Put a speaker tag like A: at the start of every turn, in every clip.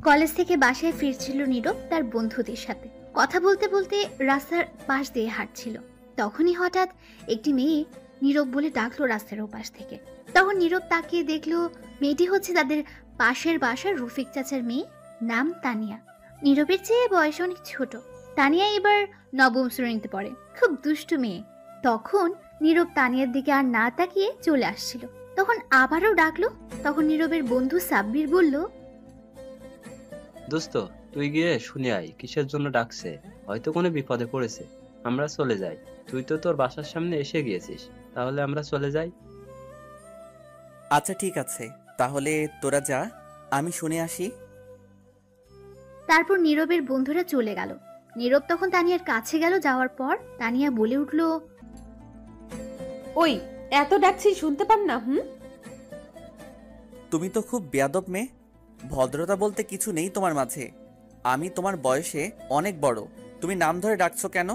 A: College থেকে বাসায় ফিরছিল নীরব তার বন্ধুদের সাথে। কথা বলতে বলতে রাস্তার পাশ দিয়ে হাঁটছিল। তখনই হঠাৎ একটি মেয়ে নীরব বলে ডাকলো রাস্তার ওপাশ থেকে। তখন নীরব তাকিয়ে দেখলো মেয়েটি হচ্ছে তাদের পাশের বাসার রফিক চাচার মেয়ে, নাম তানিয়া। নীরবের চেয়ে বয়স অনেক ছোট। তানিয়া এবার নবম শ্রেণীতে পড়ে, খুব দুষ্টু মেয়ে। তখন নীরব তানিয়ার দিকে আর না তাকিয়ে চলে আসছিল। তখন আবারও ডাকলো। তখন নীরবের বন্ধু সাব্বির বলল,
B: দোস্ত, তুই গিয়ে শুনে আয় কিসের জন্য ডাকছে। হয়তো কোনো বিপদে পড়েছে। আমরা চলে যাই। তুই তো তোর বাসার সামনে এসে গিয়েছিস, তাহলে আমরা চলে যাই।
C: আচ্ছা ঠিক আছে, তাহলে তোরা যা, আমি শুনে আসি।
A: তারপর নীরবের বন্ধুরা চলে গেল। নীরব তখন তানিয়ার কাছে গেল। যাওয়ার পর তানিয়া বলে উঠল,
D: ওই এত ডাকছি শুনতে পান না?
C: তুমি তো খুব বেয়াদব মেয়ে। ভদ্রতা বলতে কিছু নেই তোমার মাঝে। আমি তোমার বয়সে অনেক বড়, তুমি নাম ধরে ডাকছো কেন?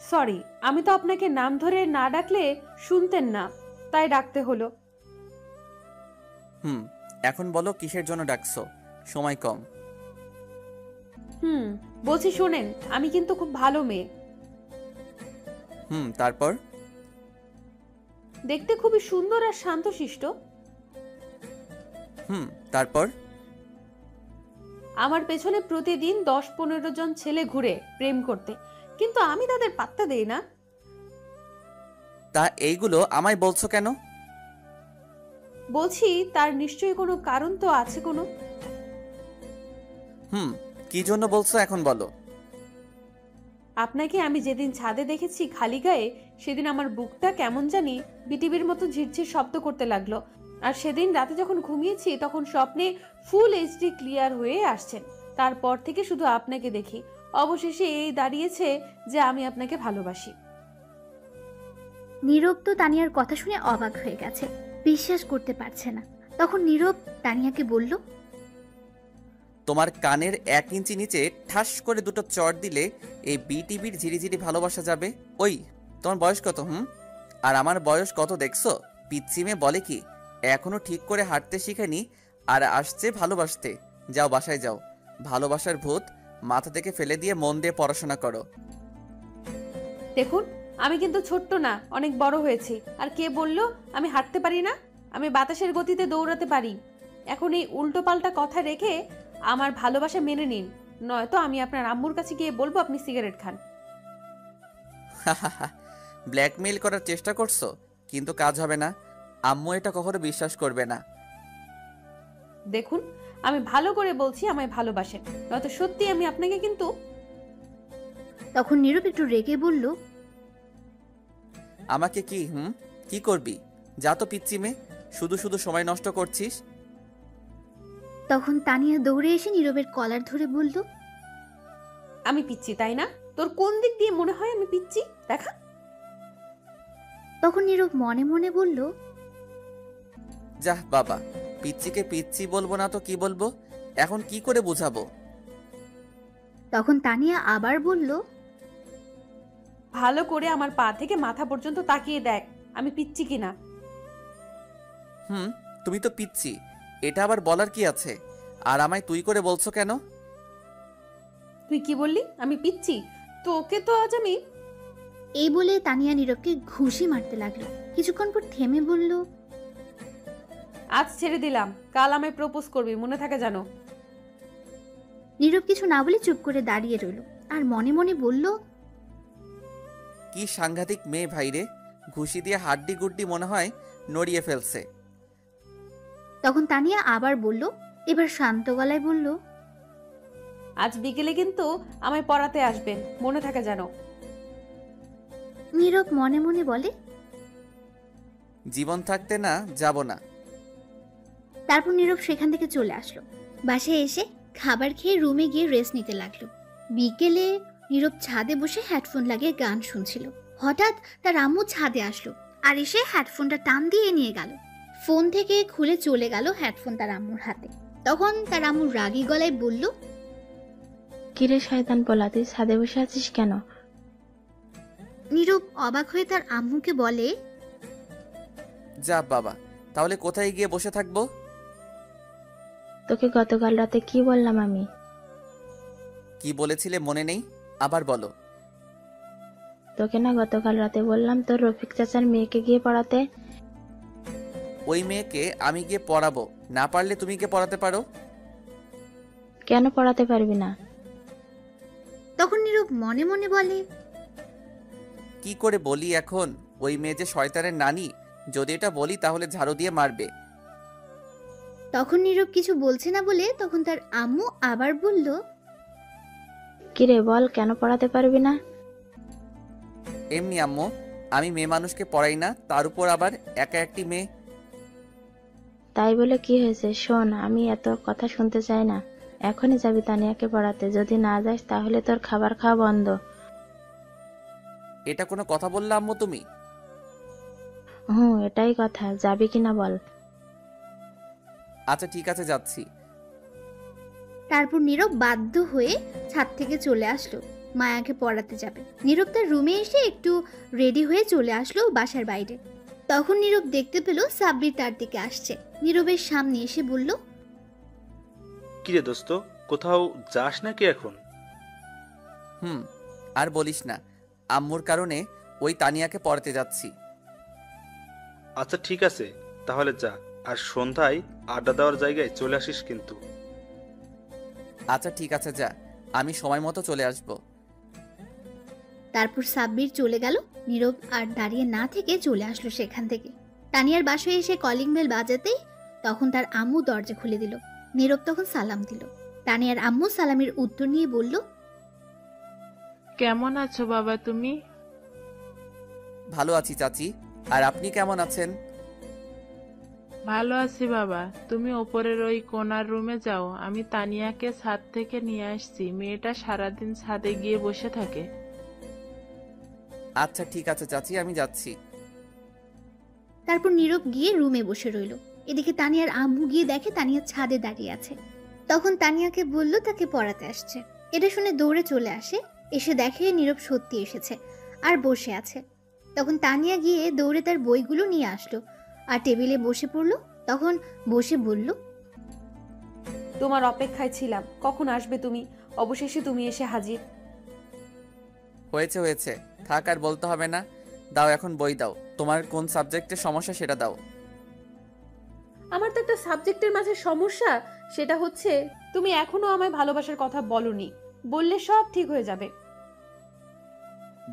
D: সরি, আমি তো আপনাকে নাম ধরে না ডাকলে শুনতেন না, তাই ডাকতে হলো।
C: এখন বলো কিসের জন্য ডাকছো, সময় কম।
D: বলছি শোনেন, আমি কিন্তু খুব ভালো মেয়ে।
C: তারপর?
D: দেখতে খুবই সুন্দর আর শান্তশিষ্ট।
C: তারপর?
D: আমার পেছনে প্রতিদিন 10-15 জন ছেলে ঘুরে প্রেম করতে, কিন্তু আমি তাদের পাত্তা দেই না।
C: তা এইগুলো আমায় বলছো কেন?
D: বলছি তার নিশ্চয়ই কোনো কারণ তো আছে কোনো।
C: কি জন্য বলছো এখন বলো।
D: আপনাকে আমি যেদিন ছাদে দেখেছি খালি গায়ে, সেদিন আমার বুকটা কেমন জানি বিটিভির মতো ঝিরঝির শব্দ করতে লাগলো। আর সেদিন রাতে যখন ঘুমিয়েছি তখন স্বপ্নে ফুল এইচডি ক্লিয়ার হয়ে আসছেন। তারপর থেকে শুধু আপনাকে দেখি। অবশেষে এই দাঁড়িয়েছে যে আমি আপনাকে ভালোবাসি।
A: নীরব তো তানিয়ার কথা শুনে অবাক হয়ে গেছে, বিশ্বাস করতে পারছে না। তখন নীরব তানিয়াকে বলল,
C: তোমার কানের 1 ইঞ্চি নিচে ঠাস করে দুটো চড় দিলে এই বিটিভির ঝিরিঝিরি ভালোবাসা যাবে। ওই তোমার বয়স কত? আর আমার বয়স কত দেখছো? পিচ্ছি মেয়ে বলে কি, এখনো ঠিক করে হাঁটতে শিখেনি আর আসছে ভালোবাসতে। যাও বাসায় যাও, ভালোবাসার ভূত মাথা থেকে ফেলে দিয়ে মন দিয়ে পড়াশোনা করো।
D: দেখুন, আমি কিন্তু ছোট্ট না, অনেক বড় হয়েছি। আর কে বলল আমি হাঁটতে পারি না? আমি বাতাসের গতিতে দৌড়াতে পারি। এখন এই উল্টো পাল্টা কথা রেখে আমার ভালোবাসা মেনে নিন, নয়তো আমি আপনার আম্মুর কাছে গিয়ে বলবো আপনি সিগারেট খান।
C: ব্ল্যাকমেইল করার চেষ্টা করছো, কিন্তু কাজ হবে না। আম্মু এটা কখনো বিশ্বাস করবে না।
D: দেখুন, আমি ভালো করে বলছি আমায় ভালোবাসেন, নয়তো সত্যি আমি আপনাকে কিন্তু।
A: তখন নীরব একটু রেগে বলল,
C: আমাকে কি করবি? যা তো পিচ্ছি মেয়ে, শুধু শুধু সময় নষ্ট করছিস।
A: তখন তানিয়া দৌড়ে এসে নীরবের কলার ধরে বলল,
D: আমি পিচ্ছি তাই না? তোর কোন দিক দিয়ে মনে হয় আমি পিচ্ছি দেখা?
A: তখন নীরব মনে মনে বলল,
C: যাহ বাবা, পিচ্ছিকে পিচ্ছি বলবো না তো কি বলবো, এখন কি করে বুঝাবো?
A: তখন তানিয়া আবার বলল,
D: ভালো করে আমার পা থেকে মাথা পর্যন্ত তাকিয়ে দেখ আমি পিচ্ছি কিনা।
C: তুমি তো পিচ্ছি, এটা আবার বলার কি আছে? আর আমায় তুই করে বলছো কেন?
D: তুই কি বললি? আমি পিচ্ছি? তোকে তো আজ আমি।
A: এই বলে তানিয়া নীরবকে ঘুষি মারতে লাগলো। কিছুক্ষণ পর থেমে বলল,
D: আজ ছেড়ে দিলাম, কাল আমায় প্রপোজ করবি, মনে থাকে জানো।
A: নীরব কিছু না বলে চুপ করে দাঁড়িয়ে রইল আর মনে মনে বলল,
C: কি সাংঘাতিক মেয়ে ভাইরে, ঘুষি দিয়ে হাড্ডি গুড্ডি মনে হয় নড়িয়ে ফেলছে।
A: তখন তানিয়া আবার বলল, এবার শান্ত গলায় বলল,
D: আজ বিকেলে কিন্তু আমায় পড়াতে আসবেন, মনে থাকে জানো।
A: নীরব মনে মনে বলে,
C: জীবন থাকতে না যাব না।
A: তারপর নীরব সেখান থেকে চলে আসলো। বাসায় এসে খাবার খেয়ে রুমে গিয়ে রেস্ট নিতে লাগলো। বিকেলে নীরব ছাদে বসে হেডফোন লাগিয়ে গান শুনছিল। হঠাৎ তার আম্মু ছাদে আসলো আর এসে হেডফোনটা টান দিয়ে নিয়ে গেল। ফোন থেকে খুলে চলে গেল হেডফোন তার আম্মুর হাতে। তখন তার আম্মু রাগী গলায় বলল,
E: কিরে শয়তান পোলা, তুই ছাদে বসে আছিস কেন?
A: নীরব অবাক হয়ে তার আম্মুকে বলে,
C: যা বাবা, তাহলে কোথায় গিয়ে বসে থাকবো?
E: তোকে গতকাল রাতে কি বললাম আমি?
C: কি বলেছিলে মনে নেই? আবার বলো।
E: তোকে না গতকাল রাতে বললাম তোর রফিক চাচার মেয়েকে গিয়ে পড়াতে?
C: ওই মেয়েকে আমি গিয়ে পড়াবো, না পারলে তুমি গিয়ে পড়াতে পারো।
E: কেন পড়াতে পারবি না?
A: তখন নীরব মনে মনে বলে,
C: কি করে বলি এখন? ওই মেয়ে যে শয়তানের নানি, যদি এটা বলি তাহলে ঝাড়ু দিয়ে মারবে।
A: তখন নীরব কিছু বলছে না বলে তখন তার আম্মু আবার বলল,
E: কিরে বল, কেন পড়াতে পারবি না?
C: এমনি আম্মু, আমি মেয়ে মানুষকে পড়াই না, তার উপর আবার একা একটি মেয়ে।
E: তাই বলে কি হয়েছে? শোন, আমি এত কথা শুনতে চাই না। এখনই যাবি তানিয়াকে পড়াতে। যদি না যাস তাহলে তোর খাবার খাওয়া বন্ধ।
C: এটা কোনো কথা বললে আম্মু তুমি?
E: এটাই কথা। যাবি কিনা বল।
C: আচ্ছা ঠিক আছে, যাচ্ছি।
A: তারপর নীরব বাধ্য হয়ে ছাদ থেকে চলে আসলো মায়াকে পড়াতে যাবে। নীরব তার রুমে এসে একটু রেডি হয়ে চলে আসলো বাসার বাইরে। তখন নীরব দেখতে পেল সাব্বির তার দিকে আসছে। নীরবের সামনে এসে বলল,
F: কিরে দোস্ত, কোথাও যাস নাকি এখন?
C: আর বলিস না, আম্মুর কারণে ওই তানিয়াকে পড়াতে যাচ্ছি।
F: আচ্ছা ঠিক আছে, তাহলে যা। আর সন্ধ্যায় আড্ডা দেওয়ার জায়গায় চলে আসিস কিন্তু।
C: আচ্ছা ঠিক আছে, যা, আমি সময় মতো চলে আসব।
A: তারপর সাব্বির চলে গেল। নীরব আর দাঁড়িয়ে না থেকে চলে আসলো সেখান থেকে। তানিয়ার বাসায় এসে কলিং বেল বাজাতেই তখন তার আম্মু দরজা খুলে দিল। নীরব তখন সালাম দিল। তানিয়ার আম্মু সালামের উত্তর নিয়ে বলল,
G: কেমন আছো বাবা তুমি?
C: ভালো আছি চাচি, আর আপনি কেমন আছেন?
G: ভালো আছি বাবা। তুমি ওপরের ওই কোণার রুমে যাও, আমি তানিয়াকে ছাদ থেকে নিয়ে আসছি। মেয়েটা সারাদিন ছাদে গিয়ে বসে থাকে।
C: আচ্ছা ঠিক আছে চাচি, আমি যাচ্ছি।
A: তারপর নীরব গিয়ে রুমে বসে রইল। এদিকে তানিয়ার আম্মু গিয়ে দেখে তানিয়া ছাদে দাঁড়িয়ে আছে। তখন তানিয়াকে বলল তাকে পড়াতে আসছে। এটা শুনে দৌড়ে চলে আসে। এসে দেখে নীরব সত্যি এসেছে আর বসে আছে। তখন তানিয়া গিয়ে দৌড়ে তার বইগুলো নিয়ে আসলো আর টেবিলে বসে পড়লো। তখন বসে বলল,
D: তোমার অপেক্ষায় ছিলাম, কখন আসবে তুমি। অবশেষে তুমি এসে হাজির।
C: হয়েছে হয়েছে, থাক আর বলতে হবে না। দাও এখন বই দাও, তোমার কোন সাবজেক্টের সমস্যা সেটা দাও।
D: আমার তো একটা সাবজেক্টের মাঝে সমস্যা, সেটা হচ্ছে তুমি এখনো আমায় ভালোবাসার কথা বলনি। বললে সব ঠিক হয়ে যাবে।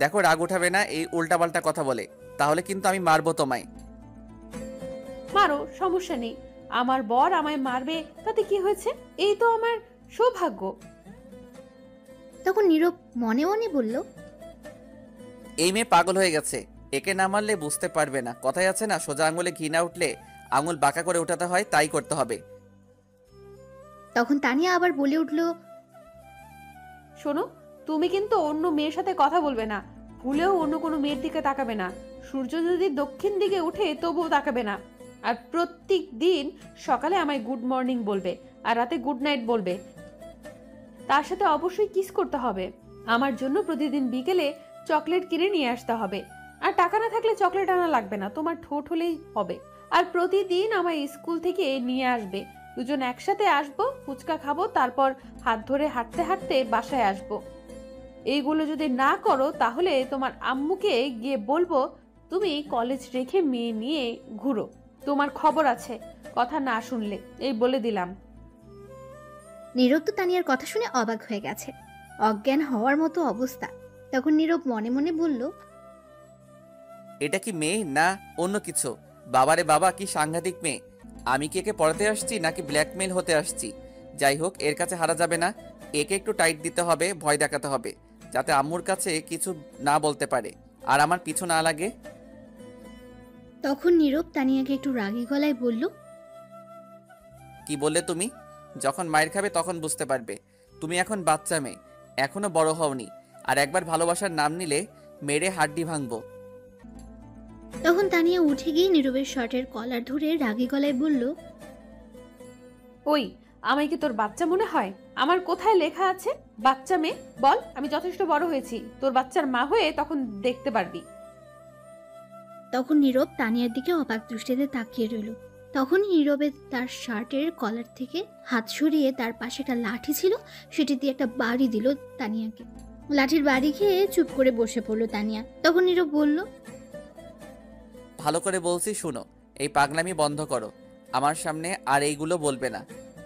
C: দেখো রাগ উঠাবে না এই উল্টাপাল্টা কথা বলে, তাহলে কিন্তু আমি মারবো তোমায়।
D: মারো, সমস্যা নেই। আমার বর আমায় মারবে তাতে কি হয়েছে? এই তো আমার সৌভাগ্য।
A: তখন নীরব মনে মনে বলল,
C: এই মেয়ে পাগল হয়ে গেছে, একে না মারলে বুঝতে পারবে না। কথাই আছে না, সোজা আঙুলে ঘি না উঠলে আঙুল বাঁকা করে উঠাতে হয়, তাই করতে হবে।
A: তখন তানিয়া আবার বলে উঠল,
D: শোনো, তুমি কিন্তু অন্য মেয়ের সাথে কথা বলবে না। ভুলেও অন্য কোনো মেয়ের দিকে তাকাবে না। সূর্য যদি দক্ষিণ দিকে উঠে তবুও তাকাবে না। আর প্রত্যেক দিন সকালে আমায় গুড মর্নিং বলবে আর রাতে গুড নাইট বলবে। তার সাথে অবশ্যই কিস করতে হবে। আমার জন্য প্রতিদিন বিকেলে চকলেট কিনে নিয়ে আসতে হবে। আর টাকা না থাকলে চকলেট আনা লাগবে না, তোমার ঠোঁট হলেই হবে। আর প্রতিদিন আমায় স্কুল থেকে নিয়ে আসবে। দুজন একসাথে আসবো, ফুচকা খাবো, তারপর হাত ধরে হাঁটতে হাঁটতে বাসায় আসবো। এইগুলো যদি না করো তাহলে তোমার আম্মুকে গিয়ে বলবো তুমি কলেজ রেখে মেয়ে নিয়ে ঘুরো। তোমার খবর আছে কথা না শুনলে, এই বলে দিলাম।
A: নীরব তো তানিয়ার কথা শুনে অবাক হয়ে গেছে, অজ্ঞান হওয়ার মতো অবস্থা। তখন নীরব মনে মনে বলল,
C: এটা কি মেয়ে না অন্য কিছু? বাবারে বাবা, কি সাংঘাতিক মেয়ে! আমি কি একে পড়াতে আসছি নাকি ব্ল্যাকমেইল হতে আসছি? যাই হোক, এর কাছে হারা যাবে না। একে একটু টাইট দিতে হবে, ভয় দেখাতে হবে, যাতে আম্মুর কাছে কিছু না বলতে পারে আর আমার পিছু না লাগে।
A: তখন নীরব তানিয়াকে একটু রাগী গলায় বলল,
C: কি বললে তুমি? যখন মায়ের খাবে তখন বুঝতে পারবে। তুমি এখন বাচ্চা মেয়ে, এখনো বড় হওনি। আর একবার ভালোবাসার নাম নিলে মেরে হাড্ডি ভাঙবো।
A: তখন তানিয়া উঠে গিয়ে নীরবের শার্টের কলার ধরে রাগী গলায় বলল,
D: ওই, আমায় কি তোর বাচ্চা মনে হয়? আমার কোথায় লেখা আছে বাচ্চা মেয়ে? বল, আমি যথেষ্ট বড় হয়েছি, তোর বাচ্চার মা হয়ে তখন দেখতে পারবি।
A: তখন নীরব তানিয়ার দিকে অবাক দৃষ্টিতে তাকিয়ে রইল। তখনই নীরবে তার শার্টের কলার থেকে হাত সরিয়ে তার পাশে একটা লাঠি ছিল, সেটি দিয়ে একটা বাড়ি দিল তানিয়াকে। লাঠির বাড়ি খেয়ে চুপ করে বসে পড়লো তানিয়া। তখন নীরব বলল,
C: ভালো করে বলছি শুনো, এই পাগলামি বন্ধ করো। আমার সামনে আর এইগুলো বলবে না,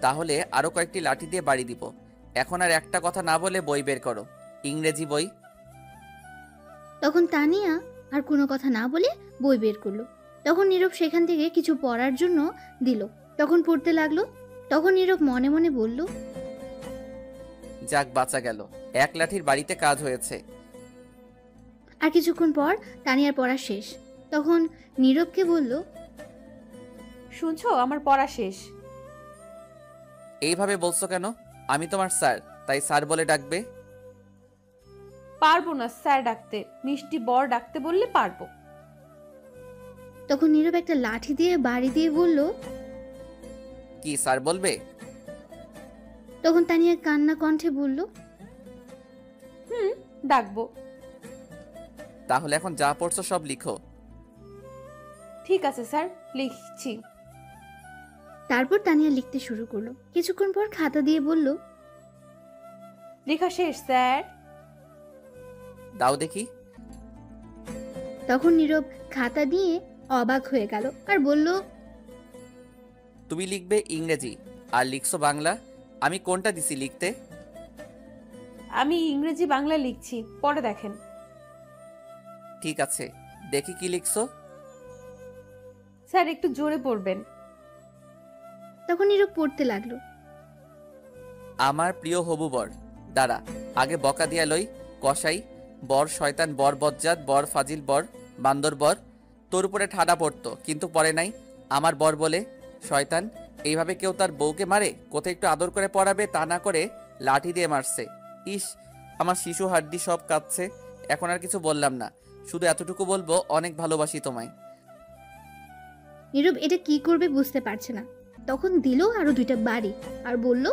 C: তাহলে আরো কয়েকটি লাঠি দিয়ে বাড়ি দিব। এখন আর একটা কথা না বলে বই বের করো, ইংরেজি বই।
A: তখন তানিয়া আর কোনো কথা না বলে বই বের করলো। তখন নীরব সেখান থেকে কিছু পড়ার জন্য দিল, তখন পড়তে লাগলো। তখন নীরব মনে মনে বলল,
C: যাক বাঁচা গেল, এক লাঠির বাড়িতে কাজ হয়েছে।
A: আর কিছুক্ষণ পর তানিয়ার পড়া শেষ। তখন নীরবকে বলল,
D: শুনছো, আমার পড়া শেষ।
C: এইভাবে বলছো কেন? আমি তোমার স্যার, তাই স্যার বলে ডাকবে।
D: পারবো না স্যার ডাকতে, মিষ্টি বর ডাকতে বললে পারবো।
A: তখন নীরব একটা লাঠি দিয়ে বাড়ি দিয়ে বলল,
C: কি স্যার বলবে?
A: তখন তানিয়া কান্না কণ্ঠে বলল,
D: ডাকবো।
C: তাহলে এখন যা পড়ছো সব লিখো।
D: ঠিক আছে স্যার, লিখছি।
A: তারপর তানিয়া লিখতে শুরু করলো। কিছুক্ষণ পর খাতা দিয়ে বলল,
D: লেখা শেষ স্যার।
C: দাও দেখি।
A: তখন নীরব খাতা নিয়ে অবাক হয়ে গেল আর বলল,
C: তুমি লিখবে ইংরেজি আর লিখছো বাংলা। আমি কোনটা দিছি লিখতে?
D: আমি ইংরেজি বাংলা লিখছি, পরে দেখেন।
C: ঠিক আছে, দেখি কি লিখছো।
D: স্যার একটু জোরে পড়বেন।
A: তখন নীরব পড়তে লাগলো,
C: আমার প্রিয় হবু বর, দাঁড়া আগে বকা দিয়া লই। কসাই বর, শয়তান বর, বজ্জাত বর, ফাজিল বর, বান্দর বর। তোর উপরে ঠাডা পড়তো কিন্তু পরে নাই। আমার বর বলে শয়তান। এইভাবে কেউ তার বউকে মারে? কোথায় একটু আদর করে পড়াবে, তা না করে লাঠি দিয়ে মারছে। ইস, আমার শিশু হাড্ডি সব কাঁপছে। এখন আর কিছু বললাম না, শুধু এতটুকু বলবো, অনেক ভালোবাসি তোমায়।
A: নীরব এটা কি করবে বুঝতে পারছে না। তখন দিল আরো 2টা বাড়ি আর বলল,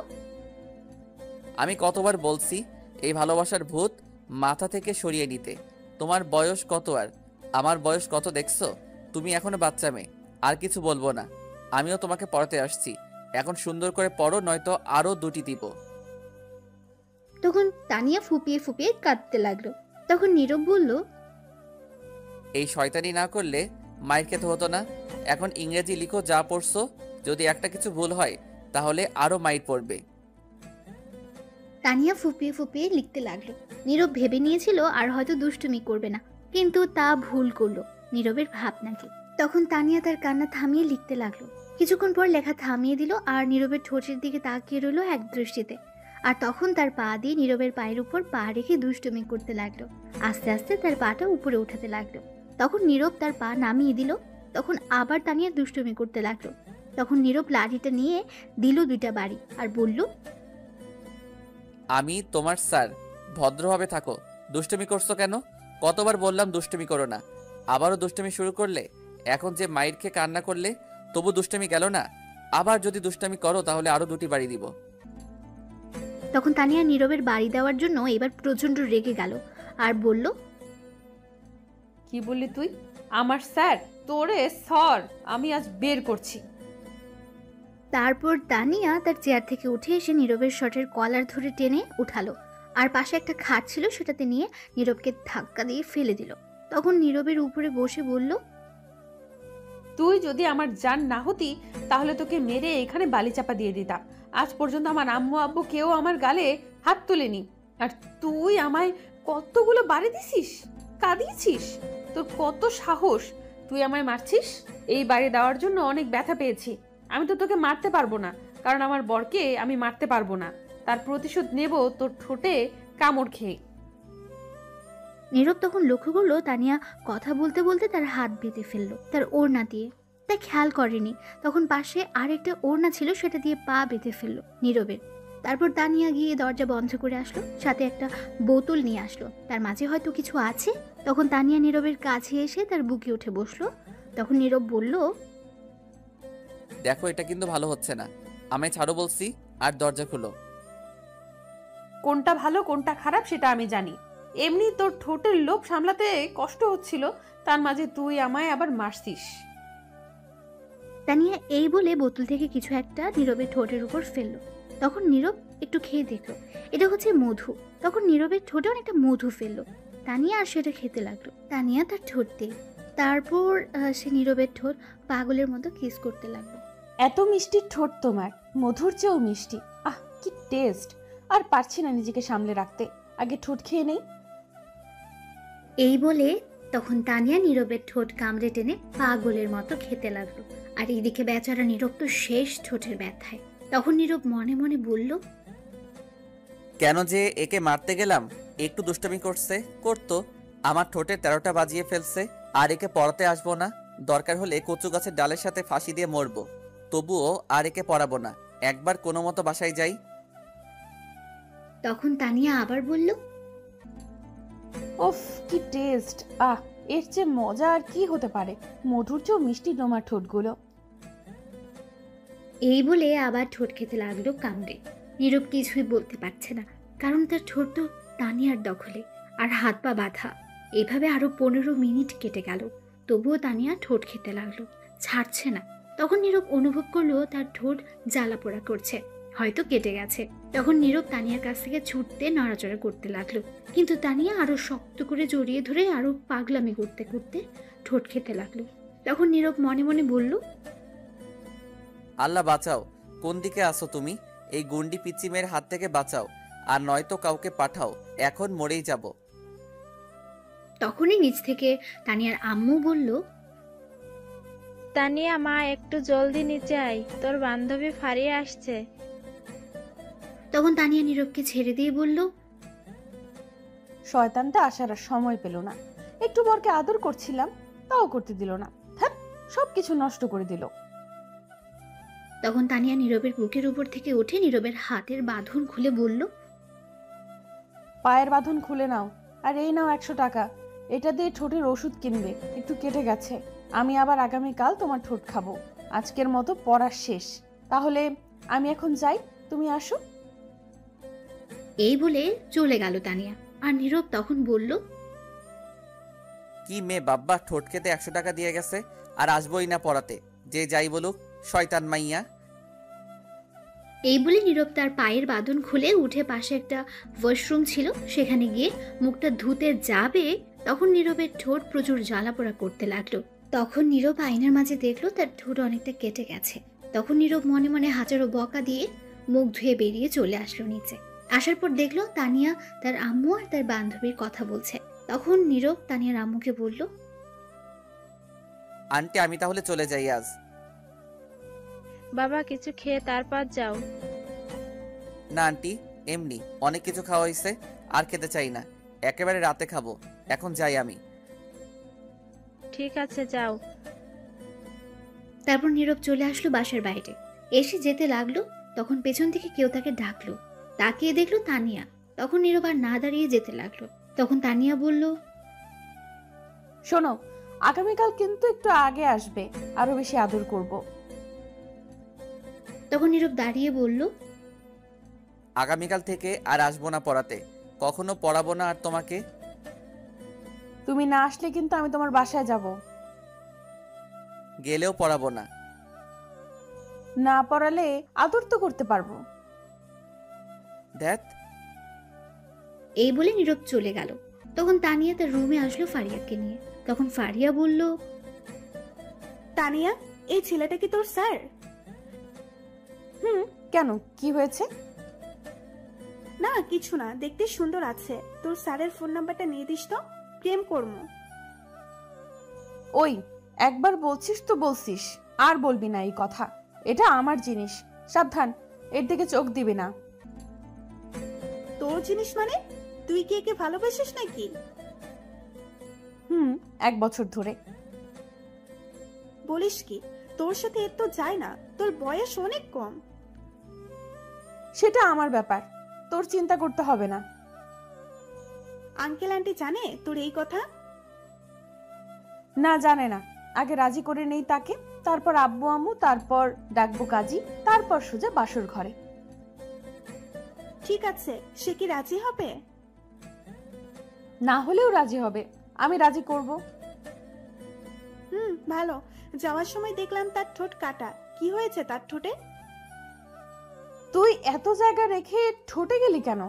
C: আমি কতবার বলছি এই ভালোবাসার ভূত মাথা থেকে সরিয়ে নিতে। তোমার বয়স কত আর আমার বয়স কত দেখছো? তুমি এখনো বাচ্চা মেয়ে। আর কিছু বলবো না, আমিও তোমাকে পড়াতে আসছি। এখন সুন্দর করে পড়ো, নয়তো আরো 2টি দিব।
A: তখন তানিয়া ফুপিয়ে ফুপিয়ে কাঁদতে লাগলো। তখন নীরব বলল,
C: এই শয়তানি না করলে মাইর খেতে হতো না। এখন ইংরেজি লিখো যা পড়ছো। যদি একটা কিছু ভুল হয় তাহলে আরো মাইর পড়বে।
A: তানিয়া ফুপিয়ে ফুপিয়ে লিখতে লাগলো। নীরব ভেবে নিয়েছিল আর হয়তো দুষ্টুমি করবে না, কিন্তু তা ভুল করলো নীরবের ভাবনাকে। তখন তানিয়া তার কান্না থামিয়ে লিখতে লাগলো। কিছুক্ষণ পর লেখা থামিয়ে দিল আর নীরবের ঠোঁটের দিকে তাকিয়ে রইল এক দৃষ্টিতে। আর তখন তার পা দিয়ে নীরবের পায়ের উপর পা রেখে দুষ্টুমি করতে লাগলো। আস্তে আস্তে তার পাটা উপরে উঠাতে লাগলো। তখন নীরব তার পা নামিয়ে দিল। তখন আবার তানিয়া দুষ্টুমি করতে লাগলো। তখন নীরব লাঠিটা নিয়ে দিল 2টা বাড়ি আর বলল,
C: আমি তোমার স্যার, ভদ্রভাবে থাকো। দুষ্টুমি করছো কেন? কতবার বললাম দুষ্টুমি করো না, আবারও দুষ্টুমি শুরু করলে। এখন যে মাইর খেয়ে কান্না করলে তবু দুষ্টুমি গেল না। আবার যদি দুষ্টুমি করো তাহলে আরো 2টি বাড়ি দিব।
A: তখন তানিয়া নীরবের বাড়ি দেওয়ার জন্য এবার প্রচন্ড রেগে গেল আর বলল,
D: কি বললি তুই? আমার স্যার? তোরে সর, আমি আজ বের করছি।
A: তারপর তানিয়া তার চেয়ার থেকে উঠে এসে নীরবের শার্টের কলার ধরে টেনে উঠালো আর পাশে একটা খাট ছিল সেটাতে নিয়ে নীরবকে ধাক্কা দিয়ে ফেলে দিল। তখন নীরবের উপরে বসে বলল,
D: তুই যদি আমার জান না হতি তাহলে তোকে মেরে এখানে বালি চাপা দিয়ে দিতাম। আজ পর্যন্ত আমার আম্মু আব্বু কেউ আমার গালে হাত তোলেনি, আর তুই আমায় কতগুলো বাড়ি দিছিস, কাঁদিয়েছিস। তোর কত সাহস, তুই আমায় মারছিস? এই বাড়ি দেওয়ার জন্য অনেক ব্যথা পেয়েছি। আমি তো তোকে মারতে পারবো না, কারণ আমার বরকে আমি মারতে পারবো না। তার প্রতিশোধ নেব তোর ঠোঁটে কামড় খেয়ে।
A: নীরব তখন লক্ষ্য করলো তানিয়া কথা বলতে বলতে তার হাত বেঁধে ফেললো তার ওড়না দিয়ে। তা খেয়াল করেনি তখন পাশে আরেকটা ওড়না ছিল, সেটা দিয়ে পা বেঁধে ফেললো নীরবের। তারপর তানিয়া গিয়ে দরজা বন্ধ করে আসলো, সাথে একটা বোতল নিয়ে আসলো, তার মাঝে হয়তো কিছু আছে। তখন তানিয়া নীরবের কাছে এসে তার বুকে উঠে বসলো। তখন নীরব বলল,
C: দেখো এটা কিন্তু ভালো হচ্ছে না, আমায় ছাড়ো বলছি, আর দরজা খুলো।
D: কোনটা ভালো কোনটা খারাপ সেটা আমি জানি। এমনি তোর ঠোঁটের লোভ সামলাতে কষ্ট হচ্ছিল, তার মাঝে তুই আমায় আবার মারছিস।
A: তানিয়া এই বলে বোতল থেকে কিছু একটা নীরবের ঠোঁটের উপর ফেললো। তখন নীরব একটু খেয়ে দেখলো এটা হচ্ছে মধু। তখন নীরবের ঠোঁটে অনেকটা মধু ফেললো। তানিয়া আর সেটা খেতে লাগলো। তানিয়া তার ঠোঁট দিয়ে, তারপর সে নীরবের ঠোঁট পাগলের মতো কিস করতে লাগলো।
D: এত মিষ্টি ঠোঁট তোমার, মধুর চেয়েও মিষ্টি। আহ, কি টেস্ট! আর পারছি না নিজেকে সামলে রাখতে, আগে ঠোঁট খেয়ে নেই।
A: এই বলে তখন তানিয়া নীরবের ঠোঁট কামড়ে টেনে পাগলের মতো খেতে লাগলো। আর এইদিকে বেচারা নীরব তো শেষ ঠোঁটের ব্যথায়। তখন নীরব মনে মনে বলল,
C: কেন যে একে মারতে গেলাম, একটু দুষ্টামি করতো, আমার ঠোঁটে 13টা বাজিয়ে ফেলছে। আর একে পড়াতে আসবো না, দরকার হলে কচু গাছের ডালের সাথে ফাঁসি দিয়ে মরবো, তবুও আর একে পড়াবো না। একবার কোনো মতো বাসায় যাই।
A: তখন তানিয়া আবার বলল,
D: ওফ, কি টেস্ট! আহ, এর চেয়ে মজা আর কি হতে পারে? মধুর চেয়েও মিষ্টি তোমার ঠোঁটগুলো।
A: এই বলে আবার ঠোঁট খেতে লাগলো কামড়ে। নীরব কিছুই বলতে পারছে না, কারণ তার ঠোঁট তো তানিয়ার দখলে আর হাত পা বাঁধা। এভাবে আরো 15 মিনিট কেটে গেল, তবুও তানিয়া ঠোঁট খেতে লাগলো, ছাড়ছে না। তখন নীরব অনুভব করলো তার ঠোঁট জ্বালা পোড়া করছে, হয়তো কেটে গেছে। তখন নীরব তানিয়ার কাছ থেকে ছুটতে নড়াচড়া করতে লাগলো, কিন্তু তানিয়া আরো শক্ত করে জড়িয়ে ধরে আরো পাগলামি করতে করতে ঠোঁট খেতে লাগলো। তখন নীরব মনে মনে বলল,
C: আল্লাহ বাঁচাও, কোন দিকে আসো তুমি? এই গুন্ডি পিচিমের হাত থেকে বাঁচাও, আর নয়তো কাউকে পাঠাও, এখন মরেই যাব।
A: তখনই নিচ থেকে তানিয়ার আম্মু বলল,
E: তানিয়া মা, একটু জলদি নিচে আয়, তোর বান্ধবী ফারিয়া আসছে।
A: তখন তানিয়া নীরবকে ছেড়ে দিয়ে বলল,
D: শয়তানটা আসার আর সময় পেল না। একটু বরকে আদর করছিলাম, তাও করতে দিল না। হ্যাঁ, সবকিছু নষ্ট করে দিল।
A: তখন তানিয়া নীরবের বুকের উপর থেকে উঠে নীরবের হাতের বাঁধন খুলে বলল,
D: পায়ের বাঁধন খুলে নাও, আর এই নাও 100 টাকা। এটা দিয়ে ঠোঁটের ওষুধ কিনবে, একটু কেটে গেছে। আমি আবার আগামীকাল তোমার ঠোঁট খাবো। আজকের মতো পড়া শেষ। তাহলে আমি এখন যাই, তুমি আসো।
A: এই বলে চলে গেল তানিয়া। আর নীরব তখন বলল,
C: কি মেয়ে বাব্বা, ঠোঁট খেতে 100 টাকা দিয়ে গেছে, আর আসবোই না পড়াতে, যে যাই বলুক, শয়তান মাইয়া।
A: এই বলে নীরব তার পায়ের বাঁধন খুলে উঠে পাশে একটা ওয়াশরুম ছিল, সেখানে গিয়ে মুখটা ধুতে যাবে, তখন নীরবের ঠোঁট প্রচুর জ্বালাপোড়া করতে লাগলো। তখন নীরব আয়নার মাঝে দেখলো তার ঠোঁট অনেকটা কেটে গেছে। তখন নীরব মনে মনে হাজারো বকা দিয়ে মুখ ধুয়ে বেরিয়ে চলে আসলো নিচে। আসার পর দেখলো তানিয়া তার আম্মু আর তার বান্ধবীর কথা বলছে। তখন নীরব তানিয়ার আম্মুকে বলল,
C: আন্টি, আমি তাহলে চলে যাই আজ।
E: বাবা, কিছু খেয়ে তারপর যাও।
C: না আন্টি, এমনি অনেক কিছু খাওয়া হয়েছে, আর খেতে চাই না, একেবারে রাতে খাবো। এখন যাই আমি।
E: ঠিক আছে, যাও।
A: তারপর নীরব চলে আসলো বাসার বাইরে। এসে যেতে লাগলো, তখন পেছন থেকে কেউ তাকে ডাকলো। তাকিয়ে দেখলো তানিয়া। তখন নীরব আর না দাঁড়িয়ে যেতে লাগলো। তখন তানিয়া বলল,
D: শোনো, আগামীকাল কিন্তু একটু আগে আসবে, আরো বেশি আদর করব।
A: তখন নীরব দাঁড়িয়ে বলল,
C: আগামীকাল থেকে আর আসবো না পড়াতে, কখনো পড়াবো না আর তোমাকে।
D: তুমি না আসলে কিন্তু আমি তোমার বাসায় যাব।
C: গেলেও পড়াবো না।
D: না পড়ালে আদর তো করতে পারবো।
C: ধ্যাত।
A: এই বলে নীরব চলে গেল। তখন তানিয়া তার রুমে আসলো ফারিয়াকে নিয়ে। তখন ফারিয়া বলল,
H: তানিয়া, এই ছেলেটা কি তোর স্যার?
D: কেন, কি হয়েছে?
H: না কিছু না, দেখতে সুন্দর আছে। তোর স্যারের ফোন নাম্বারটা নিয়ে দিস তো, প্রেম করবো।
D: ওই, একবার বলছিস তো বলছিস, আর বলবি না এই কথা। এটা আমার জিনিস, সাবধান, এর দিকে চোখ দিবি না।
H: তোর জিনিস মানে? তুই কি একে ভালোবাসিস নাকি?
D: 1 বছর ধরে।
H: বলিস কি? তোর সাথে এর তো যায় না, তোর বয়স অনেক কম।
D: সেটা আমার ব্যাপার, তোর চিন্তা করতে হবে না।
H: আঙ্কেল আন্টি জানে তোর এই কথা?
D: না, জানে না। আগে রাজি করে নেই তাকে, তারপর আব্বু আম্মু, তারপর ডাকবো কাজী, তারপর সোজা বাসর ঘরে।
H: ঠিক আছে, সে কি রাজি হবে?
D: না হলেও রাজি হবে, আমি রাজি করব।
H: ভালো। যাওয়ার সময় দেখলাম তার ঠোঁট কাটা। কি হয়েছে তার ঠোঁটে?
D: তুই এত জায়গা রেখে ঠোঁটে গেলি কেন?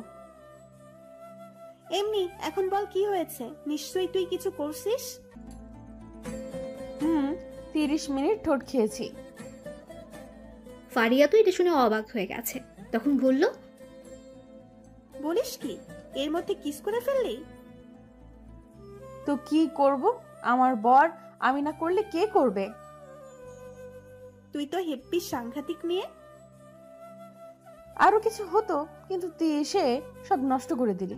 H: এমনি। এখন বল কি হয়েছে? নিশ্চয়ই তুই কিছু করছিস।
D: 30 মিনিট ঠোঁট খেয়েছি।
A: ফারিয়া তো এটা শুনে অবাক হয়ে গেছে, তখন বলল,
H: বলিস কি? এর মধ্যে কিস করে ফেললি?
D: তো কি করব? আমার বর, আমি না করলে কে করবে?
H: তুই তো হেব্বি সাংঘাতিক মেয়ে।
D: আরো কিছু হতো, কিন্তু তুই এসে সব নষ্ট করে দিলি।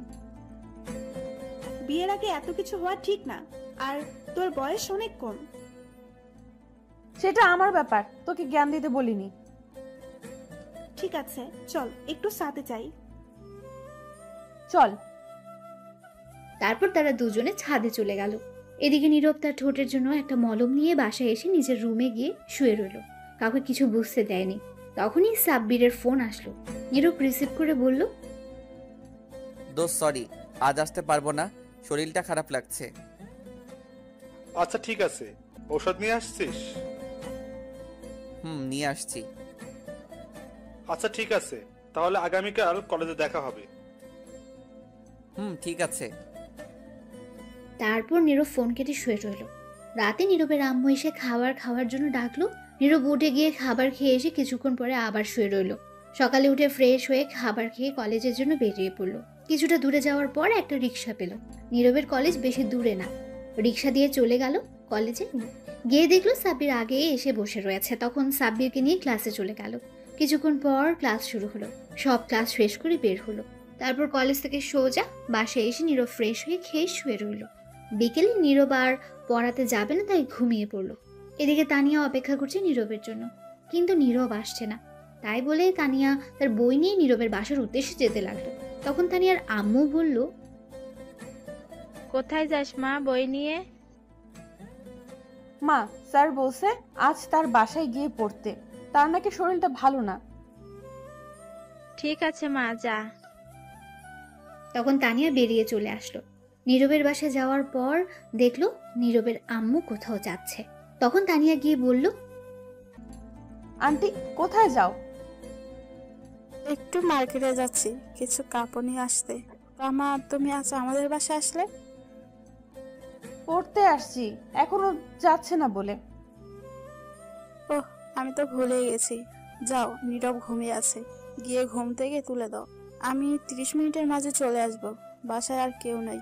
H: বিয়ের আগে এত কিছু হওয়া ঠিক না। আর তোর বয়স অনেক কম।
D: সেটা আমার ব্যাপার, তোকে জ্ঞান দিতে বলিনি।
H: ঠিক আছে, চল একটু সাথে যাই।
D: চল।
A: তারপর তারা দুজনে ছাদে চলে গেল। এদিকে নীরব তার ঠোঁটের জন্য একটা মলম নিয়ে বাসায় এসে নিজের রুমে গিয়ে শুয়ে রইল। কাউকে কিছু বুঝতে দেয়নি। তখনই সাব্বিরের ফোন আসলো। নীরব রিসিভ করে বলল,
C: দোস্ত সরি, আজ আসতে পারবো না, শরীরটা খারাপ লাগছে।
F: আচ্ছা ঠিক আছে, ঔষধ নিয়ে আসছিস?
C: নিয়ে আসছি।
F: আচ্ছা ঠিক আছে, তাহলে আগামীকাল কলেজে দেখা হবে।
C: ঠিক আছে।
A: তারপর নীরব ফোন কেটে শুয়ে রইল। রাতে নীরবের আম্মু এসে খাওয়ার জন্য ডাকলো। নীরব উঠে গিয়ে খাবার খেয়ে এসে কিছুক্ষণ পরে আবার শুয়ে রইল। সকালে উঠে ফ্রেশ হয়ে খাবার খেয়ে কলেজের জন্য বেরিয়ে পড়লো। কিছুটা দূরে যাওয়ার পর একটা রিক্সা পেল। নীরবের কলেজ বেশি দূরে না। রিক্সা দিয়ে চলে গেল কলেজে। গিয়ে দেখলো সাব্বির আগে এসে বসে রয়েছে। তখন সাব্বিরকে নিয়ে ক্লাসে চলে গেল। কিছুক্ষণ পর ক্লাস শুরু হলো। সব ক্লাস শেষ করে বের হলো। তারপর কলেজ থেকে সোজা বাসায় এসে নীরব ফ্রেশ হয়ে খেয়ে শুয়ে রইল। বিকেলে নীরব আর পড়াতে যাবে না, তাই ঘুমিয়ে পড়ল। এদিকে তানিয়া অপেক্ষা করছে নীরবের জন্য, কিন্তু নীরব আসছে না। তাই বলে তানিয়া তার বই নিয়ে নীরবের বাসার উদ্দেশ্যে যেতে লাগলো। তখন তানিয়ার আম্মু বলল,
E: কোথায় যাস মা বই নিয়ে?
D: মা, স্যার বলছে আজ তার বাসায় গিয়ে পড়তে। তার নাকি শরীরটা ভালো না।
E: ঠিক আছে মা, যা।
A: তখন তানিয়া বেরিয়ে চলে আসলো। নীরবের বাসায় যাওয়ার পর দেখলো নীরবের আম্মু কোথাও যাচ্ছে। তখন তানিয়া গিয়ে বলল,
D: আন্টি কোথায় যাও?
I: একটু মার্কেটে যাচ্ছি, কিছু কাপড় নিয়ে আসতে। মা, তুমি আজ আমাদের বাসায় আসলে?
D: পড়তে আসছি, এখনো যাচ্ছে না বলে।
I: ওহ, আমি তো ভুলেই গেছি। যাও, নীরব ঘুমিয়ে আছে, গিয়ে ঘুম থেকে তুলে দাও। আমি 30 মিনিটের মাঝে চলে আসব। বাসায় আর কেউ নাই।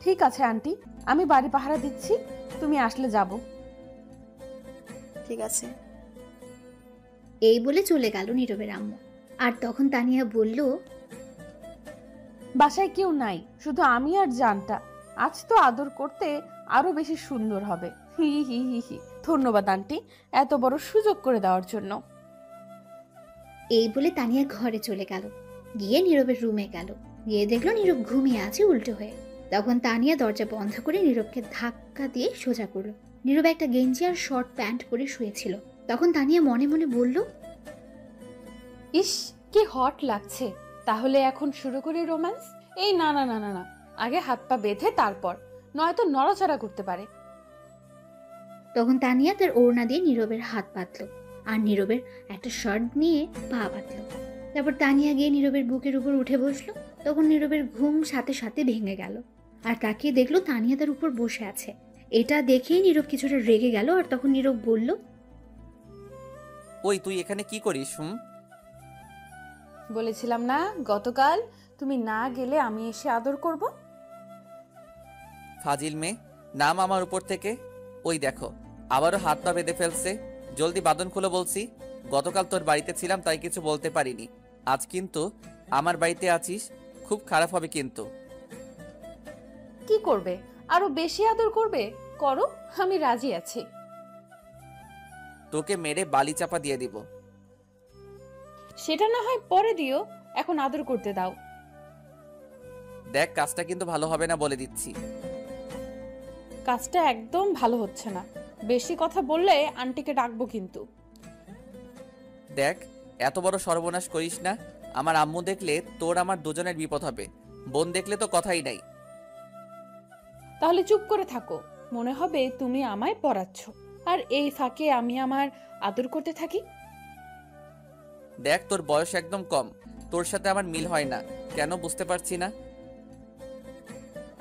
D: ঠিক আছে আন্টি, আমি বাড়ি পাহারা দিচ্ছি, তুমি আসলে যাব।
I: ঠিক আছে।
A: এই বলে চলে গেল নীরবের আম্মু। আর তখন তানিয়া বলল,
D: বাসায় কেউ নাই, শুধু আমি আর জানটা। আজ তো আদর করতে আরো বেশি সুন্দর হবে। হি হি হি হি। ধন্যবাদ আন্টি, এত বড় সুযোগ করে দেওয়ার জন্য।
A: এই বলে তানিয়া ঘরে চলে গেল। গিয়ে নীরবের রুমে গেল। গিয়ে দেখলো নীরব ঘুমিয়ে আছে উল্টো হয়ে। তখন তানিয়া দরজা বন্ধ করে নীরবকে ধাক্কা দিয়ে সোজা করলো। নীরব একটা গেঞ্জি আর শর্ট প্যান্ট পরে শুয়েছিল। তখন তানিয়া মনে মনে বলল,
D: ইস, কি হট লাগছে। তাহলে এখন শুরু করি রোম্যান্স? এই না না না না না, আগে হাত পা বেঁধে তারপর, নয়তো নড়াচড়া করতে পারে।
A: তখন তানিয়া তার ওড়না দিয়ে নীরবের হাত বাঁধলো আর নীরবের একটা শার্ট নিয়ে পা বাঁধলো। তারপর তানিয়া গিয়ে নীরবের বুকের উপর উঠে বসলো। তখন নীরবের ঘুম সাথে সাথে ভেঙে গেল। আর তাকিয়ে দেখলো তানিয়া তার উপর বসে আছে। এটা দেখেই নীরব কিছুটা রেগে গেল। আর তখন নীরব বলল,
C: ওই তুই এখানে কি করিস?
D: বলেছিলাম না গতকাল, তুমি না গেলে আমি এসে আদর করব।
C: ফাজিল মেয়ে, নাম আমার উপর থেকে। ওই দেখো, আবারও হাত পা বেঁধে ফেলছে। জলদি বাঁধন খুলে বলছি। গতকাল তোর বাড়িতে ছিলাম তাই কিছু বলতে পারিনি। আজ কিন্তু আমার বাড়িতে আছিস, খুব খারাপ হবে কিন্তু।
D: কি করবে? আরো বেশি আদর করবে? করো, আমি রাজি আছি।
C: তোকে মেরে বালি চাপা দিয়ে দিব।
D: সেটা না হয় পরে দিও, এখন আদর করতে দাও।
C: দেখ, কাজটা কিন্তু ভালো হবে না বলে দিচ্ছি।
D: কাজটা একদম ভালো হচ্ছে না। বেশি কথা বললে আন্টিকে ডাকবো কিন্তু।
C: দেখ, এত বড় সর্বনাশ করিস না। আমার আম্মু দেখলে তোর আমার দুজনের বিপদ হবে। বোন দেখলে তো কথাই নাই।
D: তাহলে চুপ করে থাকো, মনে হবে তুমি আমায় পড়াচ্ছ, আর এই ফাঁকে আমি আমার আদর করতে থাকি।
C: দেখ, তোর বয়স একদম কম, তোর সাথে আমার মিল হয় না। কেন বুঝতে পারছি না।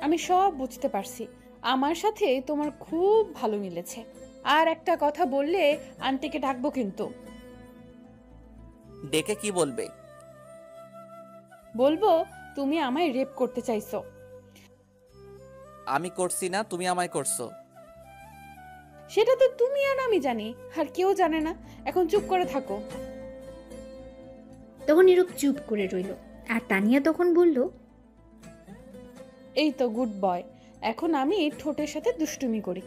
D: আমি সব বুঝতে পারছি, আমার সাথে তোমার খুব ভালো মিলেছে। আর একটা কথা বললে আন্টিকে ডাকবো কিন্তু।
C: ডেকে কি বলবে?
D: বলবো তুমি আমায় রেপ করতে চাইছো।
C: আমি করছি না, তুমি আমায় করছো।
D: সেটা তো তুমি আর আমি জানি, আর কেউ জানে না। এখন চুপ করে থাকো।
A: তখন নীরব চুপ করে রইল, আর তানিয়া তখন বলল,
D: এই তো গুড বয়, এখন আমি ঠোঁটের সাথে দুষ্টুমি করি।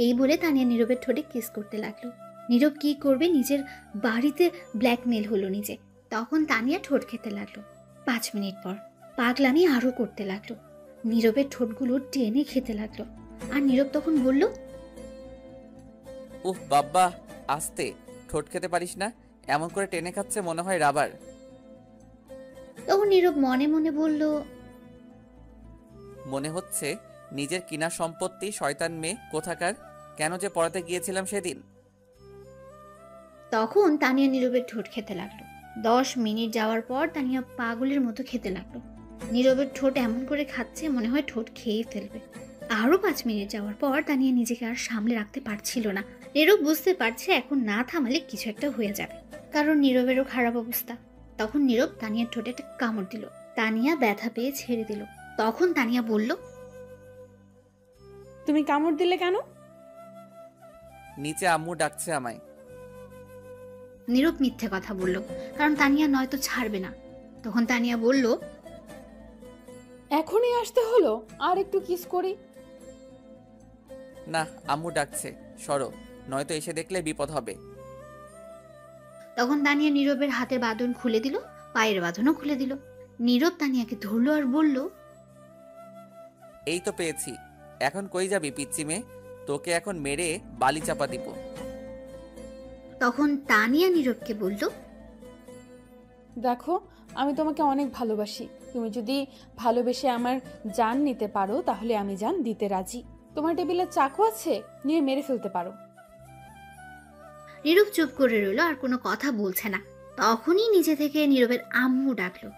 A: এই বলে তানিয়া নীরবের ঠোঁটে কিস করতে লাগলো। নীরব কি করবে, নিজের বাড়িতে ব্ল্যাকমেল হলো নিজে। তখন তানিয়া ঠোঁট খেতে লাগলো। 5 মিনিট পর পাগলামি আরো করতে লাগলো, নীরবের ঠোঁটগুলো টেনে খেতে লাগলো। আর নীরব তখন বলল,
C: উফ বাব্বা, আস্তে, ঠোঁট খেতে পারিস না? এমন করে টেনে খাচ্ছে মনে হয় রাবার।
A: তখন নীরব মনে মনে বলল,
C: মনে হচ্ছে নিজের কিনা সম্পত্তি, শয়তান মেয়ে কোথাকার। কেন যে পড়াতে গিয়েছিলাম সেদিন।
A: তখন তানিয়া নীরবের ঠোঁট খেতে লাগলো। 10 মিনিট যাওয়ার পর তানিয়া পাগলের মতো খেতে লাগলো। নীরবের ঠোঁট এমন করে খাচ্ছে মনে হয় ঠোঁট খেয়ে ফেলবে। আরো 5 মিনিট যাওয়ার পর তানিয়া নিজেকে আর সামলে রাখতে পারছিল না। নীরব বুঝতে পারছে এখন না থামালে কিছু একটা হয়ে যাবে, কারণ নীরবেরও খারাপ অবস্থা। তখন নীরব তানিয়ার ঠোঁটে একটা কামড় দিল। তানিয়া ব্যথা পেয়ে ছেড়ে দিল। তখন তানিয়া বলল,
D: তুমি কামড় দিলে কেন?
C: নিচে আম্মু ডাকছে আমায়।
A: নীরব মিথ্যে কথা বলল, কারণ তানিয়া নয়তো ছাড়বে না। তখন তানিয়া বলল,
D: এখনই আসতে হলো, আর একটু কিস করি।
C: না, আম্মু ডাকছে, সরো, নয়তো এসে দেখলে বিপদ হবে।
A: তখন তানিয়া নীরবের হাতের বাঁধন খুলে দিল, পায়ের বাঁধনও খুলে দিল। নীরব তানিয়াকে ধরলো আর বলল,
C: এই তো পেয়েছি। এখন কই যাবি পিচ্চি মেয়ে? তোকে এখন মেরে বালি চাপা দিব।
A: তখন তানিয়া নীরবকে বলল,
D: দেখো, আমি তোমাকে অনেক ভালোবাসি। তুমি যদি ভালোবেসে আমার জান নিতে পারো তাহলে আমি জান দিতে রাজি। তোমার টেবিলে চাকু আছে, নিয়ে মেরে ফেলতে পারো।
A: নীরব চুপ করে রইল, আর কোনো কথা বলছে না। তখনই নিচে থেকে নীরবের আম্মু ডাকলো।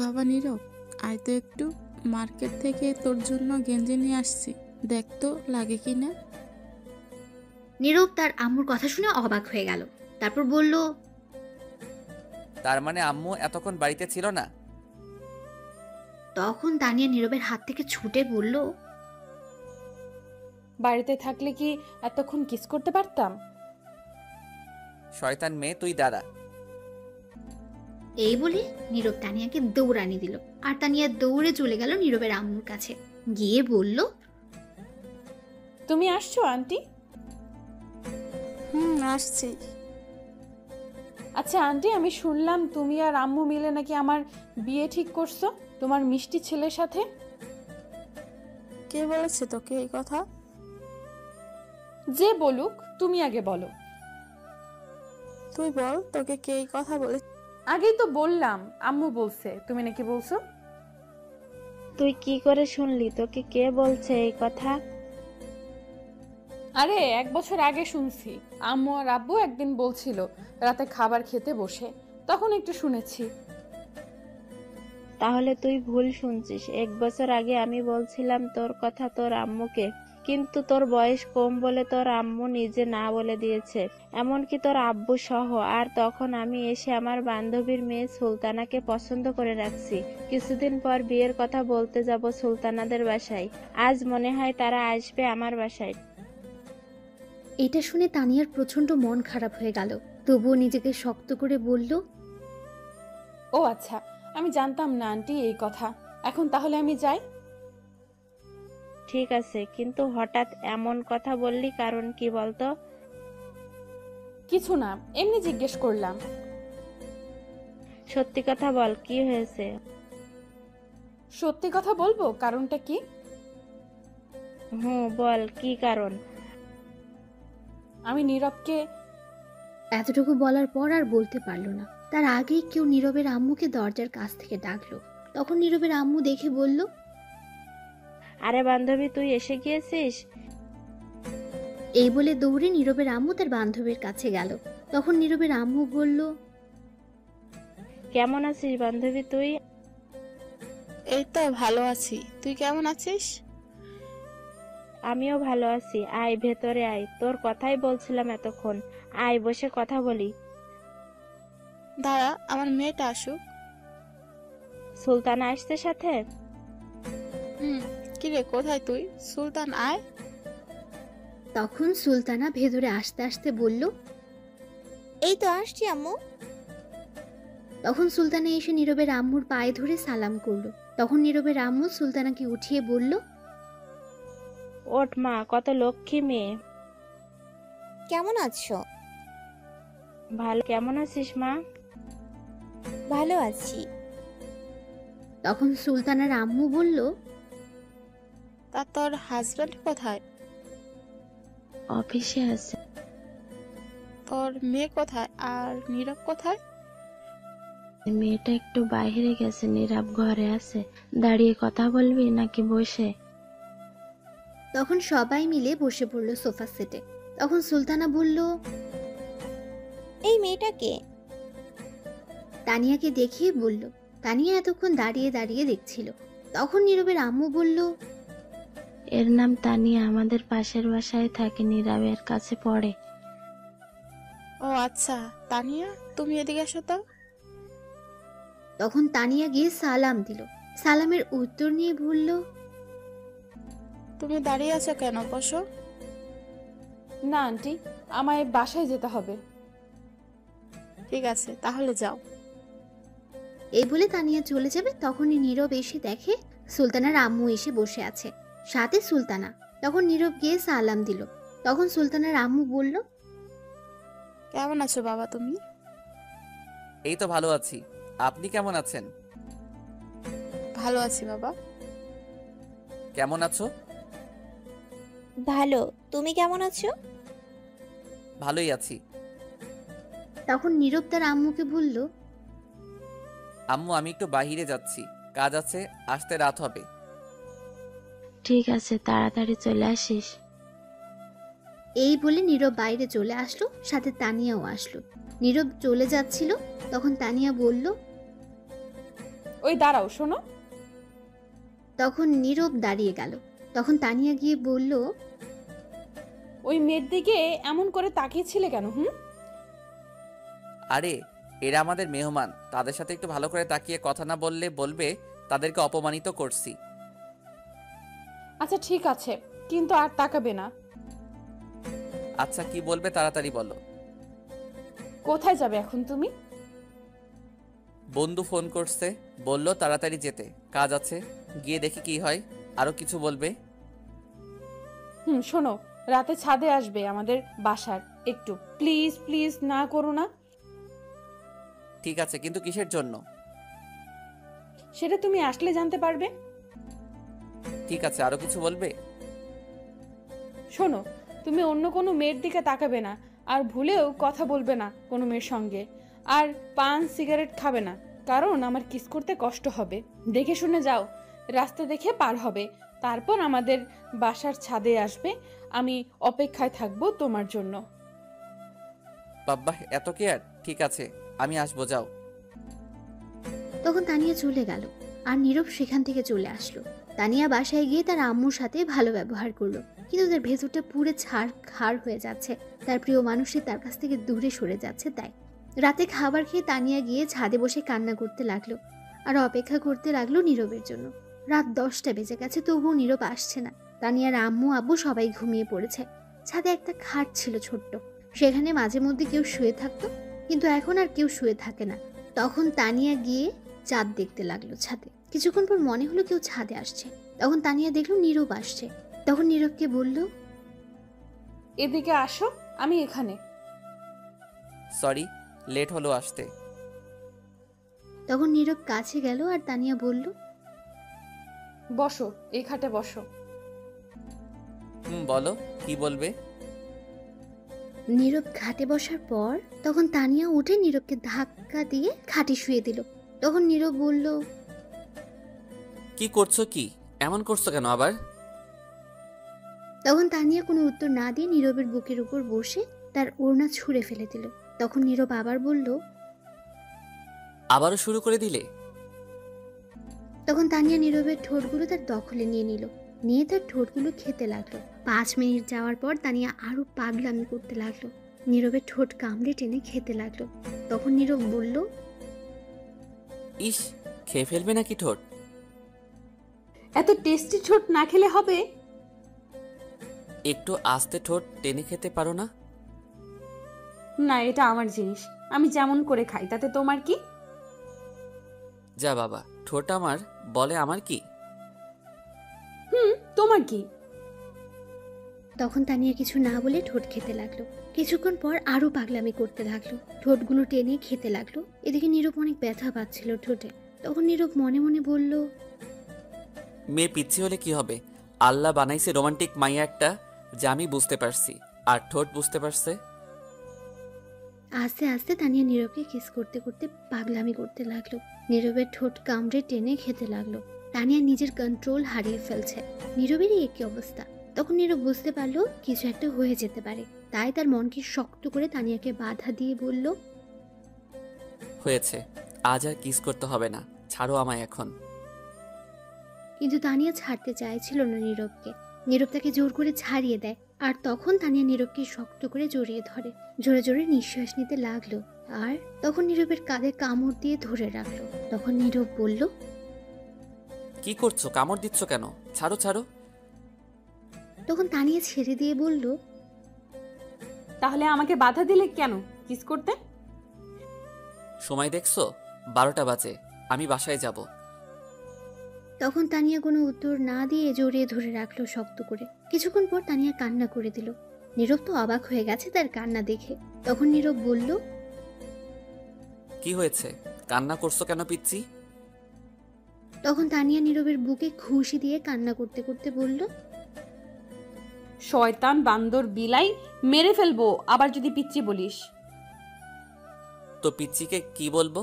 I: বাবা নীরব, আয় তো একটু, মার্কেট থেকে তোর জন্য গেঞ্জি নিয়ে আসছি, দেখ তো লাগে কি না।
A: নীরব তার আম্মুর কথা শুনে অবাক হয়ে গেল। তারপর বলল,
C: তার মানে আম্মু এতক্ষণ বাড়িতে ছিল না?
A: তখন তানিয়া নীরবের হাত থেকে ছুটে বলল,
D: বাড়িতে থাকলে কি এতক্ষণ কিস করতে পারতাম?
C: শয়তান মেয়ে, তুই দাঁড়া।
A: এই বলে নীরব তানিয়াকে দৌড়ানি দিল, আর তানিয়া দৌড়ে চলে গেল নীরবের আম্মুর কাছে। গিয়ে বলল,
D: তুমি আসছো আন্টি?
I: আসছি।
D: আচ্ছা আন্টি, আমি শুনলাম তুমি আর আম্মু মিলে নাকি আমার বিয়ে ঠিক করছো তোমার মিষ্টি ছেলের সাথে।
I: কে বলেছে তোকে এই কথা?
D: যে বলুক, তুমি আগে বলো।
I: তুই বল, তোকে কে এই কথা বলে?
D: আগেই তো বললাম, আম্মু বলছে, তুমি নাকি বলছো।
E: তুই কি করে শুনলি? তোকে কে বলছে এই কথা?
D: আরে 1 বছর আগে শুনছি। আম্মু আর আব্বু একদিন বলছিল রাতে খাবার খেতে বসে, তখন একটু শুনেছি।
E: তাহলে তুই ভুল শুনছিস। 1 বছর আগে আমি বলছিলাম তোর কথা তোর আম্মুকে, কিন্তু তোর বয়স কম বলে তোর আম্মু নিজে না বলে দিয়েছে, এমনকি তোর আব্বু সহ। আর তখন আমি এসে আমার বান্ধবীর মেয়ে সুলতানাকে পছন্দ করে রাখছি। কিছুদিন পর বিয়ের কথা বলতে যাব সুলতানাদের বাসায়। আজ মনে হয় তারা আসবে আমার বাসায়।
A: এটা শুনে তানিয়ার প্রচন্ড মন খারাপ হয়ে গেল। তবুও নিজেকে শক্ত করে বলল,
D: ও আচ্ছা, আমি জানতাম না আন্টি এই কথা। এখন তাহলে আমি যাই।
E: ঠিক আছে, কিন্তু হঠাৎ এমন কথা বললি, কারণ কি বলতো?
D: কিছু না, এমনি জিজ্ঞেস করলাম।
E: সত্যি কথা বল, কি হয়েছে?
D: সত্যি কথা বলবো, কারণটা কি?
E: বল, কি কারণ?
D: আমি নীরবকে।
A: এতটুকু বলার পর আর বলতে পারল না। তার আগেই কেউ নীরবের আম্মুকে দরজার কাছ থেকে ডাকলো। তখন নীরবের আম্মু দেখে বলল,
E: আরে বান্ধবী, তুই এসে গিয়েছিস?
A: এই বলে দৌড়ে নীরবের আম্মু তার বান্ধবীর কাছে গেল। তখন নীরবের আম্মু বলল,
E: কেমন আছিস বান্ধবী তুই?
I: এই তো ভালো আছি, তুই কেমন আছিস?
E: আমিও ভালো আছি। আয় ভেতরে আয়, তোর কথাই বলছিলাম এতক্ষণ। আয় বসে কথা বলি।
I: দাঁড়া, আমার মেয়েটা আসুক।
E: সুলতানা আসছে সাথে?
I: কিরে, কোথায় তুই? সুলতান আয়।
A: তখন সুলতানা ভেতরে আসতে আসতে বলল,
J: এই তো আসছি আম্মু।
A: তখন সুলতানা এসে নীরবের আম্মুর পায়ে ধরে সালাম করলো। তখন নীরবের আম্মু সুলতানাকে উঠিয়ে বলল,
E: ওঠ মা, কত লক্ষ্মী মেয়ে।
J: কেমন আছো?
E: ভালো। কেমন আছিস মা?
J: ভালো আছি।
A: তখন সুলতানার আম্মু বলল,
I: তা তোর হাজবেন্ড কোথায়?
E: অফিসে আছে।
I: তোর মেয়ে কোথায় আর নীরব কোথায়?
E: মেয়েটা একটু বাইরে গেছে, নীরব ঘরে আছে। দাঁড়িয়ে কথা বলবি নাকি বসে?
A: তখন সবাই মিলে বসে পড়ল সোফা সেটে। তখন সুলতানা বলল,
J: এই মেয়েটাকে?
A: তানিয়াকে দেখিয়ে বলল। তানিয়া এতক্ষণ দাঁড়িয়ে দাঁড়িয়ে দেখছিল। তখন নীরবের আম্মু বলল,
E: এর নাম তানিয়া, আমাদের পাশের বাসায় থাকে, নীরবের কাছে পড়ে।
I: ও আচ্ছা, তানিয়া তুমি এদিকে এসো তো।
A: তখন তানিয়া গিয়ে সালাম দিল। সালামের উত্তর নিয়ে বলল,
I: তুমি দাঁড়িয়ে আছো কেন? বসো।
D: না আন্টি, আমায় বাসায় যেতে হবে।
I: ঠিক আছে, তাহলে যাও।
A: এই বলে তানিয়া চলে যাবে। তখনই নীরব এসে দেখে সুলতানার আম্মু এসে বসে আছে, সাথে সুলতানা। তখন নীরব গিয়ে সালাম দিল। তখন সুলতানার আম্মু বলল,
I: কেমন আছো বাবা তুমি?
C: এই তো ভালো আছি, আপনি কেমন আছেন?
I: ভালো আছি বাবা।
C: কেমন আছো?
J: ভালো। তুমি কেমন আছো?
C: ভালোই আছি।
A: তখন নীরব তার আম্মুকে বলল,
C: আম্মু, আমি একটু বাইরে যাচ্ছি, কাজ আছে, আসতে রাত হবে।
E: ঠিক আছে, তাড়াতাড়ি চলে আসিস।
A: এই বলে নীরব বাইরে চলে আসলো, সাথে তানিয়াও আসলো। নীরব চলে যাচ্ছিল। তখন তানিয়া বলল,
D: ওই দাঁড়াও, শোনো।
A: তখন নীরব দাঁড়িয়ে গেল। তখন তানিয়া গিয়ে বলল,
D: ওই মেয়ের দিকে এমন করে তাকিয়েছিলে কেন?
C: আরে এরা আমাদের মেহমান, তাদের সাথে একটু ভালো করে তাকিয়ে কথা না বললে বলবে তাদেরকে অপমানিত করছি।
D: আচ্ছা ঠিক আছে, কিন্তু আর তাকাবে না।
C: আচ্ছা কি বলবে তাড়াতাড়ি বলো।
D: কোথায় যাবে এখন তুমি?
C: বন্ধু ফোন করছে, বললো তাড়াতাড়ি যেতে, কাজ আছে, গিয়ে দেখি কি হয়। আরো কিছু বলবে?
D: শোনো, রাতে ছাদে আসবে আমাদের বাসার, একটু প্লিজ প্লিজ না করো না।
C: ঠিক আছে, কিন্তু কিসের জন্য?
D: সেটা তুমি আসলে জানতে পারবে।
C: ঠিক আছে, আরো কিছু বলবে?
D: শোনো, তুমি অন্য কোনো মেয়ের দিকে তাকাবে না, আর ভুলেও কথা বলবে না কোনো মেয়ের সঙ্গে, আর পান সিগারেট খাবে না, কারণ আমার কিস করতে কষ্ট হবে। দেখে শুনে যাও, রাস্তা দেখে পার হবে, তারপর আমাদের বাসার ছাদে আসবে। আমি অপেক্ষায় থাকবো তোমার জন্য।
C: বাবা, এত কেয়ার? ঠিক আছে, আমি আসবো, যাও।
A: তখন তানিয়া চলে গেল, আর নীরব সেখান থেকে চলে আসলো। তানিয়া বাসায় গিয়ে তার আম্মুর সাথে ভালো ব্যবহার করলো, কিন্তু তার ভেতরটা পুরো ছাড় হয়ে যাচ্ছে। তার প্রিয় মানুষের তার কাছ থেকে দূরে সরে যাচ্ছে। তাই রাতে খাবার খেয়ে তানিয়া গিয়ে ছাদে বসে কান্না করতে লাগলো, আর অপেক্ষা করতে লাগলো নীরবের জন্য। রাত 10টা বেজে গেছে, তবুও নীরব আসছে না। তানিয়ার আম্মু আব্বু সবাই ঘুমিয়ে পড়েছে। ছাদে একটা খাট ছিল ছোট্ট, সেখানে মাঝে মধ্যে কেউ শুয়ে থাকতো, কিন্তু এখন আর কেউ শুয়ে থাকে না। তখন তানিয়া গিয়ে চাঁদ দেখতে লাগলো ছাদে। কিছুক্ষণ পর মনে হলো কেউ ছাদে আসছে। তখন তানিয়া দেখলো নীরব আসছে। তখন নীরবকে বলল,
D: এদিকে আসো, আমি এখানে।
C: সরি, লেট হলো আসতে।
A: তখন নীরব কাছে গেল, আর তানিয়া বলল,
D: বসো, এই খাটে বসো।
C: বলো, কি বলবে?
A: নীরব খাটে বসার পর তখন তানিয়া উঠে নীরবকে ধাক্কা দিয়ে খাটে শুয়ে দিল। তখন নীরব বলল,
C: কি করছো কি? এমন করছো কেন আবার?
A: তখন তানিয়া কোনো উত্তর না দিয়ে নীরবের বুকের উপর বসে তার ওড়না ছুঁড়ে ফেলে দিল। তখন নীরব আবার বলল,
C: আবারও শুরু করে দিলে?
A: তখন তানিয়া নীরবের ঠোঁটগুলো তার দখলে নিয়ে তার ঠোঁটগুলো খেতে লাগলো। 5 মিনিট যাওয়ার পর তানিয়া আরো পাগলামি করতে লাগলো। নীরবের ঠোঁট কামড়ে টেনে খেতে লাগলো। তখন নীরব বলল,
C: ইস, খেয়ে ফেলবে নাকি ঠোঁট?
D: এত টেস্টি ঠোঁট না খেলে হবে?
C: একটু আস্তে ঠোঁট টেনে খেতে পারো না?
D: না, এটা আমার জিনিস, আমি যেমন করে খাই, তাতে তোমার কি?
C: যা বাবা, ঠোঁট আমার বলে আমার কি?
D: তোমার কি?
A: তখন তানিয়া কিছু না বলে ঠোঁট খেতে লাগলো। কিছুক্ষণ পর আরো পাগলামি করতে লাগলো, ঠোঁটগুলো টেনে খেতে লাগলো। এদিকে নীরব অনেক ব্যথা পাচ্ছিল ঠোঁটে। তখন নীরব মনে মনে বলল,
C: মেয়ে পিচ্ছি হলে কি হবে? আল্লাহ বানাইছে রোমান্টিক মাইয়া একটা, যা আমি বুঝতে পারছি, আর ঠোঁট বুঝতে পারছে।
A: আস্তে আস্তে তানিয়া নীরবকে কিস করতে করতে পাগলামি করতে লাগলো। নীরবের ঠোঁট কামড়ে টেনে খেতে লাগলো। তানিয়া নিজের কন্ট্রোল হারিয়ে ফেলছে। নীরবেরই একই অবস্থা। তখন নীরব বুঝতে পারলো কিছু একটা হয়ে যেতে পারে। তাই তার মনকে শক্ত করে তানিয়াকে বাধা দিয়ে বলল,
C: হয়েছে, আজ আর কিস করতে হবে না, ছাড়ো আমায় এখন।
A: কিন্তু তানিয়া ছাড়তে চাইছিল না নীরবকে। নীরব তাকে জোর করে ছাড়িয়ে দেয়। আর তখন তানিয়া নীরবকে শক্ত করে জড়িয়ে ধরে, জোরে জোরে নিঃশ্বাস নিতে লাগলো। আর তখন নীরবের কাঁধে কামড় দিয়ে ধরে রাখলো। তখন নীরব বলল,
C: কি করছো? কামড় দিচ্ছ কেন? ছাড়ো ছাড়ো।
A: তখন তানিয়া ছেড়ে দিয়ে বলল,
D: তাহলে আমাকে বাধা দিলে কেন কিস করতে?
C: সময় দেখছো? 12টা বাজে, আমি বাসায় যাব।
A: তখন তানিয়া কোনো উত্তর না দিয়ে জড়িয়ে ধরে রাখলো শক্ত করে। কিছুক্ষণ পর তানিয়া কান্না করে দিল। নীরব তো অবাক হয়ে গেছে তার কান্না দেখে। তখন নীরব বলল,
C: কি হয়েছে? কান্না করছো কেন পিচ্ছি?
A: তখন তানিয়া নীরবের বুকে ঘুষি দিয়ে কান্না করতে করতে বলল,
D: শয়তান বান্দর বিলাই, মেরে ফেলবো আবার যদি পিচ্চি বলিস।
C: তো পিচ্চিকে কি বলবো?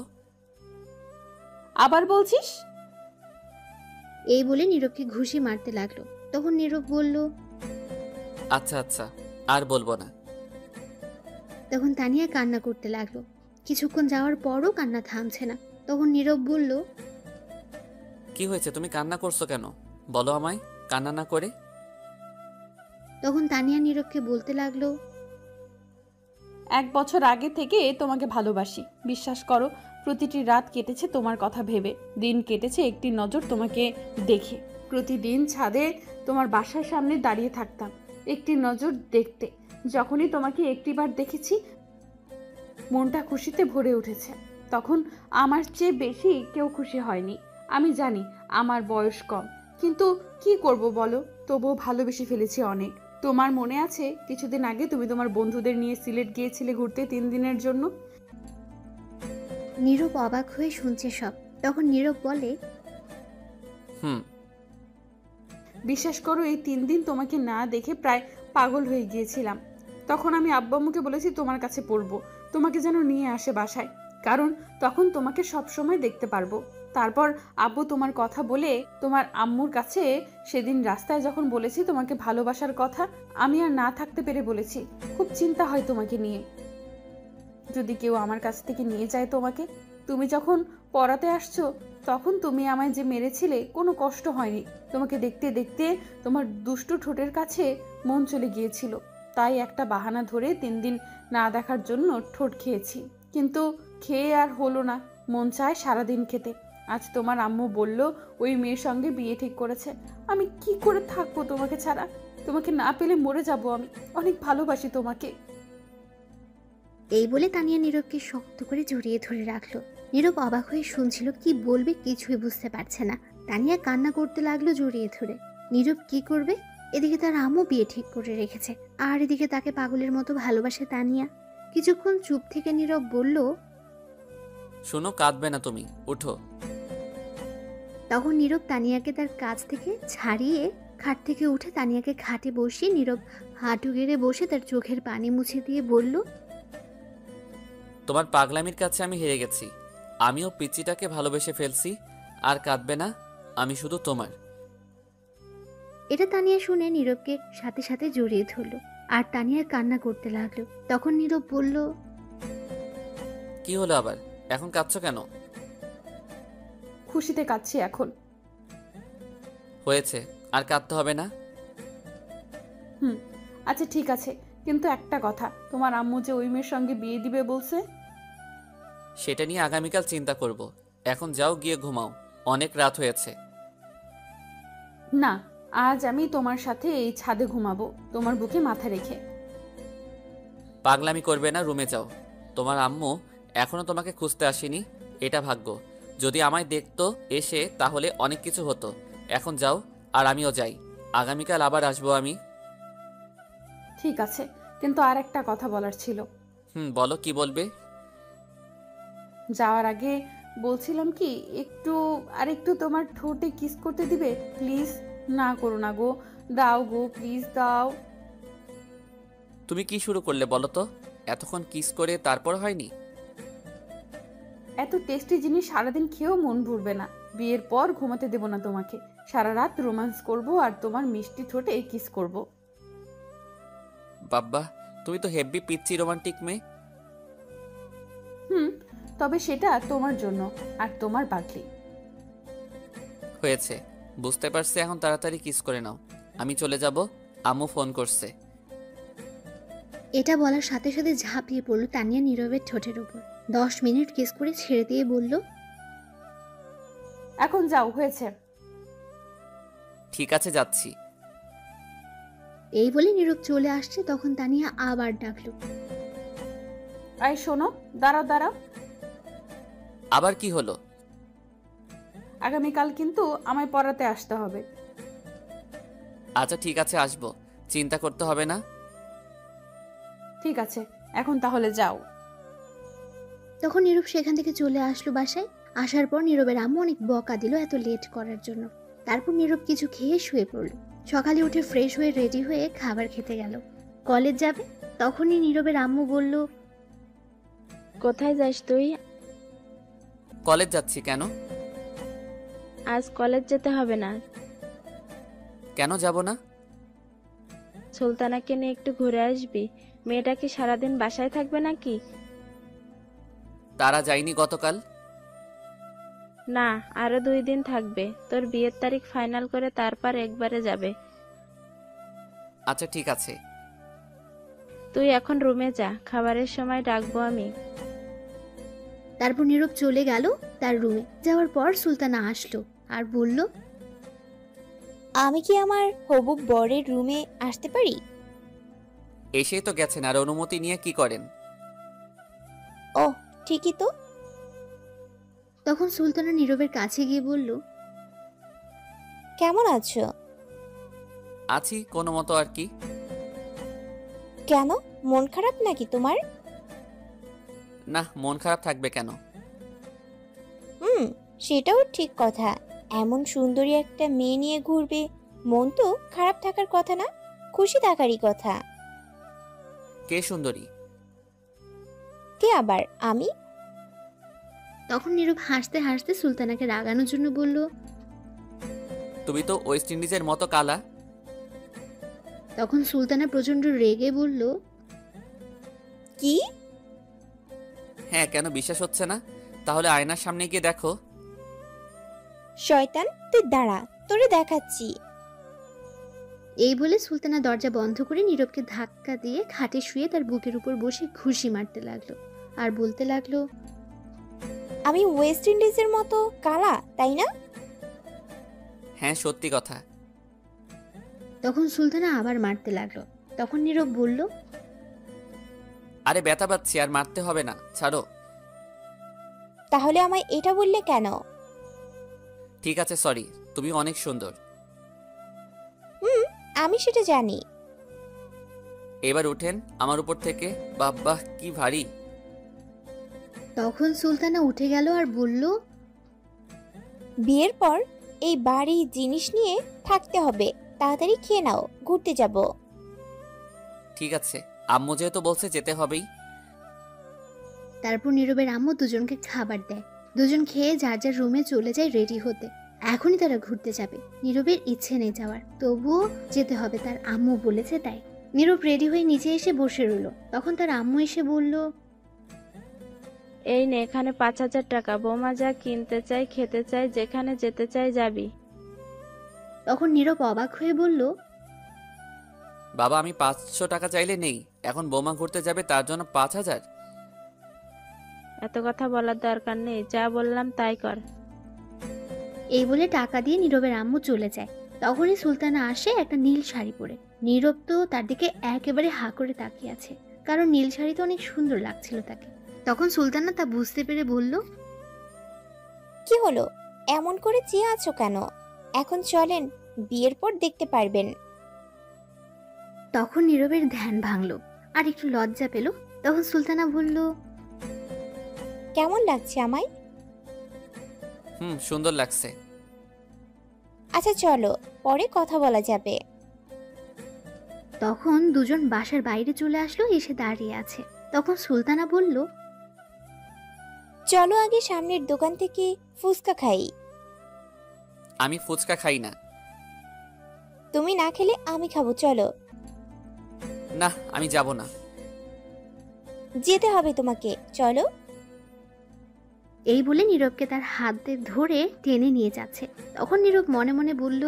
D: আবার বলছিস?
A: এই বলে নীরবকে ঘুষি মারতে লাগলো। তখন নীরব বলল,
C: আচ্ছা আচ্ছা, আর বলবো না।
A: তখন তানিয়া কান্না করতে লাগলো। কিছুক্ষণ যাওয়ার পরও কান্না থামছে না। তখন নীরব বলল,
C: কি হয়েছে? তুমি কান্না করছো কেন? বলো আমায়, কান্না না করে।
A: তখন তানিয়া নীরবকে বলতে লাগলো,
D: 1 বছর আগে থেকে তোমাকে ভালোবাসি, বিশ্বাস করো। প্রতিটি রাত কেটেছে তোমার কথা ভেবে, দিন কেটেছে একটি নজর তোমাকে দেখে। প্রতিদিন ছাদে তোমার বাসার সামনে দাঁড়িয়ে থাকতাম একটি নজর দেখতে। যখনই তোমাকে একটিবার দেখেছি, মনটা খুশিতে ভরে উঠেছে। তখন আমার চেয়ে বেশি কেউ খুশি হয়নি। আমি জানি আমার বয়স কম, কিন্তু কি করব বলো, তবুও ভালোবেসে ফেলেছি অনেক। তোমার মনে আছে কিছুদিন আগে তুমি তোমার বন্ধুদের নিয়ে সিলেট গিয়েছিলে ঘুরতে 3 দিনের জন্য?
A: নীরব অবাক হয়ে শুনছে সব। তখন নীরব বলে,
D: বিশ্বাস করো, এই 3 দিন তোমাকে না দেখে প্রায় পাগল হয়ে গিয়েছিলাম। তখন আমি আব্বু আম্মুকে বলেছি তোমার কাছে পড়বো, তোমাকে যেন নিয়ে আসে বাসায়, কারণ তখন তোমাকে সব সময় দেখতে পারবো। তারপর আব্বু তোমার কথা বলে তোমার আম্মুর কাছে সেদিন রাস্তায় যখন বলেছি তোমাকে ভালোবাসার কথা, আমি আর না থাকতে পেরে বলেছি খুব চিন্তা হয় তোমাকে নিয়ে, যদি কেউ আমার কাছ থেকে নিয়ে যায় তোমাকে। তুমি যখন পড়াতে আসছো তখন তুমি আমায় যে মেরেছিলে কোনো কষ্ট হয়নি। তোমাকে দেখতে দেখতে তোমার দুষ্টু ঠোঁটের কাছে মন চলে গিয়েছিল, তাই একটা বাহানা ধরে 3 দিন না দেখার জন্য ঠোঁট খেয়েছি, কিন্তু খেয়ে আর হলো না, মন চায় সারাদিন খেতে। আজ তোমার আম্মু বলল ওই মেয়ের সঙ্গে বিয়ে ঠিক করেছে। আমি কি করে থাকবো তোমাকে ছাড়া? তোমাকে না পেলে মরে যাব আমি, অনেক ভালোবাসি তোমাকে।
A: এই বলে তানিয়া নীরবকে শক্ত করে জড়িয়ে ধরে রাখলো। নীরব অবাক হয়ে শুনছিল, কি বলবে কিছুই বুঝতে পারছে না। তানিয়া কান্না করতে লাগলো জড়িয়ে ধরে। নীরব কি করবে? এদিকে তার আম্মু বিয়ে ঠিক করে রেখেছে, আর এদিকে তাকে পাগলের মতো ভালোবাসে তানিয়া। কিছুক্ষণ চুপ থেকে নীরব বলল,
C: শোনো, কাঁদবে না তুমি, উঠো।
A: তখন নীরব তানিয়াকে তার কাছ থেকে ছাড়িয়ে খাট থেকে উঠে তানিয়াকে খাটে বসিয়ে নীরব হাঁটু গেড়ে বসে তার চোখের পানি মুছে দিয়ে বলল,
C: তোমার পাগলামির কাছে আমি হেরে গেছি। আমিও পিচ্চিটাকে ভালোবেসে ফেলছি। আর কাঁদবে না, আমি শুধু তোমার।
A: এটা তানিয়া শুনে নীরবকে সাথে সাথে জড়িয়ে ধরলো আর তানিয়ার কান্না করতে লাগলো। তখন নীরব বলল,
C: কি হলো আবার? এখন কাঁদছো কেন?
D: খুশিতে কাঁদছি এখন।
C: হয়েছে, আর কাঁদতে হবে না।
D: আচ্ছা ঠিক আছে, কিন্তু একটা কথা, তোমার আম্মু যে ওই মেয়ের সঙ্গে বিয়ে দিবে বলছে।
C: সেটা নিয়ে আগামীকাল চিন্তা করব। এখন যাও, গিয়ে ঘুমাও, অনেক রাত হয়েছে।
D: না, আজ আমি তোমার সাথে এই ছাদে ঘুমাবো, তোমার বুকে মাথা রেখে।
C: পাগলামি করবে না, রুমে যাও। তোমার আম্মু এখনো তোমাকে খুঁজতে আসেনি, এটা ভাগ্য। যদি আমায় দেখতো এসে তাহলে অনেক কিছু হতো। এখন যাও, আর আমিও যাই, আগামীকাল আবার আসবো আমি।
D: ঠিক আছে, কিন্তু আর একটা কথা বলার ছিল।
C: বলো, কি বলবে?
D: যাওয়ার আগে বলছিলাম কি, একটু তোমার ঠোঁটে কিস করতে দিবে প্লিজ? না করো না গো, দাও গো, প্লিজ দাও।
C: তুমি কি শুরু করলে বলো তো? এতক্ষণ কিস করে তারপর হয়নি?
D: এত টেস্টি জিনিস সারাদিন খেয়েও মন ভরবে না। বিয়ের পর ঘুমাতে দেব না তোমাকে, সারা রাত রোম্যান্স করব আর তোমার মিষ্টি ঠোঁটে কিস করব।
C: বাব্বা, তুমি তো হেভি পিচ্চি রোমান্টিক মেয়ে।
D: তবে সেটা তোমার জন্য আর তোমার পাগলি।
C: হয়েছে, বুঝতে পারছি, এখন তাড়াতাড়ি কিস করে নাও, আমি চলে যাব, আম্মু ফোন করছে।
A: এটা বলার সাথে সাথে ঝাঁপিয়ে পড়লো তানিয়া নীরবের ঠোঁটের উপর। 10 মিনিট কিস করে ছেড়ে দিয়ে বলল,
D: এখন যাও, হয়েছে।
C: ঠিক আছে, যাচ্ছি।
A: এই বলে নীরব চলে আসছে। তখন তানিয়া আবার ডাকলো,
D: আই শোনো, দাঁড়াও দাঁড়াও।
C: আবার কি হলো?
D: আগামীকাল কিন্তু আমায় পড়াতে আসতে হবে।
C: আচ্ছা ঠিক আছে, আসবো, চিন্তা করতে হবে না।
D: ঠিক আছে, এখন তাহলে যাও।
A: তখন নীরব সেখান থেকে চলে আসলো বাসায়। আসার পর নীরবের আম্মু অনেক বকা দিল এত লেট করার জন্য। তারপর নীরব কিছু খেয়ে শুয়ে পড়ল। সকালে উঠে ফ্রেশ হয়ে রেডি হয়ে খাবার খেতে গেল। কলেজ যাবে। তখনই নীরবের আম্মু বলল,
E: কোথায় যাস তুই?
C: কলেজ যাচ্ছি। কেন?
E: আজ কলেজ যেতে হবে না।
C: কেন যাব না?
E: সুলতানাকে নিয়ে একটু ঘুরে আসবি। মেয়েটা কি সারাদিন বাসায় থাকবে নাকি?
C: তারা যায়নি গতকাল?
E: না, আরো 2 দিন থাকবে। তোর বিয়ের তারিখ ফাইনাল করে তারপর একবারে যাবে।
C: আচ্ছা ঠিক আছে।
E: তুই এখন রুমে যা, খাবারের সময় ডাকবো আমি।
A: তারপর নীরব চলে গেল তার রুমে। যাওয়ার পর সুলতানা আসলো আর বলল,
J: আমি কি আমার হবু বরের রুমে আসতে পারি?
C: এসেই তো গেছেন, আর অনুমতি নিয়ে কি করেন?
J: ও ঠিকই তো।
A: তখন সুলতানা নীরবের কাছে গিয়ে বলল,
J: কেমন আছো?
C: আছি কোনো মতো আর কি।
J: কেন, মন খারাপ নাকি তোমার?
C: না, মন খারাপ থাকবে কেন?
J: সেটাও ঠিক কথা। এমন সুন্দরী একটা মেয়ে নিয়ে ঘুরবে, মন তো খারাপ থাকার কথা না, খুশি থাকারই কথা।
C: কে সুন্দরী?
J: কে আবার? আমি।
A: তখন নীরব হাসতে হাসতে সুলতানাকে রাগানোর জন্য বলল,
C: তুমি তো ওয়েস্ট ইন্ডিজের মতো কালা।
A: তখন সুলতানা প্রচন্ড রেগে বলল,
J: কি?
C: হ্যাঁ, কেন বিশ্বাস হচ্ছে না? তাহলে আয়নার সামনে গিয়ে দেখো।
J: শয়তান, তুই দাঁড়া, তোরে দেখাচ্ছি।
A: এই বলে সুলতানা দরজা বন্ধ করে নীরবকে ধাক্কা দিয়ে খাটে শুয়ে তার বুকের উপর বসে ঘুষি মারতে লাগলো আর বলতে লাগলো,
J: আমি ওয়েস্ট ইন্ডিজের মতো কালা, তাই না?
C: হ্যাঁ, সত্যি কথা।
A: তখন সুলতানা আবার মারতে লাগলো। তখন নীরব বলল,
C: আরে ব্যথা পাচ্ছি, আর মারতে হবে না, ছাড়ো।
J: তাহলে আমায় এটা বললে কেন?
C: ঠিক আছে, সরি, তুমি অনেক সুন্দর।
J: আমি সেটা জানি।
C: এবার উঠেন আমার উপর থেকে। বাব্বাহ, কি ভারী।
A: তখন সুলতানা উঠে গেল আর বলল,
J: বিয়ের পর এই বাড়ি জিনিস নিয়ে থাকতে হবে, তাড়াতাড়ি খেয়ে নাও, ঘুরতে যাব।
C: ঠিক আছে, আম্মু যেহেতু বলছে যেতে হবেই।
A: তারপর নীরবের আম্মু দুজনকে খাবার দেয়। দুজন খেয়ে যার যার রুমে চলে যায় রেডি হতে। এখনই তারা ঘুরতে যাবে। নীরবের ইচ্ছে নেই যাওয়ার, তবুও যেতে হবে, তার আম্মু বলেছে তাই। নীরব রেডি হয়ে নিচে এসে বসে রইল। তখন তার আম্মু এসে বলল,
E: এই নে, এখানে 5,000 টাকা। বৌমা যা কিনতে চাই, খেতে চাই, যেখানে যেতে চাই যাবি।
A: তখন নীরব অবাক হয়ে বলল,
C: বাবা, আমি 500 টাকা চাইলে নেই, এখন বোমা ঘুরতে যাবে তার জন্য 5,000?
E: এত কথা বলার দরকার নেই, যা বললাম তাই কর।
A: এই বলে টাকা দিয়ে নীরবের আম্মু চলে যায়। তখনই সুলতানা আসে একটা নীল শাড়ি পরে। নীরব তো তার দিকে একেবারে হা করে তাকিয়ে আছে, কারণ নীল শাড়িতে অনেক সুন্দর লাগছিল তাকে। তখন সুলতানা তা বুঝতে পেরে বলল,
J: কি হলো, এমন করে চেয়ে আছো কেন? এখন চলেন, বিয়ের পর দেখতে পারবেন।
A: তখন নীরবের ধ্যান ভাঙলো আর একটু লজ্জা পেল। তখন সুলতানা বলল,
J: কেমন লাগছে আমায়?
C: সুন্দর লাগছে।
J: আচ্ছা চলো, পরে কথা বলা যাবে।
A: তখন দুজন বাসার বাইরে চলে আসলো, এসে দাঁড়িয়ে আছে। তখন সুলতানা বলল,
J: চলো আগে সামনের দোকান থেকে ফুচকা খাই।
C: আমি ফুচকা খাই না।
J: তুমি না খেলে আমি খাবো, চলো।
C: না, আমি যাব না।
J: যেতে হবে তোমাকে, চলো।
A: এই বলে নীরবকে তার হাতে ধরে টেনে নিয়ে যাচ্ছে। তখন নীরব মনে মনে বলল,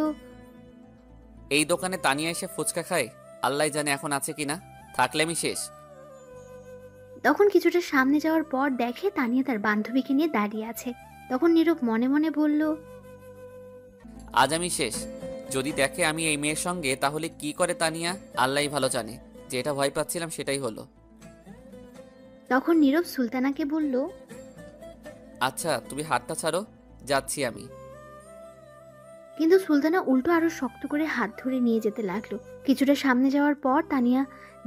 C: এই দোকানে তানিয়া এসে ফুচকা খায়, আল্লাহ জানে এখন আছে কিনা, থাকলে আমি শেষ।
A: তখন কিছুটা সামনে যাওয়ার পর দেখে তানিয়া তার বান্ধবীকে নিয়ে দাঁড়িয়ে আছে। তখন নীরব মনে মনে বলল,
C: আজ আমি শেষ। যদি দেখে আমি এই মেয়ের সঙ্গে, তাহলে কি করে তানিয়া আল্লাহই ভালো জানে। যেটা ভয় পাচ্ছিলাম সেটাই হলো।
A: তখন নীরব সুলতানাকে বলল,
C: আচ্ছা তুমি হাতটা ছাড়ো, যাচ্ছি আমি।
A: কিন্তু সুলতানা উল্টো আরো শক্ত করে হাত ধরে নিয়ে যেতে লাগলো। কিছুটা সামনে যাওয়ার পর তানিয়া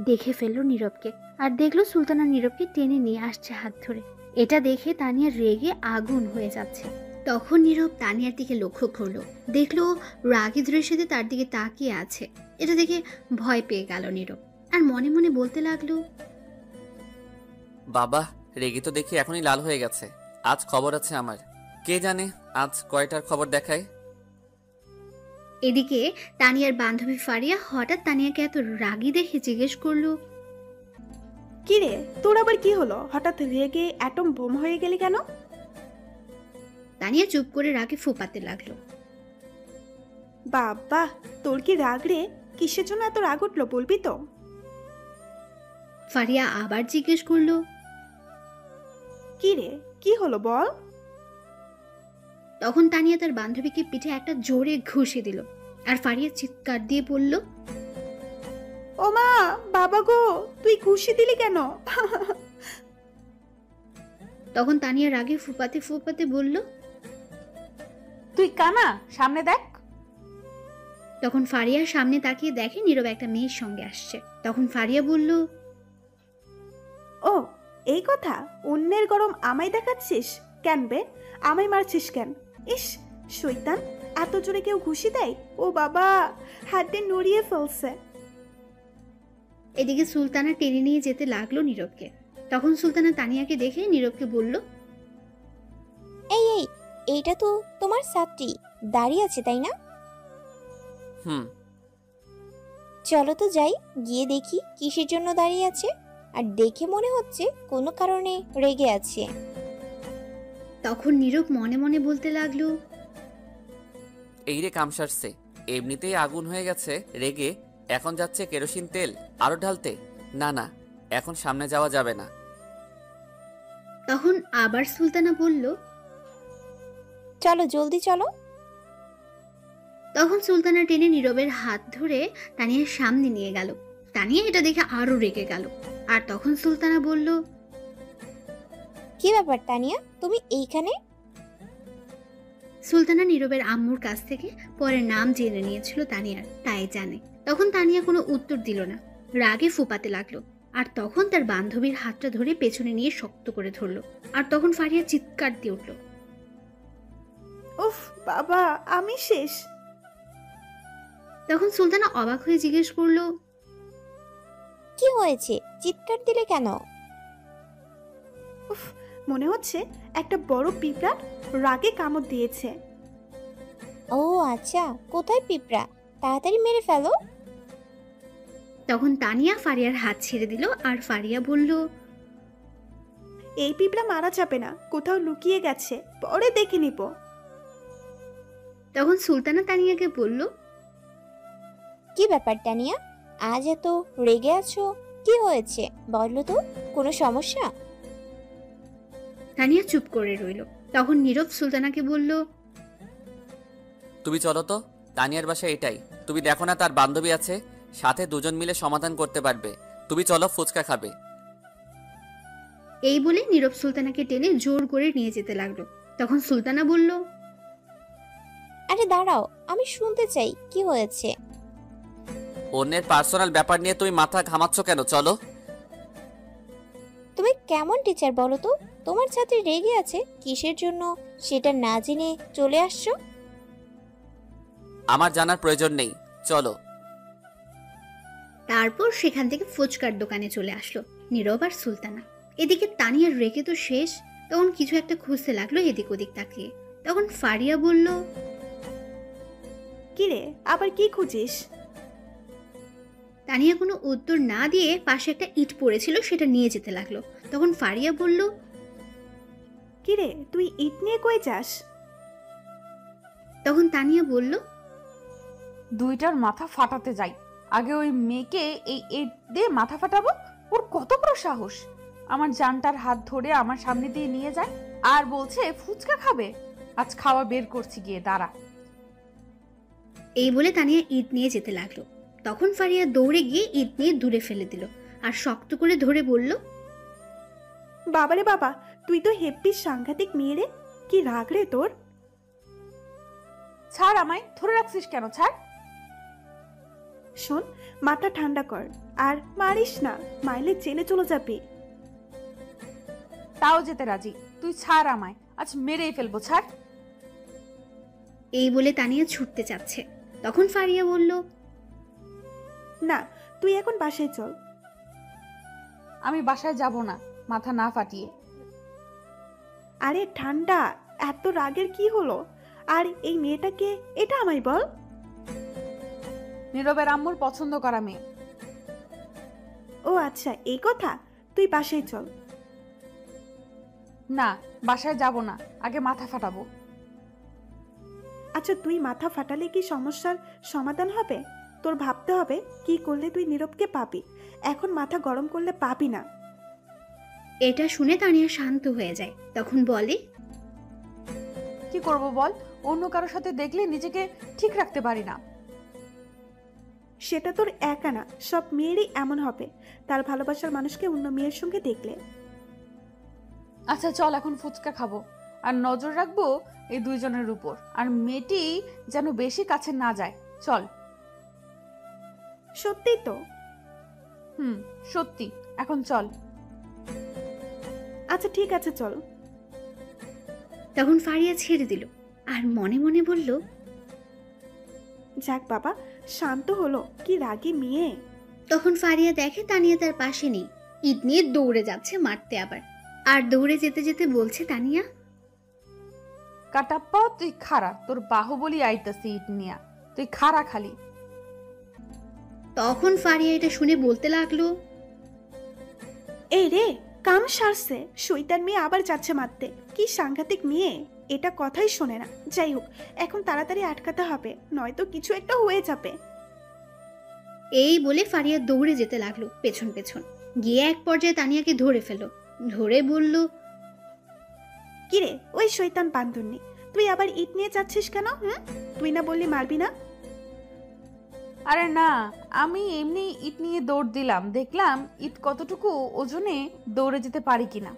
A: দেখে ফেললো নীরবকে, আর দেখলো সুলতানা নীরবকে টেনে নিয়ে আসছে হাত ধরে। এটা দেখে তানিয়া রেগে আগুন হয়ে যাচ্ছে। তখন নীরব তানিয়ার দিকে লক্ষ্য করলো, দেখলো রাগী দৃষ্টিতে তার দিকে তাকিয়ে আছে। এটা দেখে ভয় পেয়ে গেল নীরব, আর মনে মনে বলতে লাগলো,
C: বাবা, রেগে তো দেখি এখনই লাল হয়ে গেছে। আজ খবর আছে আমার, কে জানে আজ কয়টার খবর দেখায়।
A: এদিকে তানিয়ার বান্ধবী ফারিয়া হঠাৎ তানিয়াকে এত রাগী দেখে জিজ্ঞেস করলো,
H: কি রে, তোর আবার কি হলো? হঠাৎ রেগে অ্যাটম বোম হয়ে গেলি কেন?
A: তানিয়া চুপ করে রাগে ফুপাতে লাগলো।
H: বাবা, তোর কি রাগ রে? কিসের জন্য এত রাগ উঠলো, বলবি তো?
A: ফারিয়া আবার জিজ্ঞেস করলো,
H: কি রে, কি হলো বল?
A: তখন তানিয়া তার বান্ধবীকে পিঠে একটা জোরে ঘুষি দিল, আর ফারিয়া চিৎকার দিয়ে বলল,
H: ও মা, বাবা গো, তুই ঘুষি দিলি কেন?
A: তখন তানিয়া রাগে ফুপাতে ফুপাতে বলল,
D: তুই কানা, সামনে দেখ।
A: তখন ফারিয়ার সামনে তাকিয়ে দেখে নীরব একটা মেয়ের সঙ্গে আসছে। তখন ফারিয়া বলল,
H: ও এই কথা, অন্যের গরম আমায় দেখাচ্ছিস কেন বে? আমায় মারছিস কেন? ইস শয়তান, এত জোরে কেউ ঘুষি দেয়? ও বাবা, হাতে নড়িয়ে ফেলছে।
A: এদিকে সুলতানা টেনে নিয়ে যেতে লাগলো নীরবকে। তখন সুলতানা তানিয়াকে দেখে নীরবকে বলল,
J: এই এই, এইটা তো তোমার ছাত্রী দাঁড়িয়ে আছে, তাই না? চলো তো যাই, গিয়ে দেখি কিসের জন্য দাঁড়িয়ে আছে। আর দেখে মনে হচ্ছে কোনো কারণে রেগে আছে।
A: তখন নীরব মনে মনে বলতে লাগলো,
C: এই রে কাম সারছে, এমনিতেই আগুন হয়ে গেছে রেগে, এখন যাচ্ছে কেরোসিন তেল আরো ঢালতে। না না, এখন সামনে যাওয়া যাবে না।
A: তখন আবার সুলতানা বলল,
J: চলো জলদি চলো।
A: তখন সুলতানা টেনে নীরবের হাত ধরে তানিয়ার সামনে নিয়ে গেল। তানিয়া এটা দেখে আরো রেগে গেল। আর তখন সুলতানা বলল,
J: কি ব্যাপার তানিয়া, তুমি এইখানে?
A: সুলতানা নীরবের আম্মুর কাছ থেকে পরে নাম জেনে নিয়েছিল তানিয়ার, তাই জানে। তখন তানিয়া কোনো উত্তর দিল না, রাগে ফুপাতে লাগলো। আর তখন তার বান্ধবীর হাতটা ধরে পেছনে নিয়ে শক্ত করে ধরলো। আর তখন ফারিয়া চিৎকার দিয়ে উঠল,
H: উফ বাবা, আমি শেষ।
A: তখন সুলতানা অবাক হয়ে জিজ্ঞেস করলো,
J: কি হয়েছে, চিৎকার দিলে কেন?
H: উফ, মনে হচ্ছে একটা বড় পিঁপড়া রাগে কামড় দিয়েছে।
J: ও আচ্ছা, কোথায় পিঁপড়া? তাড়াতাড়ি মেরে ফেলো।
A: তখন তানিয়া ফারিয়ার হাত ছেড়ে দিল আর ফারিয়া বলল,
H: এই পিঁপড়া মারা যাবে না, কোথাও লুকিয়ে গেছে, পরে দেখে নিব।
A: তখন সুলতানা তানিয়াকে বলল,
J: কি ব্যাপার তানিয়া, আজ এত রেগে আছো? কি হয়েছে বলো তো, কোনো সমস্যা?
A: তানিয়া চুপ করে রইল। তখন নীরব সুলতানাকে বলল,
C: তুমি চলো তো, তানিয়ার বাসা এটাই। তুমি দেখো না তার বান্ধবী আছে, সাথে দুজন মিলে সমাধান করতে পারবে। তুমি চলো, ফুচকা খাবে।
A: এই বলে নীরব সুলতানাকে টেনে জোর করে নিয়ে যেতে লাগলো। তখন সুলতানা বলল,
J: আরে দাঁড়াও, আমি শুনতে চাই কি হয়েছে।
C: অন্যের পার্সোনাল ব্যাপার নিয়ে তুমি মাথা ঘামাচ্ছ কেন? চলো।
J: তুমি কেমন টিচার বলো তো? তোমার ছাত্রী রেগে আছে কিসের জন্য সেটা না জেনে চলে আসছো?
C: আমার জানার প্রয়োজন নেই, চলো।
A: তারপর সেখান থেকে ফুচকার দোকানে চলে আসলো নীরব আর সুলতানা। এদিকে তানিয়ার রেখে তো শেষ। তখন কিছু একটা খুঁজতে লাগলো এদিক ওদিক তাকিয়ে। তখন ফারিয়া বলল,
H: কিরে, আবার কি খুঁজিস?
A: তানিয়া কোনো উত্তর না দিয়ে পাশে একটা ইট পড়েছিল, সেটা নিয়ে যেতে লাগলো। তখন ফারিয়া বলল,
H: কিরে, তুই ইট নিয়ে কই যাস?
A: তখন তানিয়া বলল,
D: দুইটার মাথা ফাটাতে যাই। আগে ওই মেয়েকে এই ইট দিয়ে মাথা ফাটাবো। ওর কত বড় সাহস! আমার জানটার হাত ধরে আমার সামনে দিয়ে নিয়ে যায় আর বলছে ফুচকা খাবে। আজ খাওয়া বের করছি, গিয়ে দাঁড়া।
A: এই বলে তানিয়া ইট নিয়ে যেতে লাগলো। তখন ফারিয়া দৌড়ে গিয়ে ইট নিয়ে দূরে ফেলে দিল আর শক্ত করে ধরে বলল,
H: বাবারে বাবা, তুই তো হেব্বি সাংঘাতিক মেয়ে রে, কি রাগ রে তোর?
D: ছাড় আমায়, ধরে রাখছিস কেন? ছাড়।
H: শোন, মাথা ঠান্ডা কর আর মারিস না, মাইলে জেলে চলে যাবি।
D: তাও যেতে রাজি। তুই ছাড় আমায়, আজ মেরেই ফেলবো, ছাড়।
A: এই বলে তানিয়া ছুটতে যাচ্ছে। তখন ফারিয়া বলল,
H: না, তুই এখন বাসায় চল।
D: আমি বাসায় যাব না মাথা না ফাটিয়ে।
H: আরে ঠান্ডা, এত রাগের কি হলো? আর এই মেয়েটাকে, এটা আমায় বল।
D: নীরবের আম্মুর পছন্দ করা মেয়ে।
H: ও আচ্ছা, এই কথা। তুই বাসায় চল।
D: না, বাসায় যাব না, আগে মাথা ফাটাবো।
H: আচ্ছা, তুই মাথা ফাটালে কি সমস্যার সমাধান হবে? তোর ভাবতে হবে কি করলে তুই নীরবকে পাবি। এখন মাথা গরম করলে পাবি না।
A: এটা শুনে তানিয়া শান্ত হয়ে যায়। তখন বলে,
D: কি করব বল? অন্য কারোর সাথে দেখলে নিজেকে ঠিক রাখতে পারি না।
H: সেটা তোর একা না, সব মেয়েরই এমন হবে, তার ভালোবাসার মানুষকে অন্য মেয়ের সঙ্গে দেখলে।
D: আচ্ছা চল, এখন ফুচকা খাবো আর নজর রাখবো এই দুইজনের উপর, আর মেয়েটি যেন বেশি কাছে না যায়। চল।
H: সত্যি তো?
D: সত্যি। এখন চল।
H: আচ্ছা ঠিক আছে, চল।
A: তখন ফারিয়া ছেড়ে দিল আর মনে মনে বলল,
H: যাক বাবা, শান্ত হলো। কি রাগী মেয়ে।
A: তখন ফারিয়া দেখে তানিয়া তার পাশে নেই। ইট নিয়ে দৌড়ে যাচ্ছে মারতে আবার। আর দৌড়ে যেতে যেতে বলছে তানিয়া,
D: কাটাপ্পা তুই খারা, তোর বাহুবলি আইতাছি ইট নিয়া, তুই খারা খালি।
A: তখন ফারিয়া এটা শুনে বলতে লাগলো,
H: এই রে, কাম সারছে, শৈতান মেয়ে আবার যাচ্ছে মারতে। কি সাংঘাতিক মেয়ে, এটা কথাই শোনে না। যাই হোক, এখন তাড়াতাড়ি আটকাতে হবে, নয়তো কিছু একটা হয়ে যাবে।
A: এই বলে ফারিয়া দৌড়ে যেতে লাগলো পেছন পেছন। গিয়ে এক পর্যায়ে তানিয়াকে ধরে ফেলো। ধরে বলল,
H: কিরে ওই শৈতান বান্ধবী, তুই আবার ইট নিয়ে যাচ্ছিস কেন? তুই না বললি মারবি না?
D: আরে না, আমি এমনি ইট নিয়ে দৌড় দিলাম, দেখলাম ইট কতটুকু ওজনে দৌড়ে যেতে পারি কিনা।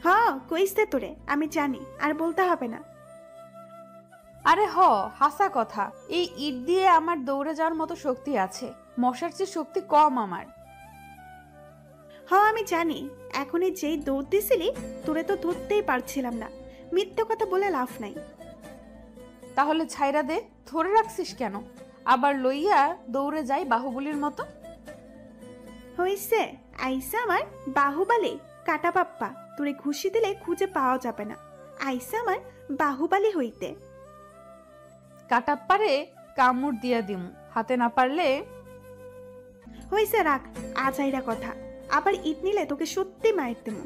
H: হ্যাঁ, কইস তোরে, আমি জানি, আর বলতে হবে না।
D: আরে হাসা কথা। এই ইট দিয়ে আমার দৌড়ে যাওয়ার মতো শক্তি আছে, মশার চেয়ে শক্তি কম আমার।
H: হ্যাঁ আমি জানি, এখন যেই দৌড় দিছিলি তোরে তো ধরতেই পারছিলাম না। মিথ্যে কথা বলে লাভ নাই।
D: তাহলে ছাইরা দে, ধরে রাখছিস কেন? আবার লইয়া দৌড়ে যাই বাহুবলীর মতো।
H: হইছে, আইসা আমার বাহুবালি কাটা পাপ্পা, তোরে ঘুষি দিলে খুঁজে পাওয়া যাবে না। আইসা আমার বাহুবালি হইতে।
D: কাটা পারে কামড় দিয়া দিম, হাতে না পারলে।
H: হয়েছে, রাখ আজ আইরা কথা। আবার ইট নিলে তোকে সত্যি মাইর দেবো।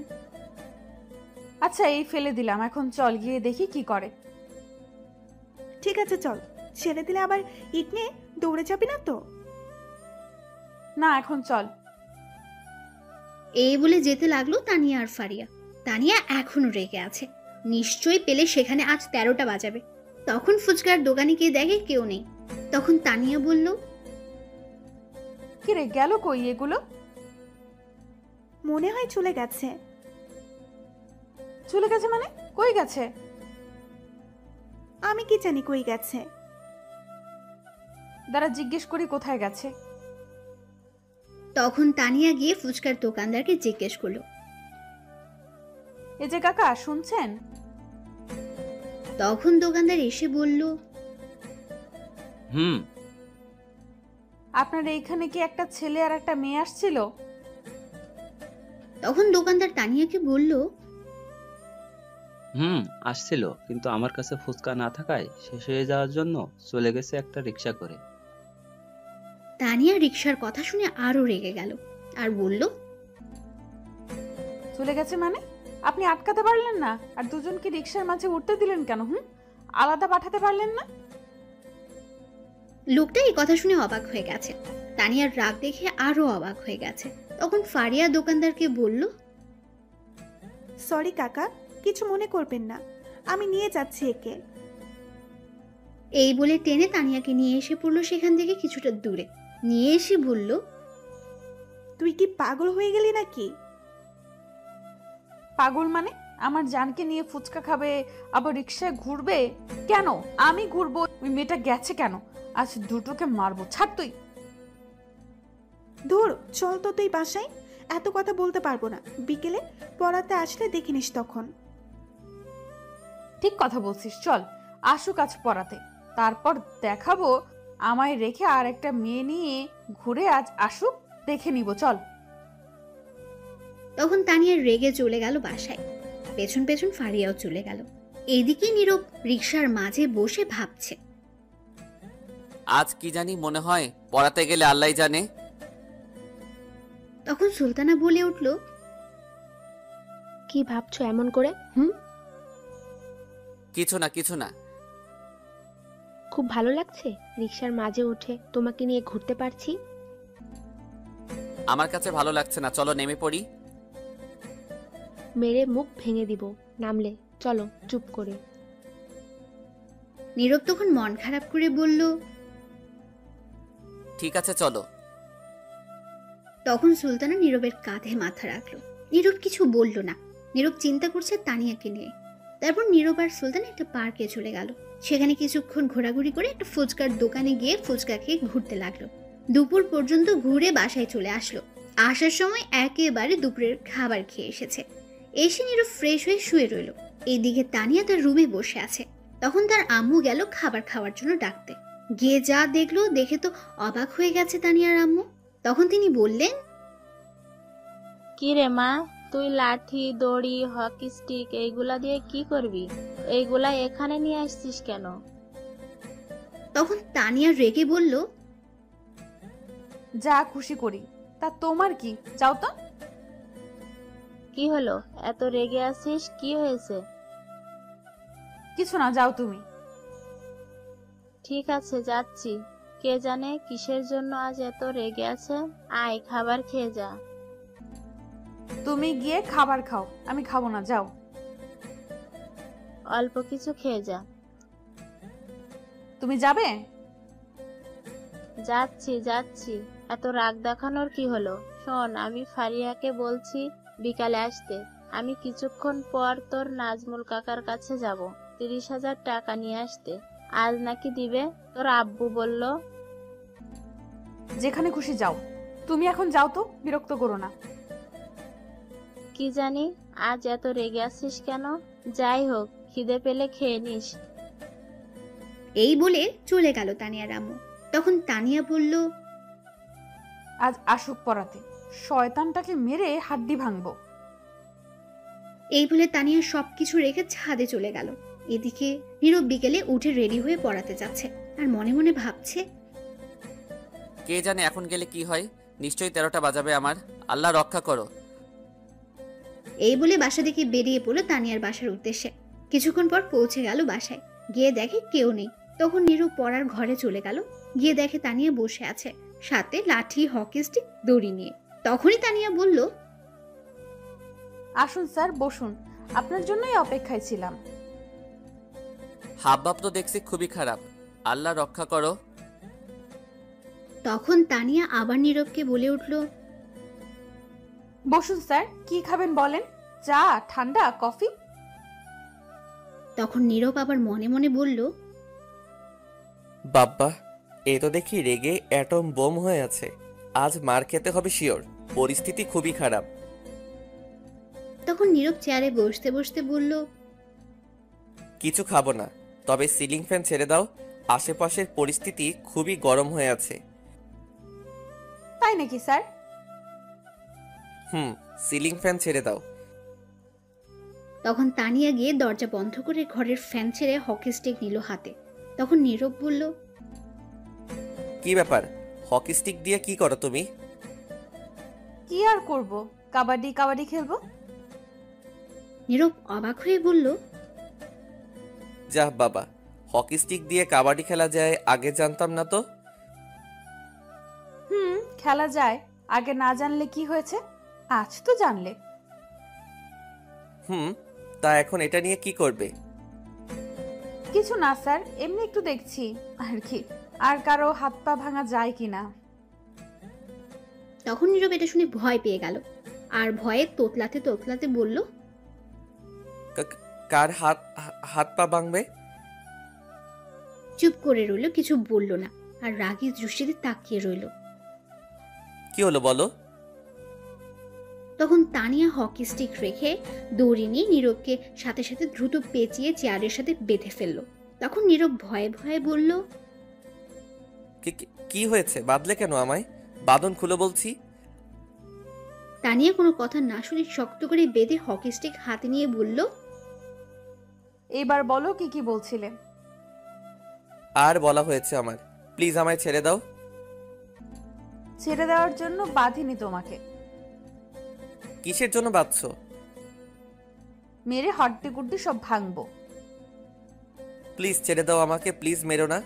D: আচ্ছা এই ফেলে দিলাম, এখন চল গিয়ে দেখি কি করে।
H: ঠিক আছে চল, ছেড়ে দিলে আবার ইট নিয়ে দৌড়ে যাবি না তো?
D: না এখন চল।
A: এই বলে যেতে লাগলো তানিয়া আর ফারিয়া। তানিয়া এখনো রেগে আছে, নিশ্চয়ই পেলে সেখানে আজ 13টা বাজাবে। তখন ফুচকার দোকানে গিয়ে দেখে কেউ নেই। তখন তানিয়া বলল,
D: কিরে গেল কই এগুলো?
H: মনে হয় চলে গেছে।
D: চলে গেছে মানে? কই গেছে?
H: আমি কি জানি কই গেছে।
D: দাঁড়া জিজ্ঞেস করি কোথায় গেছে।
A: তখন তানিয়া গিয়ে ফুচকার দোকানদারকে জিজ্ঞেস করলো।
D: এই যে কাকা শুনছেন?
A: তখন দোকানদার এসে বলল,
B: হুম।
D: আপনার এইখানে কি একটা ছেলে আর একটা মেয়ে আসছিল?
A: তখন দোকানদার তানিয়াকে বলল,
B: আসছিল, কিন্তু আমার কাছে ফুচকা না থাকায় শেষ হয়ে যাওয়ার জন্য চলে গেছে একটা রিক্সা করে।
A: তানিয়া রিক্সার কথা শুনে আরো রেগে গেল আর বলল,
D: চলে গেছে মানে? আপনি আটকাতে পারলেন না? আর দুজনকে রিক্সার মাঝে উঠতে দিলেন কেন? আলাদা পাঠাতে পারলেন না?
A: লোকটা এই কথা শুনে অবাক হয়ে গেছে। তানিয়ার রাগ দেখে আরো অবাক হয়ে গেছে। তখন ফারিয়া দোকানদারকে বলল,
H: সরি কাকা, কিছু মনে করবেন না, আমি নিয়ে যাচ্ছি একে।
A: এই বলে টেনে তানিয়াকে নিয়ে এসে পড়লো সেখান থেকে কিছুটা দূরে। নিয়ে এসে বলল,
H: তুই কি পাগল হয়ে গেলি নাকি?
D: পাগল মানে? আমার জানকে নিয়ে ফুচকা খাবে, আবার রিক্সায় ঘুরবে কেন? আমি ঘুরবো, ওই মেয়েটা গেছে কেন? আজ দুটোকে মারবো, ছাড় তুই।
H: ধুর, চল তো তুই বাসায়। এত কথা বলতে পারবো না, বিকেলে পড়াতে আসলে দেখে নিস তখন।
D: ঠিক কথা বলছিস, চল আসুক আজ পড়াতে, তারপর দেখাবো আমায় রেখে আর একটা মেয়ে নিয়ে ঘুরে। আজ আসুক, দেখে নিব, চল।
A: তখন তানিয়া রেগে চলে গেল বাসায়। পেছন পেছন ফারিয়াও চলে গেল। এইদিকে নীরব রিক্সার মাঝে বসে ভাবছে,
C: আজ কি জানি মনে হয় পড়াতে গেলে আল্লাহ জানে।
A: তখন সুলতানা বলে উঠল,
J: কি ভাবছো এমন করে?
C: কিছু না কিছু না।
J: খুব ভালো লাগছে রিক্সার মাঝে উঠে তোমাকে নিয়ে ঘুরতে পারছি।
C: আমার কাছে ভালো লাগছে না, চলো নেমে পড়ি।
J: মেরে মুখ ভেঙে দিব নামলে, চলো চুপ করে।
A: নীরব তখন মন খারাপ করে বলল,
C: ঠিক আছে চলো।
A: তখন সুলতানা নীরবের কাঁধে মাথা রাখলো। নীরব কিছু বলল না। নীরব চিন্তা করছে তানিয়াকে নিয়ে। তারপর নীরব আর সুলতান একটা পার্কে চলে গেল। সেখানে কিছুক্ষণ ঘোরাঘুরি করে একটা ফুচকার দোকানে গিয়ে ফুচকা খেয়ে ঘুরতে লাগলো। দুপুর পর্যন্ত ঘুরে বাসায় চলে আসলো। আসার সময় একেবারে দুপুরের খাবার খেয়ে এসেছে। এসে নীরব ফ্রেশ হয়ে শুয়ে রইল। এইদিকে তানিয়া তার রুমে বসে আছে। তখন তার আম্মু গেল খাবার খাওয়ার জন্য ডাকতে। গিয়ে যা দেখলো, দেখে তো অবাক হয়ে গেছে তানিয়ার আম্মু। তখন তিনি বললেন,
E: কি রে মা, তুই লাঠি, দড়ি, হকি স্টিক এইগুলা দিয়ে কি করবি? এইগুলা এখানে নিয়ে আসছিস কেন?
A: তখন তানিয়া রেগে বলল,
D: যা খুশি করি, তা তোমার কি? যাও তো।
E: কি হলো, এত রেগে আছিস? কি হয়েছে?
D: কিছু না, যাও তুমি।
E: ঠিক আছে যাচ্ছি। কে জানে কিসের জন্য আজ এত রেগে আছে। আয় খাবার খেয়ে যা।
D: তুমি গিয়ে খাবার খাও, আমি খাবো না, যাও।
E: অল্প কিছু খেয়ে যা।
D: তুমি যাবে?
E: যাচ্ছি যাচ্ছি, এত রাগ দেখানোর কি হলো? শোন, আমি ফারিয়াকে বলছি বিকালে আসতে। আমি কিছুক্ষণ পর তোর নাজমুল কাকার কাছে যাব 30,000 টাকা নিয়ে আসতে। আজ নাকি দিবে, তোর আব্বু বলল।
D: যেখানে খুশি যাও, তুমি এখন যাও তো, বিরক্ত করো না।
E: কি জানি আজ এত রেগে আছিস কেন? যাই হোক, খিদে পেলে খেয়ে নিস।
A: এই বলে চলে গেল তানিয়ার আম্মু। তখন তানিয়া বলল,
D: আজ আসুক পড়াতে, শয়তানটাকে মেরে হাড্ডি ভাঙবো।
A: এই বলে তানিয়া সবকিছু রেখে ছাদে চলে গেল। এদিকে নীরব বিকেলে উঠে রেডি হয়ে পড়াতে যাচ্ছে আর মনে মনে ভাবছে,
C: কে জানে এখন গেলে কি হয়। নিশ্চয়ই 13টা বাজাবে আমার। আল্লাহ রক্ষা করো।
A: এই বলে বাসা থেকে বেরিয়ে পড়লো তানিয়ার বাসার উদ্দেশ্যে। কিছুক্ষণ পর পৌঁছে গেল বাসায়। গিয়ে দেখে কেউ নেই। তখন নীরব পড়ার ঘরে চলে গেল। গিয়ে দেখে তানিয়া বসে আছে, সাথে লাঠি, হকি স্টিক, দড়ি নিয়ে। তখনই তানিয়া বলল,
D: আসুন স্যার, বসুন, আপনার জন্যই অপেক্ষায় ছিলাম।
C: হাবভাব তো দেখছি খুবই খারাপ। আল্লাহ রক্ষা করো।
A: তখন তানিয়া আবার নীরবকে বলে উঠল,
D: বসুন স্যার, কি খাবেন বলেন? চা, ঠান্ডা, কফি?
A: তখন নীরব আবার মনে মনে বলল,
C: বাব্বা, এ তো দেখি রেগে অ্যাটম বোম হয়ে আছে। আজ মার খেতে হবে শিওর। পরিস্থিতি খুবই খারাপ।
A: তখন নীরব চেয়ারে বসতে বসতে বলল,
C: কিছু খাবো না, তবে সিলিং ফ্যান ছেড়ে দাও। আশেপাশের পরিস্থিতি খুবই গরম হয়ে আছে।
D: তাই নাকি স্যার?
C: সিলিং ফ্যান ছেড়ে দাও।
A: তখন তানিয়া গিয়ে দরজা বন্ধ করে ঘরের ফ্যান ছেড়ে হকি স্টিক নিল হাতে। তখন নীরব বলল,
C: কি ব্যাপার? হকি স্টিক দিয়ে কি করো তুমি?
D: কি আর করব, কাবাডি কাবাডি খেলবো।
A: নীরব অবাক হয়ে বলল,
C: যাহ বাবা, হকি স্টিক দিয়ে কাবাডি খেলা যায়, আগে জানতাম না তো।
D: খেলা যায়, আগে না জানলে কি হয়েছে, আজ তো জানলে।
C: তা এখন এটা নিয়ে কি করবে?
D: কিছু না স্যার, এমনি একটু দেখছি আর কি, আর কারো হাত পা ভাঙা যায় কিনা।
A: তখন নীরব এটা শুনে ভয় পেয়ে গেল আর ভয়ে তোতলাতে তোতলাতে বলল,
C: কার হাত পা ভাঙবে?
A: চুপ করে রইল, কিছু বলল না আর রাগী দৃষ্টিতে তাকিয়ে রইল।
C: কি হলো বলো?
A: তখন তানিয়া হকি স্টিক রেখে দড়ি নিয়ে নীরবকে সাথে সাথে দ্রুত পেঁচিয়ে চেয়ারের সাথে বেঁধে ফেলল। তখন নীরব ভয়ে ভয়ে বলল,
C: কি হয়েছে? বাঁধলে কেন আমায়? বাঁধন খুলে বলছি।
A: তানিয়া কোনো কথা না শুনে শক্ত করে বেঁধে হকি স্টিক হাতে নিয়ে বলল,
D: এবার বলো কি কি বলছিলে।
C: আর বলা হয়েছে আমার, প্লিজ আমায় ছেড়ে দাও।
D: ছেড়ে দেওয়ার জন্য বাঁধিনি তোমাকে।
C: কিসের জন্য বাঁধছো?
D: মেরে হড্ডি গুড্ডি সব ভাঙবো।
C: প্লিজ ছেড়ে দাও আমাকে, প্লিজ মেরো না।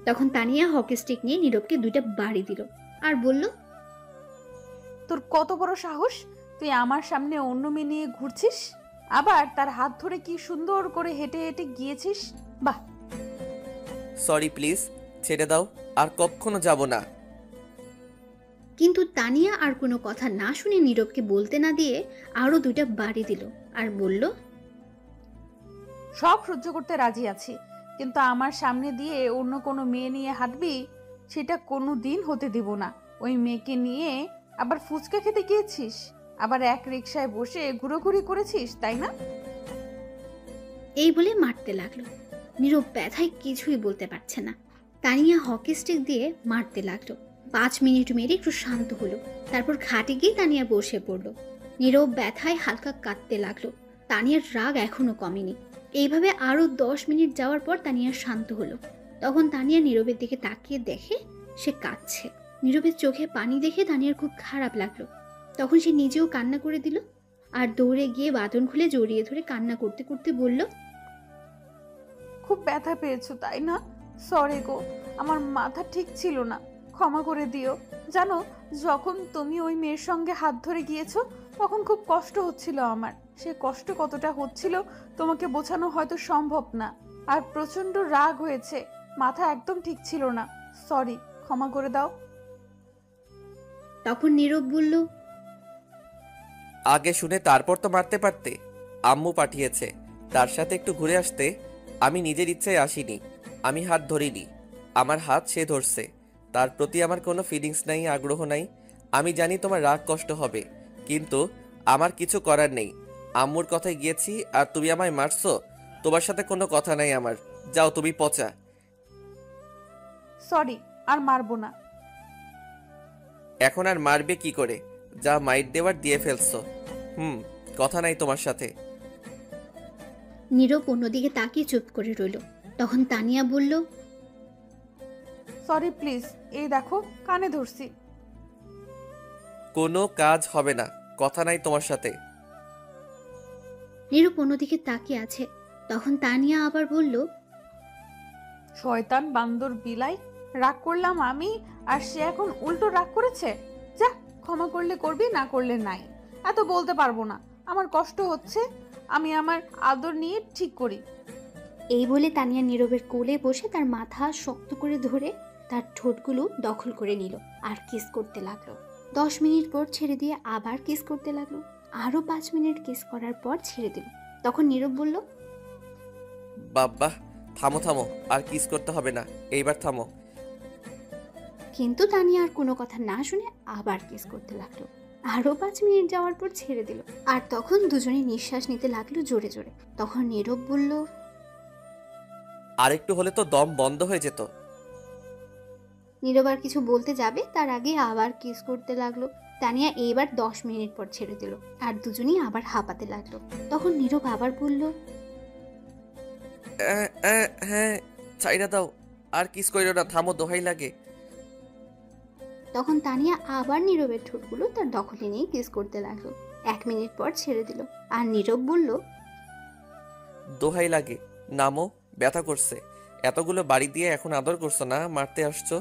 A: তখন তানিয়া হকি স্টিক নিয়ে নীরবকে 2টা বাড়ি দিল আর বলল,
D: তোর কত বড় সাহস, তুই আমার সামনে অন্য মেয়ে নিয়ে ঘুরছিস, আবার তার হাত ধরে কি সুন্দর করে হেঁটে হেঁটে গিয়েছিস। বাহ।
C: সরি, প্লিজ ছেড়ে দাও, আর কখনো যাব না।
A: কিন্তু তানিয়া আর কোনো কথা না শুনে নীরবকে বলতে না দিয়ে আরো 2টা বাড়ি দিল আর বলল,
D: সব সহ্য করতে রাজি আছি, কিন্তু আমার সামনে দিয়ে অন্য কোনো মেয়ে নিয়ে হাঁটবি, সেটা কোনো দিন হতে দিব না। ওই মেয়েকে নিয়ে আবার ফুচকা খেতে গিয়েছিস, আবার এক রিকশায় বসে ঘুরোঘুরি করেছিস, তাই না?
A: এই বলে মারতে লাগলো। নীরব ব্যথায় কিছুই বলতে পারছে না। তানিয়া হকি স্টিক দিয়ে মারতে লাগলো। 5 মিনিট মেরে একটু শান্ত হলো। তারপর খাটে গিয়ে তানিয়া বসে পড়লো। নীরব ব্যথায় হালকা কাঁদতে লাগলো। তানিয়ার রাগ এখনো কমেনি। এইভাবে আরো 10 মিনিট যাওয়ার পর তানিয়া শান্ত হলো। তখন তানিয়া নীরবের দিকে তাকিয়ে দেখে সে কাঁদছে। নীরবের চোখে পানি দেখে তানিয়ার খুব খারাপ লাগলো। তখন সে নিজেও কান্না করে দিল আর দৌড়ে গিয়ে বাঁধন খুলে জড়িয়ে ধরে কান্না করতে করতে বলল,
D: খুব ব্যথা পেয়েছো তাই না? সরি গো, আমার মাথা ঠিক ছিল না, ক্ষমা করে দিও। জানো, যখন তুমি ওই মেয়ের সঙ্গে হাত ধরে গিয়েছো তখন খুব কষ্ট হচ্ছিল আমার। সে কষ্ট কতটা হচ্ছিল তোমাকে বোঝানো হয়তো সম্ভব না। আর প্রচন্ড রাগ হয়েছে, মাথা একদম ঠিক ছিল না। সরি, ক্ষমা করে দাও।
A: তখন নীরব বলল,
C: আগে শুনে তারপর তো মারতে পারতে। আম্মু পাঠিয়েছে, তার সাথে একটু ঘুরে আসতে। আমি নিজের ইচ্ছায় আসিনি, আমি হাত ধরিনি। আমার হাত সে ধরছে। তার প্রতি আমার কোনো ফিলিংস নাই, আগ্রহ নাই। আমি জানি তোমার রাগ কষ্ট হবে, কিন্তু আমার কিছু করার নেই। আম্মুর কথায় গিয়েছি আর তুমি আমায় মারছো। তোমার সাথে কোনো কথা নাই আমার। যাও, তুমি পচা।
D: সরি, আর মারবো না।
C: এখন আর মারবে কি করে? যা মাইট দেওয়ার দিয়ে ফেলছো। কথা নাই তোমার সাথে।
A: নীরব অন্যদিকে তাকিয়ে চুপ করে রইল। তখন তানিয়া বলল,
D: সরি প্লিজ, এই দেখো কানে ধরছি।
C: কোনো কাজ হবে না, কথা নাই তোমার সাথে।
A: নীরব অন্যদিকে তাকিয়ে আছে। তখন তানিয়া আবার বলল,
D: শয়তান বান্দর বিলাই, রাগ করলাম আমি আর সে এখন উল্টো রাগ করেছে। যা, ক্ষমা করলে করবি, না করলে নাই। এত বলতে পারবো না, আমার কষ্ট হচ্ছে, আমি আমার আদর নিয়ে ঠিক করি।
A: এই বলে তানিয়া নীরবের কোলে বসে তার মাথা শক্ত করে ধরে তার ঠোঁটগুলো দখল করে নিল আর কিস করতে লাগলো। 10 মিনিট পর ছেড়ে দিয়ে আবার কিস করতে লাগলো। আরো 5 মিনিট কিস করার পর ছেড়ে দিল। তখন নীরব বলল,
C: বাবা থামো থামো, আর কিস করতে হবে না, এইবার থামো।
A: কিন্তু তানিয়া আর কোনো কথা না শুনে আবার কিস করতে লাগলো। আরো 5 মিনিট যাওয়ার পর ছেড়ে দিল। আর তখন দুজনে নিঃশ্বাস নিতে লাগলো জোরে জোরে। তখন নীরব বলল,
C: আরেকটু হলে তো দম বন্ধ হয়ে যেত।
A: নীরব আর কিছু বলতে যাবে তার আগে আবার কিস করতে লাগলো। তানিয়া এইবার 10 মিনিট পর ছেড়ে দিল আর দুজনেই আবার হাঁপাতে লাগলো। তখন নীরব আবার বলল,
C: হ্যাঁ ছাইরা দাও, আর কিস কইরো না, থামো, দোহাই লাগে।
A: তখন তানিয়া আবার নীরবের ঠোঁটগুলো তার দখলে নিয়ে কিস করতে লাগলো। 1 মিনিট পর ছেড়ে দিল আর নীরব বলল,
C: দোহাই লাগে, নামো, ব্যথা করছে। এতগুলো বাড়ি দিয়ে এখন আদর করছো না, মারতে আসছো।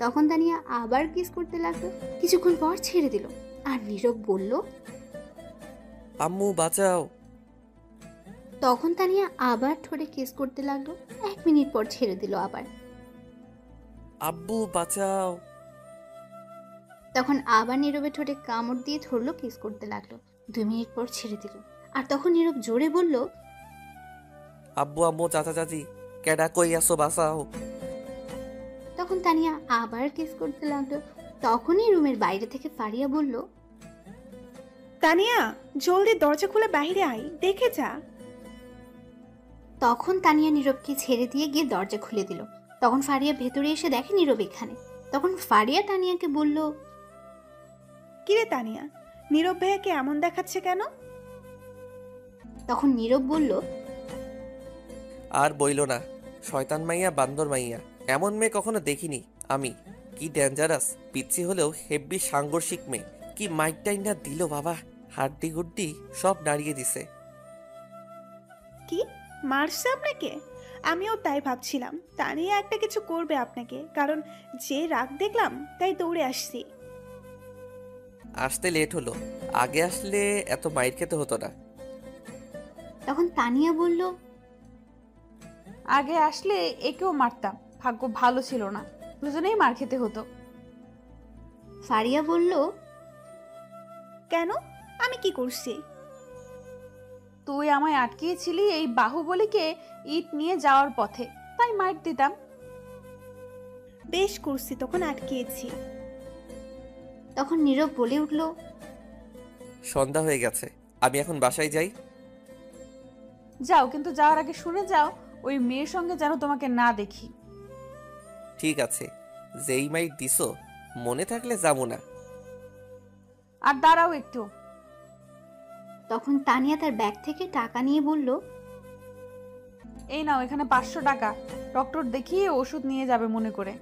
A: তখন তানিয়া আবার কিস করতে লাগলো। কিছুক্ষণ পর ছেড়ে দিল আর নীরব বলল,
C: আম্মু বাঁচাও।
A: তখন তানিয়া আবার ঠোঁটে কিস করতে লাগলো। 1 মিনিট পর ছেড়ে দিল আবার।
C: আব্বু বাঁচাও।
A: তখন আবার নীরবের ঠোঁটে কামড় দিয়ে ধরলো, কিস করতে লাগলো। 2 মিনিট পর ছেড়ে দিল। আর তখন নীরব জোরে বলল,
C: আব্বু আম্মু চাচা চাচি, কেডা কই আসো, বাঁচাও।
A: তখন তানিয়া আবার কিস করতে লাগলো। তখনই রুমের বাইরে থেকে ফারিয়া বলল,
H: তানিয়া, জলদি দরজা খুলে বাইরে আয়, দেখে যা।
A: তখন তানিয়া নীরবকে ছেড়ে দিয়ে গিয়ে দরজা খুলে দিল। তখন ফারিয়া ভেতরে এসে দেখে নীরব এখানে। তখন ফারিয়া তানিয়াকে বলল,
H: কিরে তানিয়া, নীরব ভাইয়াকে এমন দেখাচ্ছে কেন?
A: তখন নীরব বলল,
C: আর বইলো না, শয়তান মাইয়া, বান্দর মাইয়া, এমন মেয়ে কখনো দেখিনি আমি। কি ডেঞ্জারাস, পিচ্ছি হলেও হেব্বি সাংঘর্ষিক মেয়ে। কি মাইক টাইম না দিল বাবা, হাড্ডি গুড্ডি সব নাড়িয়ে দিছে।
H: কি মারছে আপনাকে? আমিও তাই ভাবছিলাম তানিয়া একটা কিছু করবে আপনাকে, কারণ যে রাগ দেখলাম তাই দৌড়ে আসছি।
C: আসতে লেট হলো, আগে আসলে এত মাইর খেতে হতো না।
A: তখন তানিয়া বলল,
D: আগে আসলে একেও মারতাম, ভাগ্য ভালো ছিল না, দুজনেই মার খেতে হতো।
A: ফারিয়া বলল,
H: কেন, আমি কি করছি?
D: তুই আমায় আটকিয়েছিলি এই বাহুবলীকে ইট নিয়ে যাওয়ার পথে, তাই মার দিতাম।
H: বেশ করছি, তখন আটকিয়েছি।
A: তখন নীরব বলে উঠল,
C: সন্ধ্যা হয়ে গেছে, আমি এখন বাসায় যাই।
D: যাও, কিন্তু যাওয়ার আগে শুনে যাও ওই মেয়ের সঙ্গে যেন তোমাকে না দেখি।
C: ঠিক আছে, যেই মাইর দিছো মনে থাকলে যাবো না।
D: আর দাঁড়াও একটু।
A: তখন তানিয়া তার ব্যাগ থেকে টাকা নিয়ে বলল,
D: এই নাও, এখানে 500 টাকা, ডক্টর দেখিয়ে ওষুধ নিয়ে যাবে মনে করে।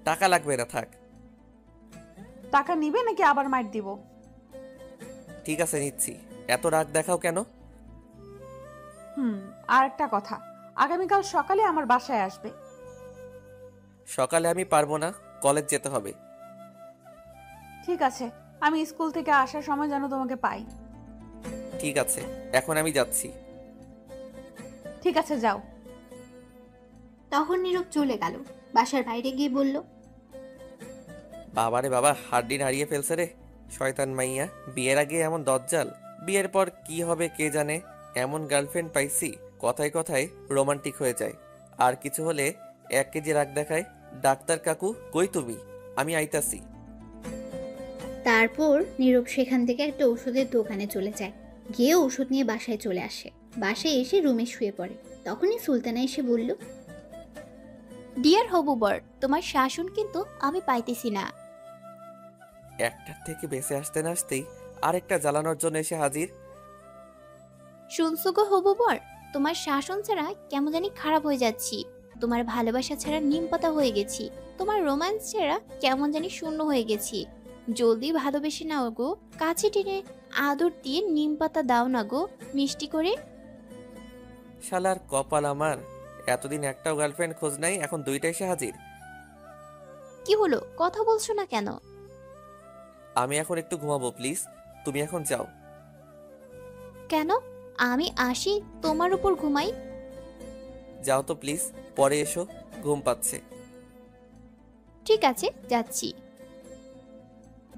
C: টাকা লাগবে না, থাক।
D: টাকা নিবে নাকি আবার মার দিব?
C: ঠিক আছে নিচ্ছি, এত রাগ দেখাও কেন?
D: আর একটা কথা, আগামীকাল সকালে আমার বাসায় আসবে।
C: সকালে আমি পারবো না, কলেজ যেতে হবে।
D: ঠিক আছে, আমি স্কুল থেকে আসার সময় যেন তোমাকে পাই।
C: ঠিক আছে, এখন আমি যাচ্ছি।
D: ঠিক আছে, যাও।
A: তখন নীরব চলে গেল। বাসার বাইরে গিয়ে বলল,
C: বাবারে বাবা, হাড্ডি হারিয়ে ফেলছে রে শয়তান মাইয়া। বিয়ের আগে এমন দজ্জাল, বিয়ের পর কি হবে কে জানে। এমন গার্লফ্রেন্ড পাইছি, কথায় কথায় রোমান্টিক হয়ে যায়, আর কিছু হলে 1 কেজি রাগ দেখায়। ডাক্তার কাকু কই তুমি, আমি আইতাছি।
A: তারপর নীরব সেখান থেকে একটা ওষুধের দোকানে চলে যায়। গিয়ে ওষুধ নিয়ে বাসায় চলে আসে। বাসায় এসে রুমে শুয়ে পড়ে। তখনই সুলতানা এসে বলল,
J: ডিয়ার হবু বর, তোমার শাসন কিন্তু আমি পাইতেছি না।
C: একটার থেকে বেঁচে আসতে না আসতেই আরেকটা জ্বালানোর জন্য এসে হাজির।
J: শুনছো গো হবু বর, তোমার শাসন ছাড়া কেমন জানি খারাপ হয়ে যাচ্ছি। তোমার ভালোবাসা ছাড়া নিম পাতা হয়ে গেছি। তোমার রোম্যান্স ছাড়া কেমন জানি শূন্য হয়ে গেছি। জলদি ভালোবেসে নাও গো, কাছে টেনে আদর দিয়ে নিম পাতা দাও না গো, মিষ্টি করে।
C: শালার কপাল আমার, এতদিন একটাও গার্লফ্রেন্ড খোঁজ নাই, এখন দুইটা এসে হাজির।
J: কি হলো, কথা বলছো না কেন?
C: আমি এখন একটু ঘুমাবো প্লিজ, তুমি এখন যাও।
J: কেন? আমি আসি তোমার উপর ঘুমাই?
C: যাও তো প্লিজ, পরে এসো, ঘুম পাচ্ছে।
J: ঠিক আছে, যাচ্ছি।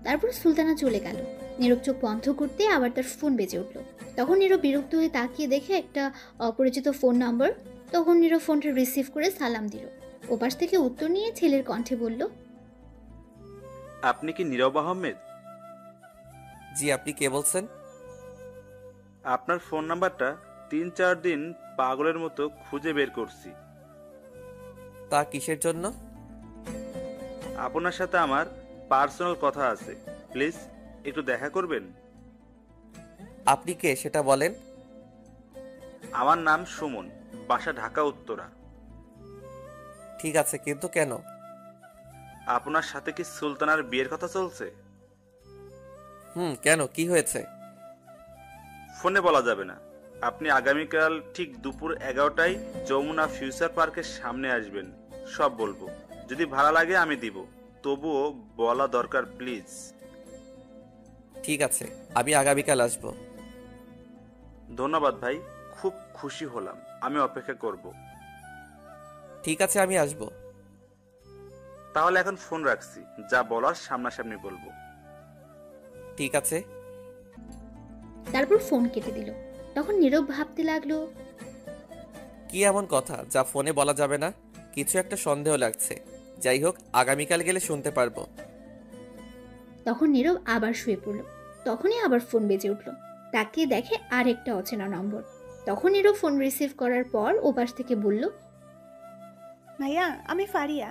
A: তারপর সুলতানা চলে গেল। নীরব চোখ বন্ধ করতে আবার তার ফোন বেজে উঠল। তখন নীরব বিরক্ত হয়ে তাকিয়ে দেখে একটা অপরিচিত ফোন নাম্বার। তখন নীরব ফোনটা রিসিভ করে সালাম দিল। ওপাশ থেকে উত্তর নিয়ে ছেলের কণ্ঠে বলল,
F: আপনি কি নীরব আহমেদ?
C: জি, আপনি কে বলছেন?
F: আপনার ফোন নাম্বারটা 3-4 দিন পাগলের মতো খুঁজে বের করছি।
C: তা কিসের জন্য?
F: আপনার সাথে আমার পার্সোনাল কথা আছে, প্লিজ একটু দেখা করবেন?
C: আপনি কে সেটা বলেন।
F: আমার নাম সুমন, বাসা ঢাকা উত্তরা।
C: ঠিক আছে, কিন্তু কেন?
F: আপনার সাথে কি সুলতানার বিয়ের কথা চলছে?
C: কেন, কি হয়েছে?
F: ফোনে বলা যাবে না। আপনি আগামীকাল ঠিক দুপুর 11টায় যমুনা ফিউচার পার্কের সামনে আসবেন, সব বলবো। যদি ভালো লাগে আমি দিব, তবুও বলা দরকার প্লিজ।
C: ঠিক আছে, আমি আগামীকাল আসব।
F: ধন্যবাদ ভাই, খুব খুশি হলাম। আমি অপেক্ষা করব।
C: ঠিক আছে, আমি আসব।
F: তাহলে এখন ফোন রাখছি, যা বলার সামনাসামনি বলবো।
C: ঠিক আছে।
A: তারপর ফোন কেটে দিল। তখন নীরব ভাবতে লাগলো,
C: কি এমন কথা যা ফোনে বলা যাবে না? কিছু একটা সন্দেহ লাগছে। যাই হোক, আগামীকাল গেলে শুনতে পারবো।
A: তখন নীরব আবার শুয়ে পড়ল। তখনই আবার ফোন বেজে উঠল। তাকিয়ে দেখে আরেকটা অচেনা নম্বর। তখন নীরব ফোন রিসিভ করার পর ওপাশ থেকে বলল,
H: ভাইয়া, আমি ফারিয়া।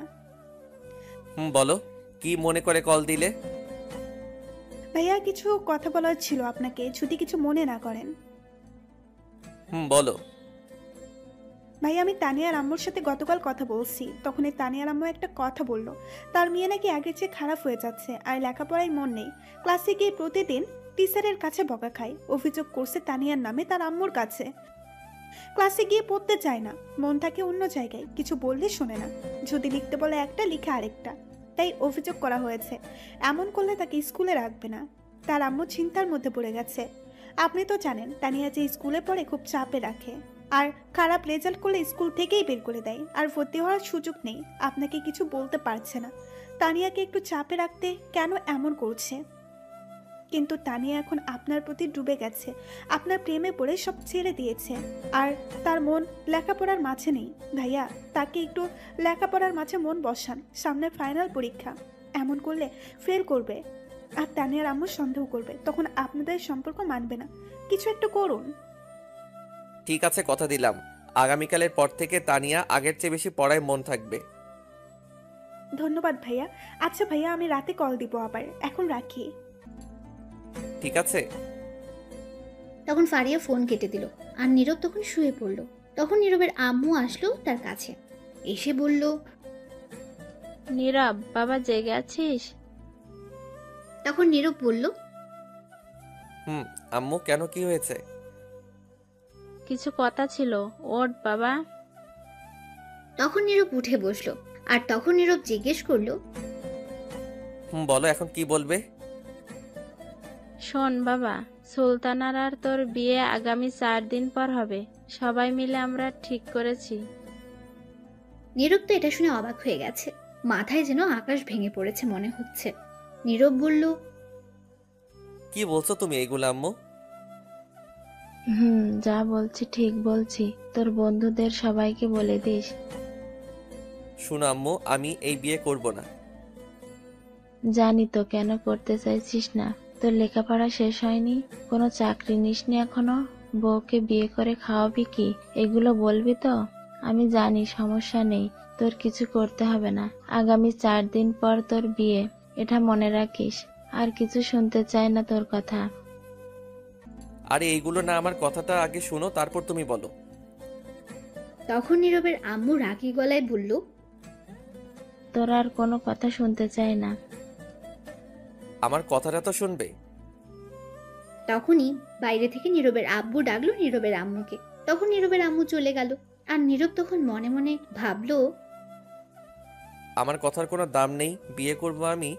C: বলো, কি মনে করে কল দিলে?
H: ভাইয়া, কিছু কথা বলার ছিল আপনাকে, যদি কিছু মনে না করেন।
C: বলো।
H: ভাইয়া, আমি তানিয়ার আম্মুর সাথে গতকাল কথা বলছি। তখন এই তানিয়ার আম্মু একটা কথা বলল, তার মেয়ে নাকি আগের চেয়ে খারাপ হয়ে যাচ্ছে, আর লেখাপড়ায় মন নেই। ক্লাসে গিয়ে প্রতিদিন টিচারের কাছে বকা খায়। অভিযোগ করছে তানিয়ার নামে তার আম্মুর কাছে। ক্লাসে গিয়ে পড়তে চায় না, মন থাকে অন্য জায়গায়, কিছু বললে শোনে না। যদি লিখতে বলে একটা, লিখে আরেকটা। তাই অভিযোগ করা হয়েছে। এমন করলে তাকে স্কুলে রাখবে না। তার আম্মু চিন্তার মধ্যে পড়ে গেছে। আপনি তো জানেন তানিয়া যে স্কুলে পড়ে খুব চাপে রাখে, আর খারাপ রেজাল্ট করলে স্কুল থেকেই বের করে দেয়, আর ভর্তি হওয়ার সুযোগ নেই। আপনাকে কিছু বলতে পারছে না। তানিয়াকে একটু চাপে রাখতে কেন এমন করছে? কিন্তু তানিয়া এখন আপনার প্রতি ডুবে গেছে, আপনার প্রেমে পড়ে সব ছেড়ে দিয়েছে, আর তার মন লেখাপড়ার মাঝে নেই। ভাইয়া, তাকে একটু লেখাপড়ার মাঝে মন বসান। সামনে ফাইনাল পরীক্ষা, এমন করলে ফেল করবে, আর তানিয়ার আম্মু সন্দেহ করবে, তখন আপনাদের সম্পর্ক মানবে না। কিছু একটা করুন।
C: ঠিক আছে, কথা দিলাম, আগামীকালের পর থেকে তানিয়া আগের চেয়ে বেশি পড়ায় মন থাকবে।
H: ধন্যবাদ ভাইয়া। আচ্ছা ভাইয়া, আমি রাতে কল দিব আবার, এখন রাখি।
C: ঠিক আছে।
A: তখন ফারিয়া ফোন কেটে দিল। আর নীরব তখন শুয়ে পড়ল। তখন নীরবের আম্মু আসলো তার কাছে, এসে বলল,
E: নীরব বাবা, জেগে আছিস?
A: তখন নীরব বলল,
C: আম্মু, কেন, কি হয়েছে?
E: কিছু কথা ছিল, ওঠ বাবা।
A: তখন নীরব উঠে বসলো। আর তখন নীরব জিজ্ঞেস করলো,
C: বলো, এখন কি বলবে?
E: শোন বাবা, সুলতানার আর তোর বিয়ে আগামী 4 দিন পর হবে। সবাই মিলে আমরা ঠিক করেছি।
A: নীরব তো এটা শুনে অবাক হয়ে গেছে। মাথায় যেন আকাশ ভেঙে পড়েছে মনে হচ্ছে। নীরব বলল,
C: কি বলছো তুমি এইগুলো আম্মু?
E: যা বলছি ঠিক বলছি। তোর বন্ধুদের সবাইকে বলে দিস।
C: শোনো আম্মু, আমি এই বিয়ে করব না।
E: জানি তো কেন করতে চাইছিস না। তোর লেখাপড়া শেষ হয়নি, কোনো চাকরি নিসনি এখনো, বউকে বিয়ে করে খাওয়াবি কি, এগুলো বলবি তো? আমি জানি সমস্যা নেই, তোর কিছু করতে হবে না। আগামী 4 দিন পর তোর বিয়ে, এটা মনে রাখিস। আর কিছু শুনতে চাই না তোর কথা।
C: আরে এইগুলো না, আমার কথাটা আগে শোনো, তারপর তুমি বলো।
A: তখন নীরবের আম্মু রাগী গলায় বলল,
E: তোর আর কোনো কথা শুনতে চাই না।
C: আমার কথাটা তো শুনবে।
A: তখনই বাইরে থেকে নীরবের আব্বু ডাকলো নীরবের আম্মুকে। তখন নীরবের আম্মু চলে গেল। আর নীরব তখন মনে মনে ভাবলো,
C: আমার কথার কোনো দাম নেই, বিয়ে করব আমি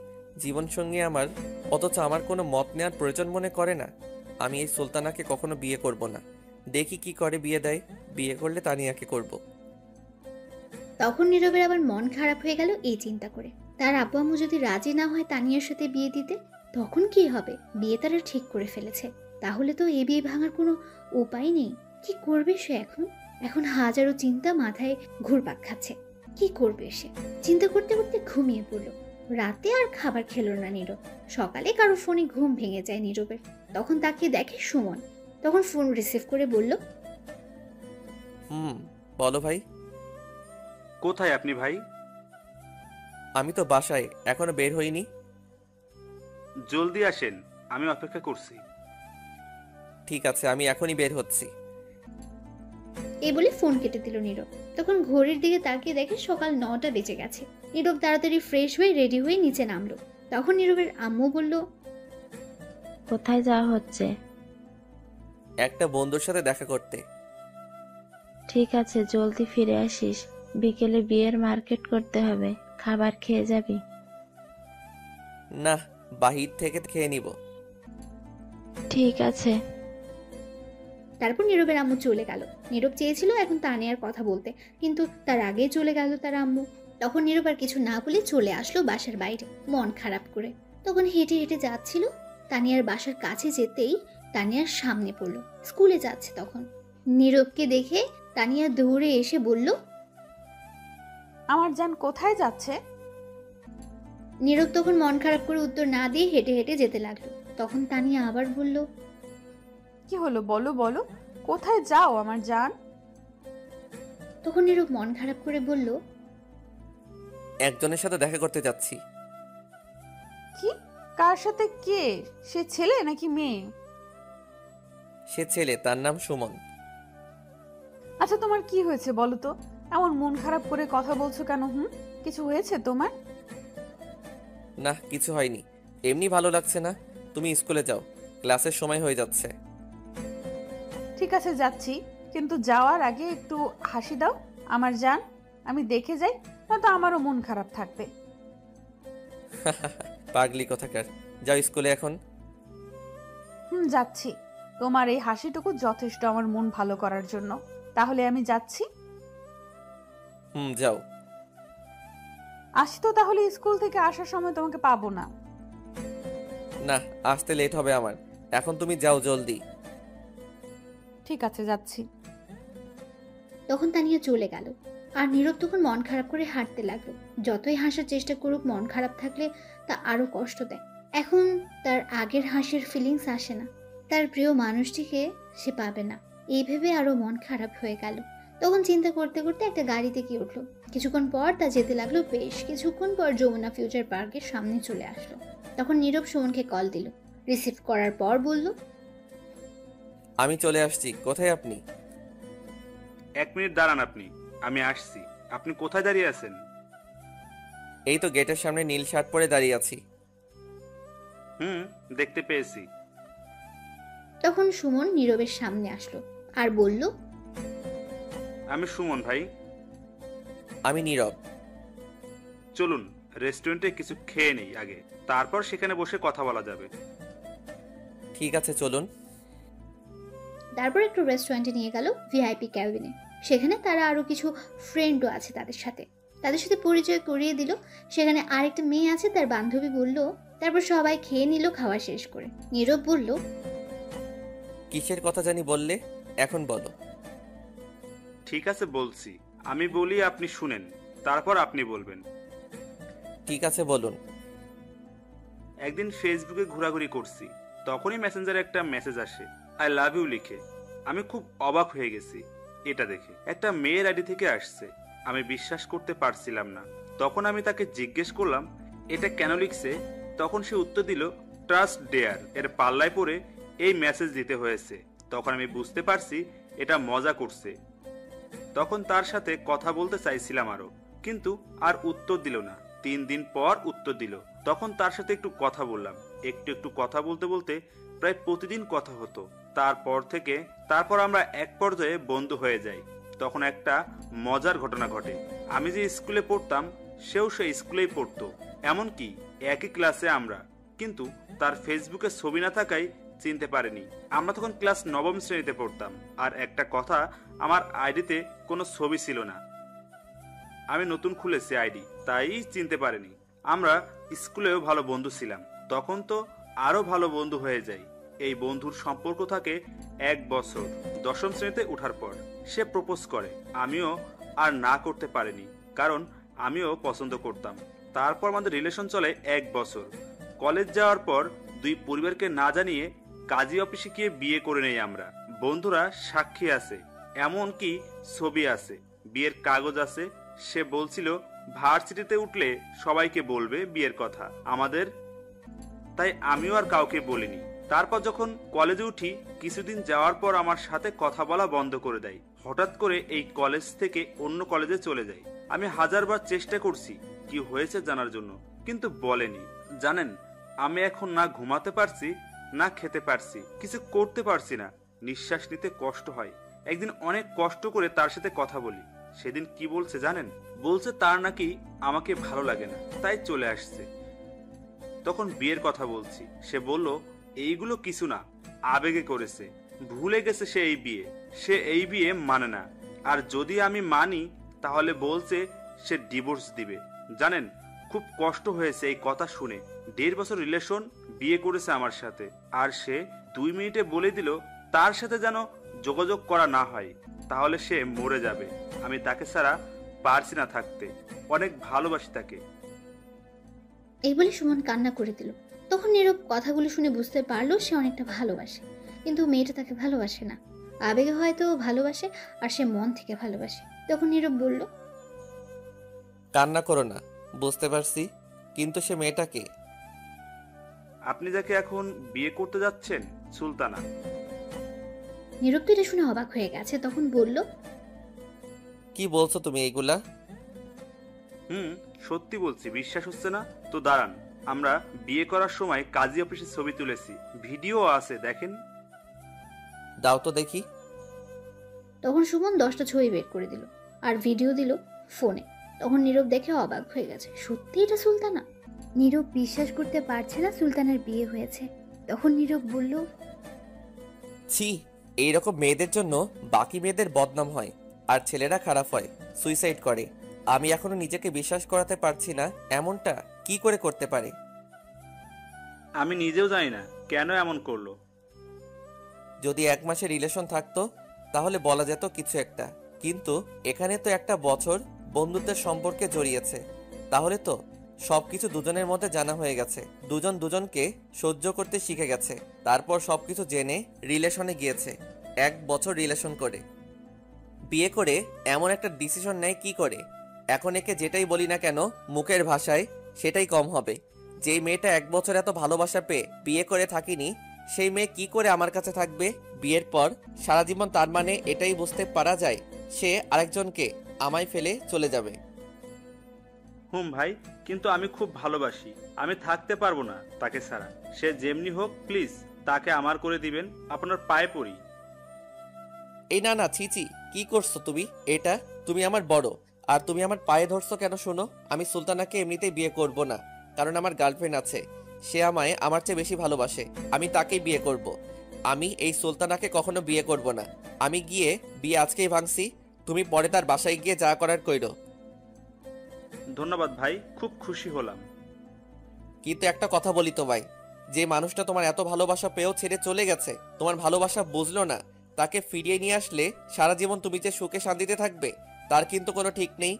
C: জীবনসঙ্গী আমার, অথচ আমার কোনো মত নেওয়ার প্রয়োজন মনে করে না। আমি এই সুলতানাকে কখনো বিয়ে করব না, দেখি কি করে বিয়ে দেয়, বিয়ে করলে তানিয়াকে করব।
A: তখন নীরবের আবার মন খারাপ হয়ে গেল এই চিন্তা করে। তার আব্বু আম্মু যদি রাজি না হয় তানিয়ার সাথে বিয়ে দিতে, তখন কি হবে? বিয়ে তারা ঠিক করে ফেলেছে, তাহলে তো এই বিয়ে ভাঙার কোনো উপায় নেই। কি করবে সে এখন? এখন হাজারো চিন্তা মাথায় ঘুরপাক খাচ্ছে। কি করবে সে? চিন্তা করতে করতে ঘুমিয়ে পড়লো। রাতে আর খাবার খেলো না নীরব। সকালে কারো ফোনে ঘুম ভেঙে যায় নীরবের। তখন তাকে দেখে সুমন। তখন ফোন রিসিভ করে বলল,
C: বলো ভাই।
F: কোথায় আপনি ভাই?
C: আমি তো বাসায়, এখনো বের হইনি।
F: জলদি আসেন, আমি অপেক্ষা করছি।
C: ঠিক আছে, আমি এখনই বের হচ্ছি।
A: এই বলে ফোন কেটে দিল নীরব। তখন ঘড়ির দিকে তাকিয়ে দেখে সকাল 9টা বেজে গেছে। নীরব তাড়াতাড়ি ফ্রেশ হয়ে রেডি হয়ে নিচে নামলো। তখন নীরবের আম্মু বলল,
E: কোথায় যাওয়া হচ্ছে?
C: একটা বন্ধুর সাথে দেখা করতে।
E: ঠিক আছে, জলদি ফিরে আসিস। বিকেলে বিয়ের মার্কেট করতে হবে, খাবার খেয়ে যাবি?
C: না, বাহির থেকে খেয়ে নিব।
E: ঠিক আছে।
A: তারপর নীরবের আম্মু চলে গেল। নীরব চেয়েছিল এখন তানিয়ার কথা বলতে, কিন্তু তার আগেই চলে গেল তার আম্মু। তখন নীরব আর কিছু না বলে চলে আসলো বাসার বাইরে মন খারাপ করে। তখন হেঁটে হেঁটে যাচ্ছিল। তানিয়ার বাসার কাছে যেতেই তানিয়ার সামনে পড়লো। স্কুলে যাচ্ছে তখন। নীরবকে দেখে তানিয়া দৌড়ে এসে বলল,
D: আমার জান কোথায় যাচ্ছে?
A: নীরব তখন মন খারাপ করে উত্তর না দিয়ে হেঁটে হেঁটে যেতে লাগলো। তখন তানিয়া আবার বলল,
D: কি হলো বলো বলো, কোথায় যাও আমার জান?
A: তখন নীরব মন খারাপ করে বলল,
C: একজনের সাথে দেখা করতে যাচ্ছি।
D: কি? কার সাথে? কে সে? ছেলে নাকি মেয়ে?
C: সে ছেলে, তার নাম সুমন।
D: আচ্ছা তোমার কি হয়েছে বলো তো? এমন মন খারাপ করে কথা বলছো কেন? কিছু হয়েছে তোমার?
C: না, কিছু হয়নি, এমনি ভালো লাগছে না। তুমি স্কুলে যাও, ক্লাসের সময় হয়ে যাচ্ছে।
D: ঠিক আছে যাচ্ছি, কিন্তু যাওয়ার আগে একটু হাসি দাও আমার জান, আমি দেখে যাই, না তো আমারও মন খারাপ থাকবে।
C: পাগলি কোথাকার, যাও স্কুলে এখন।
D: যাচ্ছি। তোমার এই হাসিটুকু যথেষ্ট আমার মন ভালো করার জন্য। তাহলে আমি যাচ্ছি।
C: যাও।
D: আসি তো তাহলে, স্কুল থেকে আসার সময় তোমাকে পাবো না।
C: না, আসতে লেট হবে আমার, এখন তুমি যাও জলদি।
D: ঠিক আছে যাচ্ছি।
A: তখন তানিয়া চলে গেল। আর নীরব তখন মন খারাপ করে হাঁটতে লাগলো। যতই হাসার চেষ্টা করুক, মন খারাপ থাকলে তা আরো কষ্ট দেয়। এখন তার আগের হাসির ফিলিংস আসে না। তার প্রিয় মানুষটিকে সে পাবে না, এই ভেবে আরো মন খারাপ হয়ে গেল। তখন চিন্তা করতে করতে একটা গাড়িতে গিয়ে উঠলো। কিছুক্ষণ পর তা যেতে লাগলো। বেশ কিছুক্ষণ পর যমুনা ফিউচার পার্কের সামনে চলে আসলো। তখন নীরব সুমনকে কল দিল। রিসিভ করার পর বলল,
C: আমি চলে আসছি, কোথায় আপনি?
F: 1 মিনিট দাঁড়ান আপনি, আমি আসছি। আপনি কোথায় দাঁড়িয়ে আছেন?
C: এই তো গেটের সামনে নীল শার্ট পরে দাঁড়িয়ে আছি।
F: দেখতে পেয়েছি।
A: তখন সুমন নীরবের সামনে আসলো আর বলল,
F: আমি সুমন ভাই।
C: আমি নীরব।
F: চলুন রেস্টুরেন্টে কিছু খেয়ে নেই আগে, তারপর সেখানে বসে কথা বলা যাবে।
C: ঠিক আছে চলুন।
A: তারপর একটু রেস্টুরেন্টে নিয়ে গেল, ভিআইপি ক্যাবিনে। সেখানে তারা আরো কিছু ফ্রেন্ডও আছে তাদের সাথে পরিচয় করিয়ে দিল। সেখানে আরেকটা মেয়ে আছে, তার বান্ধবী বলল। তারপর সবাই খেয়ে নিল। খাওয়া শেষ করে নীরব বলল,
C: কিসের কথা জানি বললে, এখন বলো।
F: ঠিক আছে বলছি, আমি বলি আপনি শুনেন, তারপর আপনি বলবেন।
C: ঠিক আছে বলুন।
F: একদিন ফেসবুকে ঘোরাঘুরি করছি, তখনই মেসেঞ্জারে একটা মেসেজ আসে, আই লাভ ইউ লিখে। আমি খুব অবাক হয়ে গেছি এটা দেখে। একটা মেয়ের আইডি থেকে আসছে। আমি বিশ্বাস করতে পারছিলাম না। তখন আমি তাকে জিজ্ঞেস করলাম এটা কেন লিখছে। তখন সে উত্তর দিল, ট্রাস্ট ডেয়ার এর পাল্লায় পড়ে এই মেসেজ দিতে হয়েছে। তখন আমি বুঝতে পারছি এটা মজা করছে। তখন তার সাথে কথা বলতে চাইছিলাম আরো, কিন্তু আর উত্তর দিল না। 3 দিন পর উত্তর দিল। তখন তার সাথে একটু কথা বললাম। একটু একটু কথা বলতে বলতে প্রায় প্রতিদিন কথা হতো। তারপর আমরা এক পর্যায়ে বন্ধু হয়ে যাই। তখন একটা মজার ঘটনা ঘটে। আমি যে স্কুলে পড়তাম সেও সেই স্কুলেই পড়তো, এমনকি একই ক্লাসে আমরা, কিন্তু তার ফেসবুকে ছবি না থাকায় চিনতে পারেনি। আমরা তখন ক্লাস 9ম শ্রেণীতে পড়তাম। আর একটা কথা, আমার আইডিতে কোনো ছবি ছিল না। আমি নতুন খুলেছি আইডি, তাই চিনতে পারেনি। আমরা স্কুলেও ভালো বন্ধু ছিলাম। তখন তো আরো ভালো বন্ধু হয়ে যায়। এই বন্ধুর সম্পর্ক থাকে 1 বছর। 10ম শ্রেণীতে ওঠার পর সে প্রপোজ করে। আমিও আর না করতে পারিনি, কারণ আমিও পছন্দ করতাম। তারপর আমাদের রিলেশন চলে 1 বছর। কলেজ যাওয়ার পর 2 পরিবারকে না জানিয়ে কাজী অফিসে গিয়ে বিয়ে করে নেই আমরা। বন্ধুরা সাক্ষী আছে, এমনকি ছবি আছে, বিয়ের কাগজ আছে। সে বলছিল ভার্সিটিতে উঠলে সবাইকে বলবে বিয়ের কথা আমাদের, তাই আমিও আর কাউকে বলিনি। তারপর যখন কলেজে উঠি, কিছুদিন যাওয়ার পর আমার সাথে কথা বলা বন্ধ করে দেয়। হঠাৎ করে এই কলেজ থেকে অন্য কলেজে চলে যায়। আমি হাজারবার চেষ্টা করছি কি হয়েছে জানার জন্য, কিন্তু বলেনি। জানেন, আমি এখন না ঘুমাতে পারছি, না খেতে পারছি, কিছু করতে পারছি না। নিঃশ্বাস নিতে কষ্ট হয়। একদিন অনেক কষ্ট করে তার সাথে কথা বলি। সেদিন কি বলছে জানেন? বলছে তার নাকি আমাকে ভালো লাগে না, তাই চলে আসছে। তখন বিয়ের কথা বলছি। সে বলল এইগুলো কিছু না, আবেগে করেছে, ভুলে গেছে সে এই বিয়ে মানে না। আর যদি আমি মানি তাহলে বলছে সে ডিভোর্স দিবে। জানেন, খুব কষ্ট হয়েছে এই কথা শুনে। 1.5 বছর রিলেশন, বিয়ে করেছে আমার সাথে, আর সে 2 মিনিটে বলে দিল তার সাথে যেন যোগাযোগ করা না হয়, তাহলে সে মরে যাবে। আমি তাকে ছাড়া পারছি না থাকতে, অনেক ভালোবাসি তাকে।
A: এই বলে সুমন কান্না করে দিল। তখন নীরব কথাগুলো শুনে বুঝতে পারলো সে অনেকটা ভালোবাসে, কিন্তু মেয়েটা তাকে ভালোবাসে না। আবেগে হয়তো ভালোবাসে, আর সে মন থেকে ভালোবাসে। তখন নীরব বলল,
C: কান্না করো না, বুঝতে পারছি, কিন্তু সে মেয়েটাকে।
F: আপনি যাকে এখন বিয়ে করতে যাচ্ছেন, সুলতানা।
A: নীরব তো এটা শুনে অবাক হয়ে গেছে। তখন বলল,
C: কি বলছো তুমি এইগুলা?
F: সত্যি বলছি, বিশ্বাস হচ্ছে না তো দাঁড়ান, আমরা বিয়ে করার সময় কাজী অফিসে ছবি তুলেছি, ভিডিও আছে, দেখেন।
C: দাও তো দেখি।
A: তখন সুমন 10টা ছবি বের করে দিল আর ভিডিও দিল ফোনে। তখন নীরব দেখে অবাক হয়ে গেছে, সত্যি এটা সুলতানা। নীরব বিশ্বাস করতে পারছে না সুলতানের বিয়ে হয়েছে। তখন নীরব বলল,
C: ছি, এইরকম মেয়েদের জন্য বাকি মেয়েদের বদনাম হয়, আর ছেলেরা খারাপ হয়, সুইসাইড করে। আমি এখনো নিজেকে বিশ্বাস করাতে পারছি না এমনটা কি করে করতে পারে।
F: আমি নিজেও জানি না কেন এমন করলো।
C: যদি 1 মাসের রিলেশন থাকতো তাহলে বলা যেত কিছু একটা, কিন্তু এখানে তো 1 বছর বন্ধুত্বের সম্পর্কে জড়িয়েছে। তাহলে তো সবকিছু দুজনের মধ্যে জানা হয়ে গেছে, দুজন দুজনকে সহ্য করতে শিখে গেছে, তারপর সবকিছু জেনে রিলেশনে গিয়েছে। 1 বছর রিলেশন করে বিয়ে করে এমন একটা ডিসিশন নেয় কি করে? এখন একে যেটাই বলি না কেন মুখের ভাষায় সেটাই কম হবে। যেই মেয়েটা 1 বছর এত ভালোবাসা পেয়ে বিয়ে করে থাকিনি, সেই মেয়ে কি করে আমার কাছে থাকবে বিয়ের পর সারা জীবন? তার মানে এটাই বুঝতে পারা যায় সে আরেকজনকে আমায় ফেলে চলে যাবে।
F: ভাই, কিন্তু আমি খুব ভালোবাসি, আমি থাকতে পারবো না তাকে ছাড়া। সে যেমনি হোক, প্লিজ তাকে আমার করে দিবেন, আপনার পায়ে পড়ি।
C: এই না না, ছিচি, কি করছো তুমি? এটা তুমি আমার বড়, আর তুমি আমার পায়ে ধরছো কেন? শোনো, আমি সুলতানাকে এমনিতেই বিয়ে করব না, কারণ আমার গার্লফ্রেন্ড আছে। সে আমায় আমার চেয়ে বেশি ভালোবাসে, আমি তাকেই বিয়ে করব। আমি এই সুলতানাকে কখনো বিয়ে করব না। আমি গিয়ে বিয়ে আজকেই ভাঙছি, তুমি পরে তার বাসায় গিয়ে যা করার কইরো।
F: ধন্যবাদ ভাই, খুব খুশি হলাম।
C: কিন্তু একটা কথা বলি তোমায়, যে মানুষটা তোমার এত ভালোবাসা পেয়েও ছেড়ে চলে গেছে, তোমার ভালোবাসা বুঝলো না, তাকে ফিরিয়ে নিয়ে আসলে সারা জীবন তুমি যে সুখে শান্তিতে থাকবে তার কিন্তু কোনো ঠিক নেই।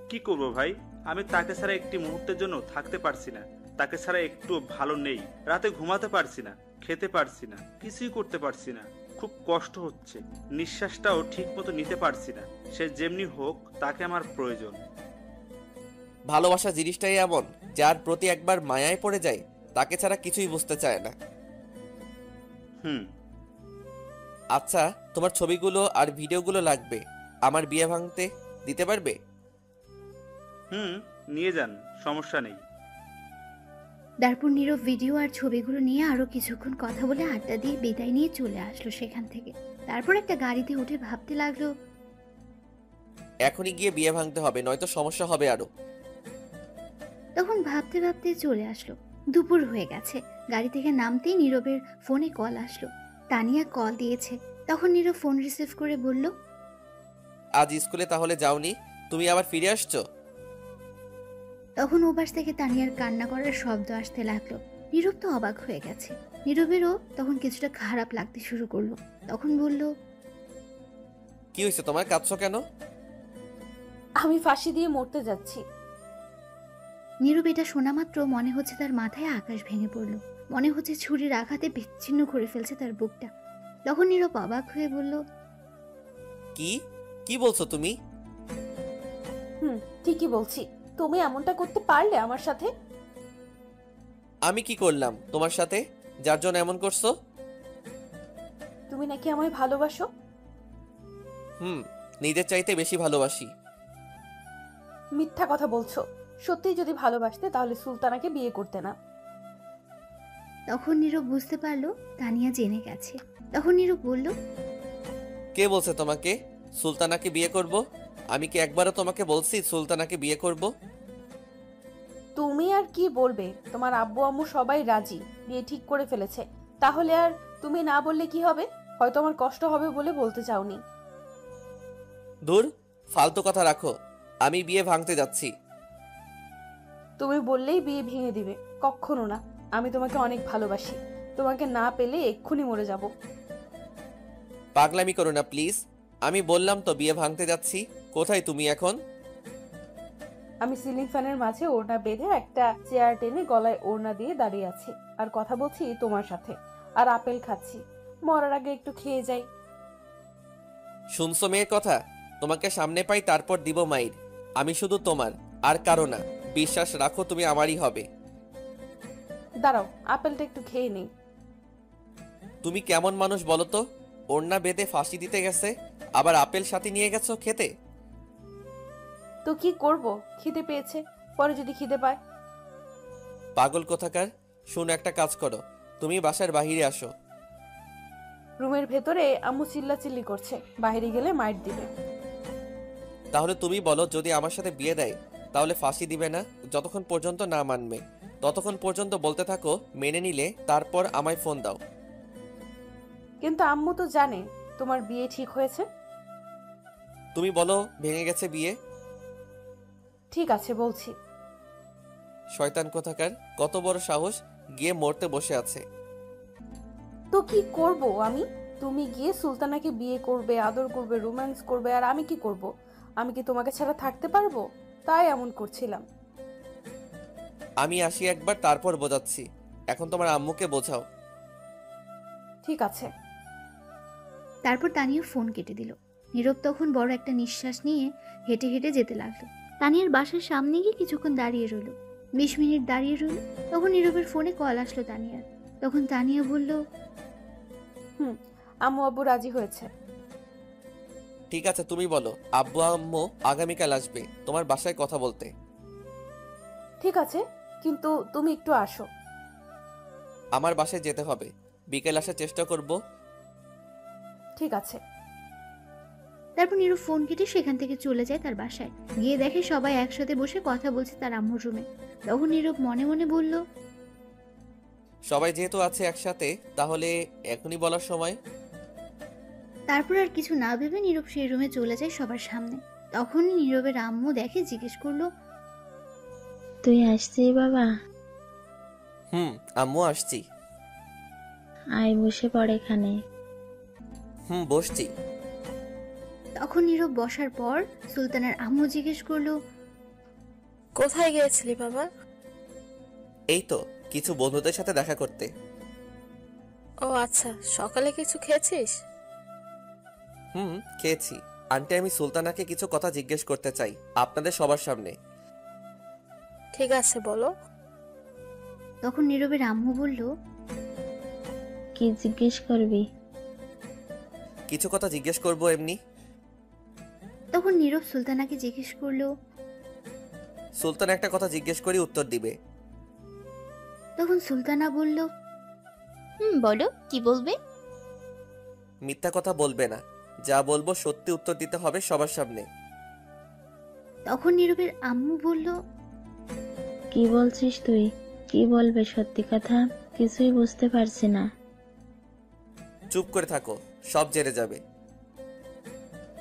F: কি করব ভাই, আমি তাকে ছাড়া একটি মুহূর্তের জন্য থাকতে পারছি না। তাকে ছাড়া একটু ভালো নেই, রাতে ঘুমাতে পারছি না, খেতে পারছি না, কিছুই করতে পারছি না, খুব কষ্ট হচ্ছে, নিঃশ্বাসটাও ঠিক মতো নিতে পারছি না। সে যেমনি হোক, তাকে আমার প্রয়োজন।
C: ভালোবাসা জিনিসটাই এমন, যার প্রতি একবার মায়ায় পড়ে যায় তাকে ছাড়া কিছুই বুঝতে চায় না।
F: হুম।
C: আচ্ছা, তোমার ছবিগুলো আর ভিডিওগুলো লাগবে, আমার বিয়ে ভাঙতে দিতে পারবে?
F: হুম, নিয়ে যান, সমস্যা নেই।
A: তারপর নীরব ভিডিও আর ছবিগুলো নিয়ে আরো কিছুক্ষণ কথা বলে আড্ডা দিয়ে বিদায় নিয়ে চলে আসলো সেখান থেকে। তারপর একটা গাড়িতে উঠে ভাবতে লাগলো,
C: এখনই গিয়ে বিয়ে ভাঙতে হবে, নয়তো সমস্যা হবে আরো।
A: তখন ভাবতে ভাবতে চলে আসলো। দুপুর হয়ে গেছে। গাড়ি থেকে নামতেই নীরবের ফোনে কল আসলো। তানিয়া কল দিয়েছে। তখন নীরব ফোন রিসিভ করে বলল,
C: আজ স্কুলে তাহলে যাওনি, তুমি আবার ফিরে আসছো?
A: তখন ওপাশ থেকে তানিয়ার কান্না করার শব্দ আসতে লাগলো। নীরব তো অবাক হয়ে গেছে। নীরবেরও তখন কিছুটা খারাপ লাগতে শুরু করলো। তখন বলল,
C: কি হয়েছে তোমার, কাঁদছো কেন?
D: আমি ফাঁসি দিয়ে মরতে যাচ্ছি।
A: নীরব এটা শোনা মাত্র মনে হচ্ছে তার মাথায় আকাশ ভেঙে পড়ল। মনে হচ্ছে ছুরির আঘাতে বিচ্ছিন্ন করে ফেলছে তার বুকটা। তখন নীরব অবাক হয়ে বলল,
C: কি কি বলছো তুমি?
D: ঠিকই বলছি। তুমি এমনটা করতে পারলে আমার সাথে?
C: আমি কি করলাম তোমার সাথে, যার জন্য এমন করছো?
D: তুমি নাকি আমায় ভালোবাসো।
C: নিজের চাইতে বেশি ভালোবাসি।
D: মিথ্যা কথা বলছো। সত্যিই যদি ভালোবাসতে তাহলে সুলতানাকে বিয়ে করতে না।
A: তখন নীরব বুঝতে পারলো তানিয়া জেনে গেছে। তখন নীরব বলল,
C: কে বলছে তোমাকে সুলতানাকে বিয়ে করব? আমি কি একবারও তোমাকে বলছি সুলতানাকে বিয়ে করব?
D: তুমি আর কি বলবে? তোমার আব্বু আম্মু সবাই রাজি, বিয়ে ঠিক করে ফেলেছে। তাহলে আর তুমি না বললে কি হবে? হয়তো আমার কষ্ট হবে বলে বলতে চাওনি।
C: দূর, ফালতু কথা রাখো, আমি বিয়ে ভাঙতে যাচ্ছি।
D: তুমি বললেই বিয়ে ভেঙে দিবে? কখনো না। আমি তোমাকে অনেক ভালোবাসি। তোমাকে না পেলে এক্ষুনি মরে যাব।
C: পাগলামি করো না প্লিজ, আমি বললাম তো বিয়ে ভাঙতে যাচ্ছি। কোথায় তুমি এখন?
D: আমি সিলিং ফ্যানের মাঝে ওড়না বেঁধে একটা চেয়ার টেনে গলায় ওড়না দিয়ে দাঁড়িয়ে আছি আর কথা বলছি তোমার সাথে, আর আপেল খাচ্ছি। মরার আগে একটু খেয়ে যাই।
C: শুনছো মেয়ের কথা? তোমাকে সামনে পাই তারপর দিব মাইর। আমি শুধু তোমার, আর কারো না। বিশ্বাস রাখো তুমি আমারই হবে।
D: দাঁড়াও, আপেলটা একটু খেয়ে নেই।
C: তুমি কেমন মানুষ বলো তো? ওড়না বেঁধে ফাঁসি দিতে গেছে, আবার আপেল সাথে নিয়ে গেছো খেতে।
D: তো কি করব? খিদে পেয়েছে, পরে যদি খিদে পায়।
C: পাগল কোথাকার। শুনো, একটা কাজ করো, তুমি বাসার বাহিরে আসো।
D: রুমের ভেতরে আম্মু চিল্লাচিল্লি করছে, বাইরে গেলে মাইর দিবে।
C: তাহলে তুমি বলো, যদি আমার সাথে বিয়ে দেয় তাহলে ফাঁসি দিবে না? যতক্ষণ পর্যন্ত না মানবে ততক্ষণ পর্যন্ত বলতে থাকো, মেনে নিলে তারপর আমায় ফোন দাও।
D: কিন্তু আম্মু তো জানে তোমার বিয়ে ঠিক হয়েছে।
C: তুমি বলো ভেঙে গেছে বিয়ে।
D: ঠিক আছে, বলছি।
C: শয়তান কোথাকার, কত বড় সাহস, গিয়ে মরতে বসে আছে।
D: তো কি করব আমি? তুমি গিয়ে সুলতানাকে বিয়ে করবে, আদর করবে, রোম্যান্স করবে, আর আমি কি করব? আমি কি তোমাকে ছাড়া থাকতে পারবো? তাই এমন করছিলাম।
C: আমি আসি একবার, তারপর বোঝাচ্ছি। এখন তোমার আম্মুকে বোঝাও।
D: ঠিক আছে।
A: তারপর তানিয়া ফোন কেটে দিল। নীরব তখন বড় একটা নিঃশ্বাস নিয়ে হেঁটে হেঁটে যেতে লাগলো। তানিয়ার বাসার সামনে গিয়ে কিছুক্ষণ দাঁড়িয়ে রইল। 20 মিনিট দাঁড়িয়ে রইল। তখন নীরবের ফোনে কল আসলো তানিয়ার। তখন তানিয়া বলল,
D: আম্মু আব্বু রাজি হয়েছে।
C: ঠিক আছে, তুমি বলো আব্বু আম্মু আগামীকাল আসবে তোমার বাসায় কথা বলতে।
D: ঠিক আছে, কিন্তু তুমি একটু আসো।
C: আমার বাসায় যেতে হবে, বিকেল আসার চেষ্টা করব।
D: ঠিক আছে।
A: তারপর নীরব ফোন কেটে সেখান থেকে চলে যায় তার বাসায়। গিয়ে দেখে সবাই একসাথে বসে কথা বলছে তার আম্মুর রুমে। তখন নীরব মনে মনে বলল,
C: সবাই যেহেতু আছে একসাথে, তাহলে এখনই বলার সময়।
A: তারপর আর কিছু না ভেবে নীরব সেই রুমে চলে যায় সবার সামনে। তখন নীরবের আম্মু দেখে জিজ্ঞেস করলো,
E: তুই আসছিস বাবা?
C: আম্মু আসছি।
E: আয় বসে পড় এখানে।
C: বসছি।
A: তখন নীরব বসার পর সুলতানের আম্মু জিজ্ঞেস করলো,
I: কোথায় গিয়েছিলি বাবা?
C: এই তো কিছু বন্ধুদের সাথে দেখা করতে।
I: ও আচ্ছা, সকালে কিছু খেয়েছিস?
C: খেয়েছি। আন্টি, আমি সুলতানাকে কিছু কথা জিজ্ঞেস করতে চাই আপনাদের সবার সামনে।
I: ঠিক আছে, বলো।
A: তখন নীরবের আম্মু বলল,
E: কি জিজ্ঞেস করবি?
C: কিছু কথা জিজ্ঞেস করবো এমনি।
A: তখন নীরব সুলতানাকে জিজ্ঞেস করলো।
C: সুলতান একটা কথা জিজ্ঞেস করি, উত্তর দিবে।
A: তখন সুলতানা বলল,
J: বলো কি বলবে?
C: মিথ্যা কথা বলবে না, যা বলবো সত্যি উত্তর দিতে হবে সবার সামনে।
A: তখন নীরবের আম্মু বলল,
E: কি বলছিস তুই? কি বলবে সত্যি কথা? কিছুই বুঝতে পারছি না।
C: চুপ করে থাকো, সব জেনে যাবে।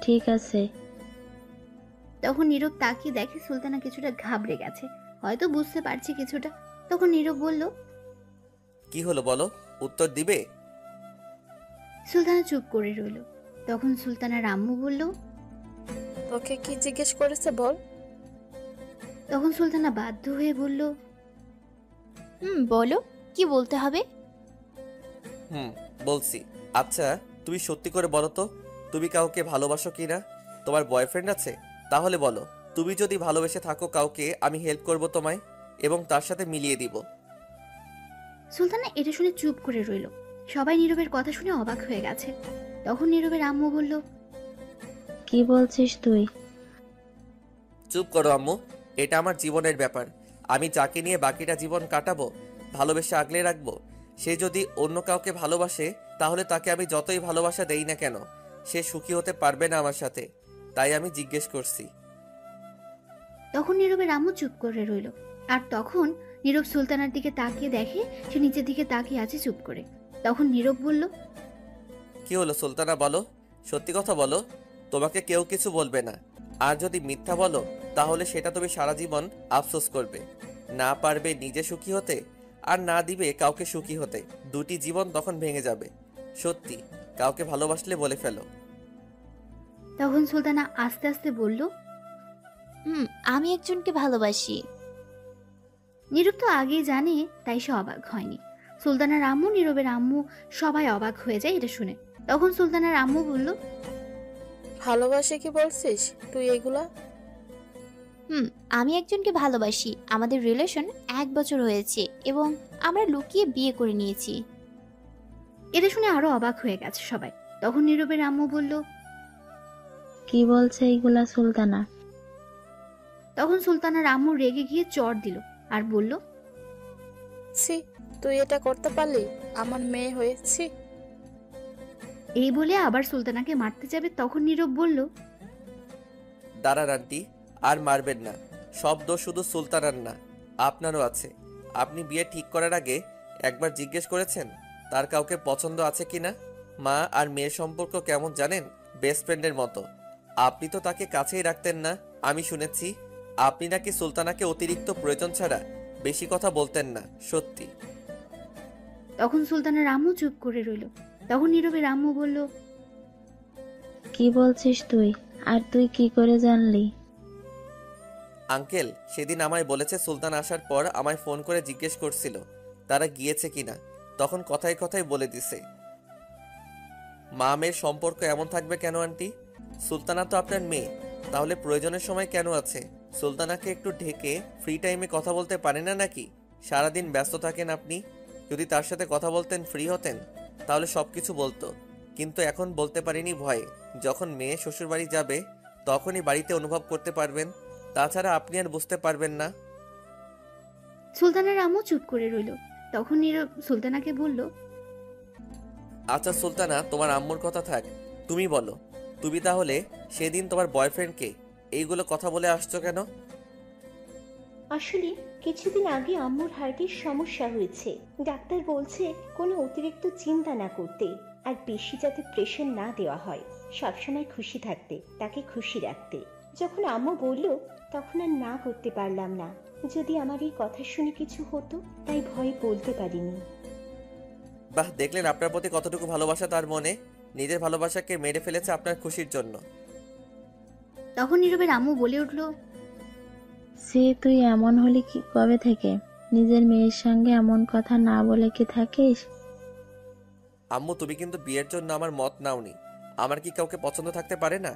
E: ঠিক আছে।
A: তখন নীরব তাকিয়ে দেখে সুলতানা কিছুটা ঘাবড়ে গেছে, হয়তো বুঝতে পারছি কিছুটা। তখন নীরব বলল,
C: কি হলো বলো, উত্তর দিবে?
A: সুলতানা চুপ করে রইল। তখন সুলতানার আম্মু বলল,
I: তোকে কি জিজ্ঞেস করেছে বল।
A: তখন সুলতানা বাধ্য হয়ে বলল,
J: বলো কি বলতে হবে?
C: বলছি। আচ্ছা তুমি সত্যি করে বলো তো, তুমি কাউকে ভালোবাসো কিনা? তোমার বয়ফ্রেন্ড আছে? তাহলে বলো। তুমি যদি ভালোবেসে থাকো কাউকে, আমি হেল্প করব তোমায় এবং তার সাথে মিলিয়ে দিব।
A: সুলতানা এটা শুনে চুপ করে রইল। সবাই নীরবের কথা শুনে অবাক হয়ে গেছে। তখন নীরবের আম্মু বলল,
E: কি বলছিস তুই?
C: চুপ করো আম্মু, এটা আমার জীবনের ব্যাপার। আমি যাকে নিয়ে বাকিটা জীবন কাটাবো, ভালোবেসে আগলে রাখবো, সে যদি অন্য কাউকে ভালোবাসে, তাহলে তাকে আমি যতই ভালোবাসা দেই না কেন, সে সুখী হতে পারবে না আমার সাথে। তাই আমি জিজ্ঞেস করছি।
A: তখন নীরবের আম্মু চুপ করে রইল। আর তখন নীরব সুলতানার দিকে তাকিয়ে দেখে সে নিচের দিকে তাকিয়ে আছে চুপ করে। তখন নীরব বলল,
C: কি হলো সুলতানা, বলো, সত্যি কথা বলো। তোমাকে কেউ কিছু বলবে না, আর যদি মিথ্যা বলো তাহলে সেটা তুমি সারা জীবন আফসোস করবে। না পারবে নিজে সুখী হতে, আর না দিবে কাউকে সুখী হতে। দুটি জীবন তখন ভেঙে যাবে। সত্যি, কাউকে ভালোবাসলে বলে ফেলো।
A: তখন সুলতানা আস্তে আস্তে বলল,
J: আমি একজনকে ভালোবাসি।
A: নীরব তো আগেই জানে, তাই সে অবাক হয়নি। সুলতানার আম্মু, নীরবের আম্মু সবাই অবাক হয়ে যায় এটা শুনে। তখন সুলতানার আম্মু বলল,
I: ভালোবাসে কি বলছিস তুই এগুলা?
J: আমি একজনকে ভালোবাসি। আমাদের রিলেশন 1 বছর হয়েছে এবং আমরা লুকিয়ে বিয়ে করে নিয়েছি।
A: এটা শুনে আরো অবাক হয়ে গেছে সবাই। তখন নীরবের আম্মু বলল,
E: কি বলছে এইগুলা সুলতানা?
A: তখন সুলতানার আম্মু রেগে গিয়ে চড় দিল আর বলল,
I: ছি, তুই এটা করতে পারলি আমার মেয়ে হয়েছি?
A: এই বলে আবার সুলতানাকে মারতে যাবে। তখন নীরব বলল,
C: দাঁড়ান আন্টি, আর মারবেন না। সব দোষ শুধু সুলতানার না, আপনারও আছে। আপনি বিয়ে ঠিক করার আগে একবার জিজ্ঞেস করেছেন তার কাউকে পছন্দ আছে কিনা? মা আর মেয়ের সম্পর্ক কেমন জানেন? বেস্ট ফ্রেন্ডের মতো। আপনি তো তাকে কাছেই রাখতেন না। আমি শুনেছি আপনি নাকি সুলতানাকে অতিরিক্ত প্রয়োজন ছাড়া বেশি কথা বলতেন না। সত্যি?
A: তখন সুলতানার আম্মু চুপ করে রইল। তখন নীরবের আম্মু বলল,
E: কি বলছিস তুই? আর তুই কি করে জানলি?
C: আঙ্কেল সেদিন আমায় বলেছে সুলতান আসার পর আমায় ফোন করে জিজ্ঞেস করছিল তারা গিয়েছে কিনা। তখন কথায় কথায় বলে দিছে। মা মেয়ের সম্পর্ক এমন থাকবে কেন আন্টি? সুলতানা তো আপনার মেয়ে, তাহলে প্রয়োজনের সময় কেন আছে? সুলতানাকে একটু ঢেকে ফ্রি টাইমে কথা বলতে পারে না নাকি? সারাদিন ব্যস্ত থাকেন আপনি। যদি তার সাথে কথা বলতেন, ফ্রি হতেন, তাহলে সবকিছু বলতো। কিন্তু এখন বলতে পারিনি ভয়ে। যখন মেয়ে শ্বশুরবাড়ি যাবে তখনই বাড়িতে অনুভব করতে পারবেন, তাছাড়া আপনি আর বুঝতে পারবেন না।
A: সুলতানার আম্মু চুপ করে রইল। তখন নীরব সুলতানাকে বলল,
C: আচ্ছা সুলতানা, তোমার আম্মুর কথা থাক, তুমি বলো, তুমি তাহলে সেদিন তোমার বয়ফ্রেন্ডকে এইগুলো কথা বলে আসছো কেন?
K: আসলে কিছুদিন আগে আম্মুর হার্টের সমস্যা হয়েছে। ডাক্তার বলছে কোনো অতিরিক্ত চিন্তা না করতে, আর বেশি যাতে প্রেশার না দেওয়া হয়, সবসময় খুশি থাকতে, তাকে খুশি রাখতে। যখন আম্মু বলল তখন আর না করতে পারলাম না। যদি আমার এই কথা শুনে কিছু হতো, তাই ভয়ে বলতে পারিনি।
C: বাহ, দেখলেন আপনার প্রতি কতটুকু ভালোবাসা তার মনে। নিজের ভালোবাসাকে মেরে ফেলেছে আপনার খুশির জন্য।
A: তখন নীরবের আম্মু বলে উঠল,
E: সে তুই এমন হলি কি কবে থেকে? নিজের মেয়ের সঙ্গে এমন কথা না বলে কি থাকিস?
C: আম্মু তুমি কিন্তু বিয়ের জন্য আমার মত নাওনি। আমার কি কাউকে পছন্দ থাকতে পারে না?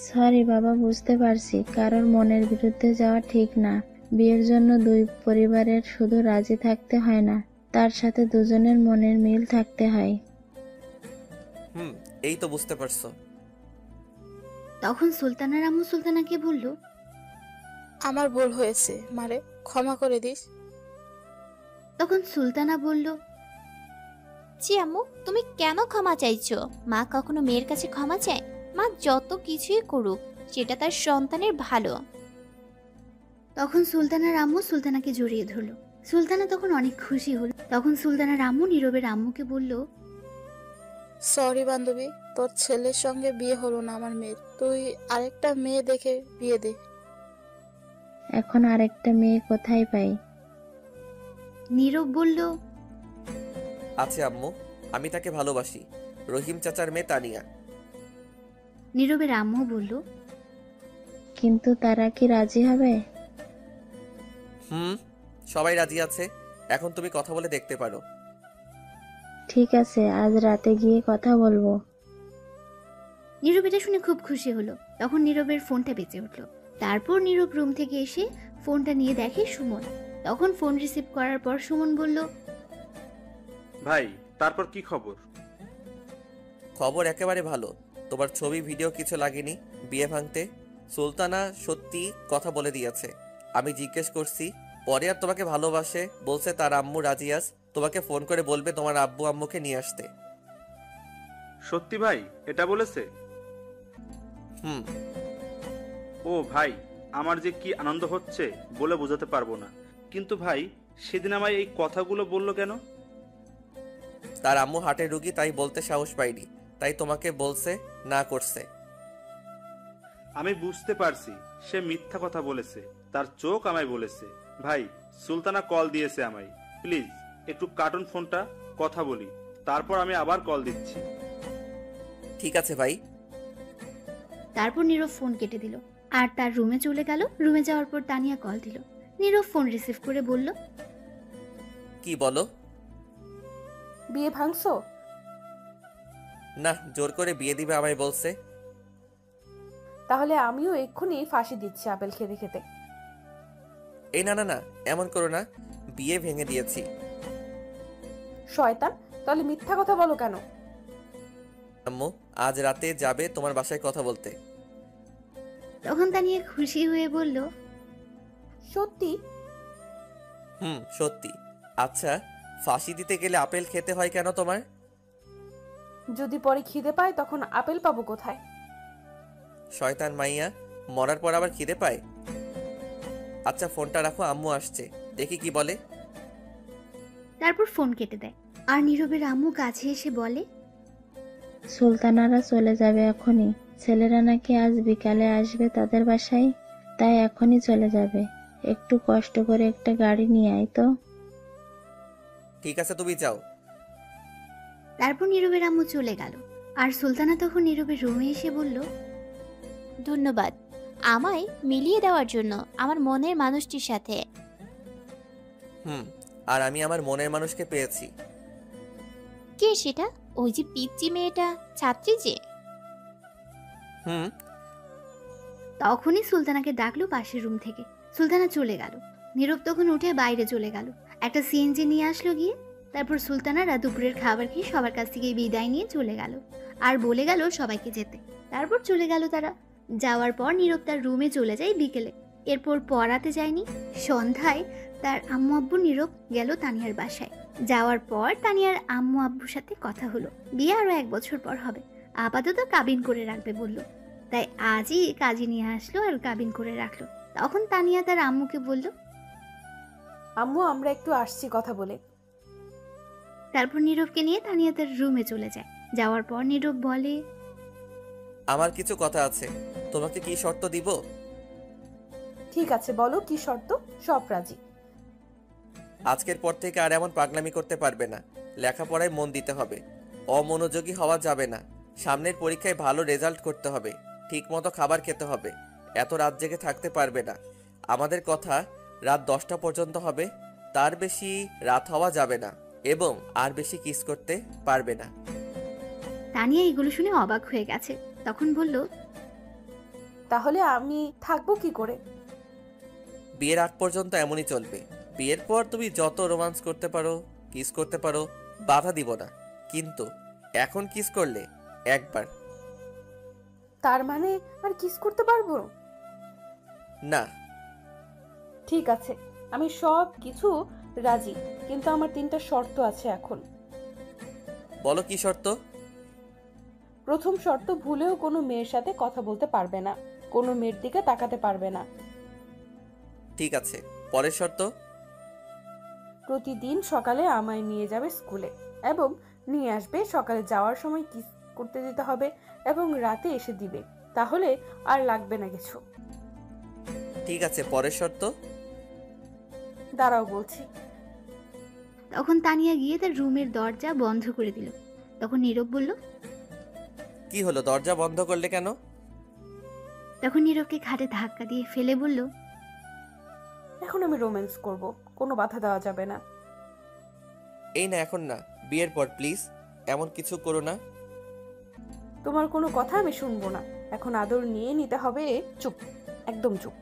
E: সরি বাবা, বুঝতে পারছি কারোর মনের বিরুদ্ধে যাওয়া ঠিক না। বিয়ের জন্য দুই পরিবারের শুধু রাজি থাকতে হয় না, তার সাথে দুজনের মনের মিল থাকতে হয়।
C: এই তো বুঝতে পারছো।
A: তখন সুলতানার আম্মু সুলতানাকে বলল,
I: আমার ভুল হয়েছে, মারে ক্ষমা করে দিস।
A: তখন সুলতানা বলল,
J: জি আম্মু, তুমি কেন ক্ষমা চাইছো? মা কখনো মেয়ের কাছে ক্ষমা চায়? মা যত কিছুই করুক সেটা তার সন্তানের ভালো।
A: তখন সুলতানার আম্মু সুলতানাকে জড়িয়ে ধরলো। সুলতানা তখন অনেক খুশি হলো। তখন সুলতানার আম্মু নীরবের আম্মুকে বলল,
I: সরি বান্ধবী, তোর ছেলের সঙ্গে বিয়ে হলো না আমার মেয়ের। তুই আরেকটা মেয়ে দেখে বিয়ে দে।
E: এখন আরেকটা মেয়ে কোথায় পাই?
A: নীরব বলল,
C: আছে আম্মু, আমি তাকে ভালোবাসি। রহিম চাচার মেয়ে তানিয়া।
A: নীরবের আম্মু বলল,
E: কিন্তু তারা কি রাজি হবে?
C: সবাই রাজি আছে। এখন তুমি কথা বলে দেখতে পারো।
E: ঠিক আছে, আজ রাতে গিয়ে কথা বলবো।
A: নীরব এটা শুনে খুব খুশি হলো। তখন নীরবের ফোনটা বেজে উঠলো। তারপর নীরব রুম থেকে এসে ফোনটা নিয়ে দেখে সুমন। তখন ফোন রিসিভ করার পর সুমন বলল,
F: ভাই তারপর কি খবর?
C: খবর একেবারে ভালো। তোমার ছবি ভিডিও কিছু লাগেনি বিয়ে ভাঙতে। সুলতানা সত্যি কথা বলে দিয়েছে। আমি জিজ্ঞেস করছি, পরে আর তোমাকে ভালোবাসে বলছে। তার আম্মু রাজিয়াস তোমাকে ফোন করে বলবে তোমার আব্বু আম্মুকে নিয়ে আসতে।
F: সত্যি ভাই এটা বলেছে? ও ভাই, আমার যে কি আনন্দ হচ্ছে বলে বোঝাতে পারবো না। কিন্তু ভাই, সেদিন আমায় এই কথাগুলো বললো কেন?
C: তার আম্মু হার্টের রুগী, তাই বলতে সাহস পাইনি, তাই তোমাকে বলছে না করছে।
F: আমি বুঝতে পারছি সে মিথ্যা কথা বলেছে, তার চোখ আমায় বলেছে। ভাই, সুলতানা কল দিয়েছে আমায়। প্লিজ একটু কার্টুন ফোনটা, কথা বলি, তারপর আমি আবার কল দিচ্ছি।
C: ঠিক আছে ভাই।
A: তারপর নীরব ফোন কেটে দিল আর তার রুমে চলে গেল। রুমে যাওয়ার পর তানিয়া কল দিল। নীরব ফোন রিসিভ করে বলল,
C: কি বলো?
D: বিয়ে ভাঙছো?
C: না, জোর করে বিয়ে দিবে আমায় বলছে।
D: তাহলে আমিও এক্ষুনি ফাঁসি দিচ্ছি আপেল খেতে খেতে।
C: এই না না না, এমন করো না, বিয়ে ভেঙে দিয়েছি।
D: শয়তান, তাহলে মিথ্যা কথা বলো কেন?
C: আম্মু আজ রাতে যাবে তোমার বাসায় কথা বলতে।
A: তখন তানিয়া খুশি হয়ে বলল,
D: সত্যি?
C: সত্যি। আচ্ছা, ফাঁসি দিতে গেলে আপেল খেতে হয় কেন তোমার?
D: যদি পরে খিদে পায় তখন আপেল পাবো কোথায়?
C: শয়তান মাইয়া, মরার পর আবার খিদে পায়? আচ্ছা ফোনটা রাখো, আম্মু আসছে, দেখি কি বলে।
A: তারপর ফোন কেটে দেয়। আর নীরবের আম্মু কাছে এসে বলে,
E: সুলতানারা চলে যাবে এখনই। ছেলেরা নাকি আজ বিকালে আসবে তাদের বাসায়, তাই এখনই চলে যাবে। একটু কষ্ট করে একটা গাড়ি নিয়ে আয় তো।
C: ঠিক আছে, তুমি যাও।
A: তারপর নীরবের আম্মু চলে গেল। আর সুলতানা তখন নীরবের রুমে এসে বলল,
J: ধন্যবাদ আমায় মিলিয়ে দেওয়ার জন্য আমার মনের মানুষটির সাথে।
C: আর আমি আমার মনের মানুষকে পেয়েছি।
J: কে সেটা? ওই যে পিচ্চি মেয়েটা, ছাত্রী যে।
A: তখনই সুলতানাকে ডাকলো পাশের রুম থেকে। সুলতানা চলে গেল। নীরব তখন উঠে বাইরে চলে গেল, একটা সিএনজি নিয়ে আসলো গিয়ে। তারপর সুলতানারা দুপুরের খাবার খেয়ে সবার কাছ থেকে বিদায় নিয়ে চলে গেল আর বলে গেল সবাইকে যেতে। তারপর চলে গেল তারা। যাওয়ার পর নীরব তার রুমে চলে যায় বিকেলে। এরপর পড়াতে যায়নি। সন্ধ্যায় তার আম্মু আব্বু নীরব গেল তানিয়ার বাসায়। যাওয়ার পর তানিয়ার আম্মু আব্বুর সাথে কথা হলো। বিয়ে আরো 1 বছর পর হবে, আপাতত কাবিন করে রাখবে বলল। তাই আজই কাজী নিয়ে আসলো আর কাবিন করে রাখলো। তখন তানিয়া তার আম্মুকে বলল,
D: আম্মু আমরা একটু আসছি কথা বলে।
A: তারপর নীরবকে নিয়ে তানিয়া তার রুমে চলে যায়। যাওয়ার পর নীরব বলে,
C: আমার কিছু কথা আছে, তোমাকে কি শর্ত দিব?
D: ঠিক আছে বলো, কি শর্ত? সব রাজি।
C: আজকের পর থেকে আর এমন পাগলামি করতে পারবে না। লেখাপড়ায় মন দিতে হবে, অমনোযোগী হওয়া যাবে না। সামনের পরীক্ষায় ভালো রেজাল্ট করতে হবে, ঠিকমতো খাবার খেতে হবে। এত রাত জেগে থাকতে পারবে না। আমাদের কথা রাত 10টা পর্যন্ত হবে, তার বেশি রাত হওয়া যাবে না। এবং আর বেশি কিস করতে পারবে না।
A: তানিয়া এগুলো শুনে অবাক হয়ে গেছে। তখন বলল,
D: তাহলে আমি থাকবো কি করে?
C: বিয়ের আগ পর্যন্ত এমনই চলবে। বিয়ের পর তুমি যত রোমান্স করতে পারো কিস করতে পারো, বাধা দিব না, কিন্তু এখন কিস করলে একবার।
D: তার মানে আর কিস করতে পারবো
C: না।
D: ঠিক আছে, আমি সব কিছু রাজি, কিন্তু আমার 3টা শর্ত আছে এখন।
C: বলো কি শর্ত?
D: প্রথম শর্ত, ভুলেও কোনো মেয়ের সাথে কথা বলতে পারবে না, কোনো মেয়ের দিকে তাকাতে পারবে না।
C: ঠিক আছে, পরের শর্ত?
D: প্রতিদিন সকালে আমায় নিয়ে যাবে স্কুলে এবং নিয়ে আসবে। সকালে যাওয়ার সময় কিস করতে দিতে হবে এবং রাতে এসে দিবে, তাহলে আর লাগবে না কিছু।
C: ঠিক আছে, পরের শর্ত?
D: দাঁড়াও বলছি।
A: তখন তানিয়া গিয়ে তার রুমের দরজা বন্ধ করে দিল। তখন নীরব বলল,
C: কি হলো, দরজা বন্ধ করলে কেন?
A: তখন নীরবকে খাটে ধাক্কা দিয়ে ফেলে বলল,
D: এখন আমি রোম্যান্স করব, কোনো বাধা দেওয়া যাবে না।
C: এই না, এখন না, বিয়ের পর প্লিজ, এমন কিছু করো না।
D: তোমার কোনো কথা আমি শুনবো না, এখন আদর নিয়ে নিতে হবে। চুপ, একদম চুপ।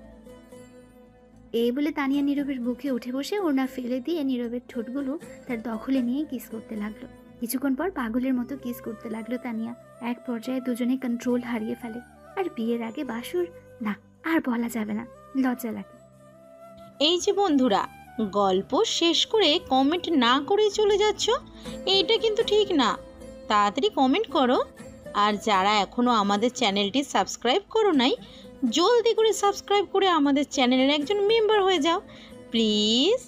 A: এই বলে তানিয়া নীরবের বুকে উঠে বসে ওড়না ফেলে দিয়ে নীরবের ঠোঁটগুলো তার দখলে নিয়ে কিস করতে লাগলো। কিছুক্ষণ পর পাগলের মতো কিস করতে লাগলো তানিয়া। এক পর্যায়ে দুজনে কন্ট্রোল হারিয়ে ফেলে। আর বিয়ের আগে বাসর না, আর বলা যাবে না, লজ্জা লাগে।
L: এই যে বন্ধুরা, গল্প শেষ করে কমেন্ট না করেই চলে যাচ্ছ, এইটা কিন্তু ঠিক না। তাড়াতাড়ি কমেন্ট করো। আর যারা এখনও আমাদের চ্যানেলটি সাবস্ক্রাইব করো নাই, জলদি করে সাবস্ক্রাইব করে আমাদের চ্যানেলের একজন মেম্বার হয়ে যাও প্লিজ।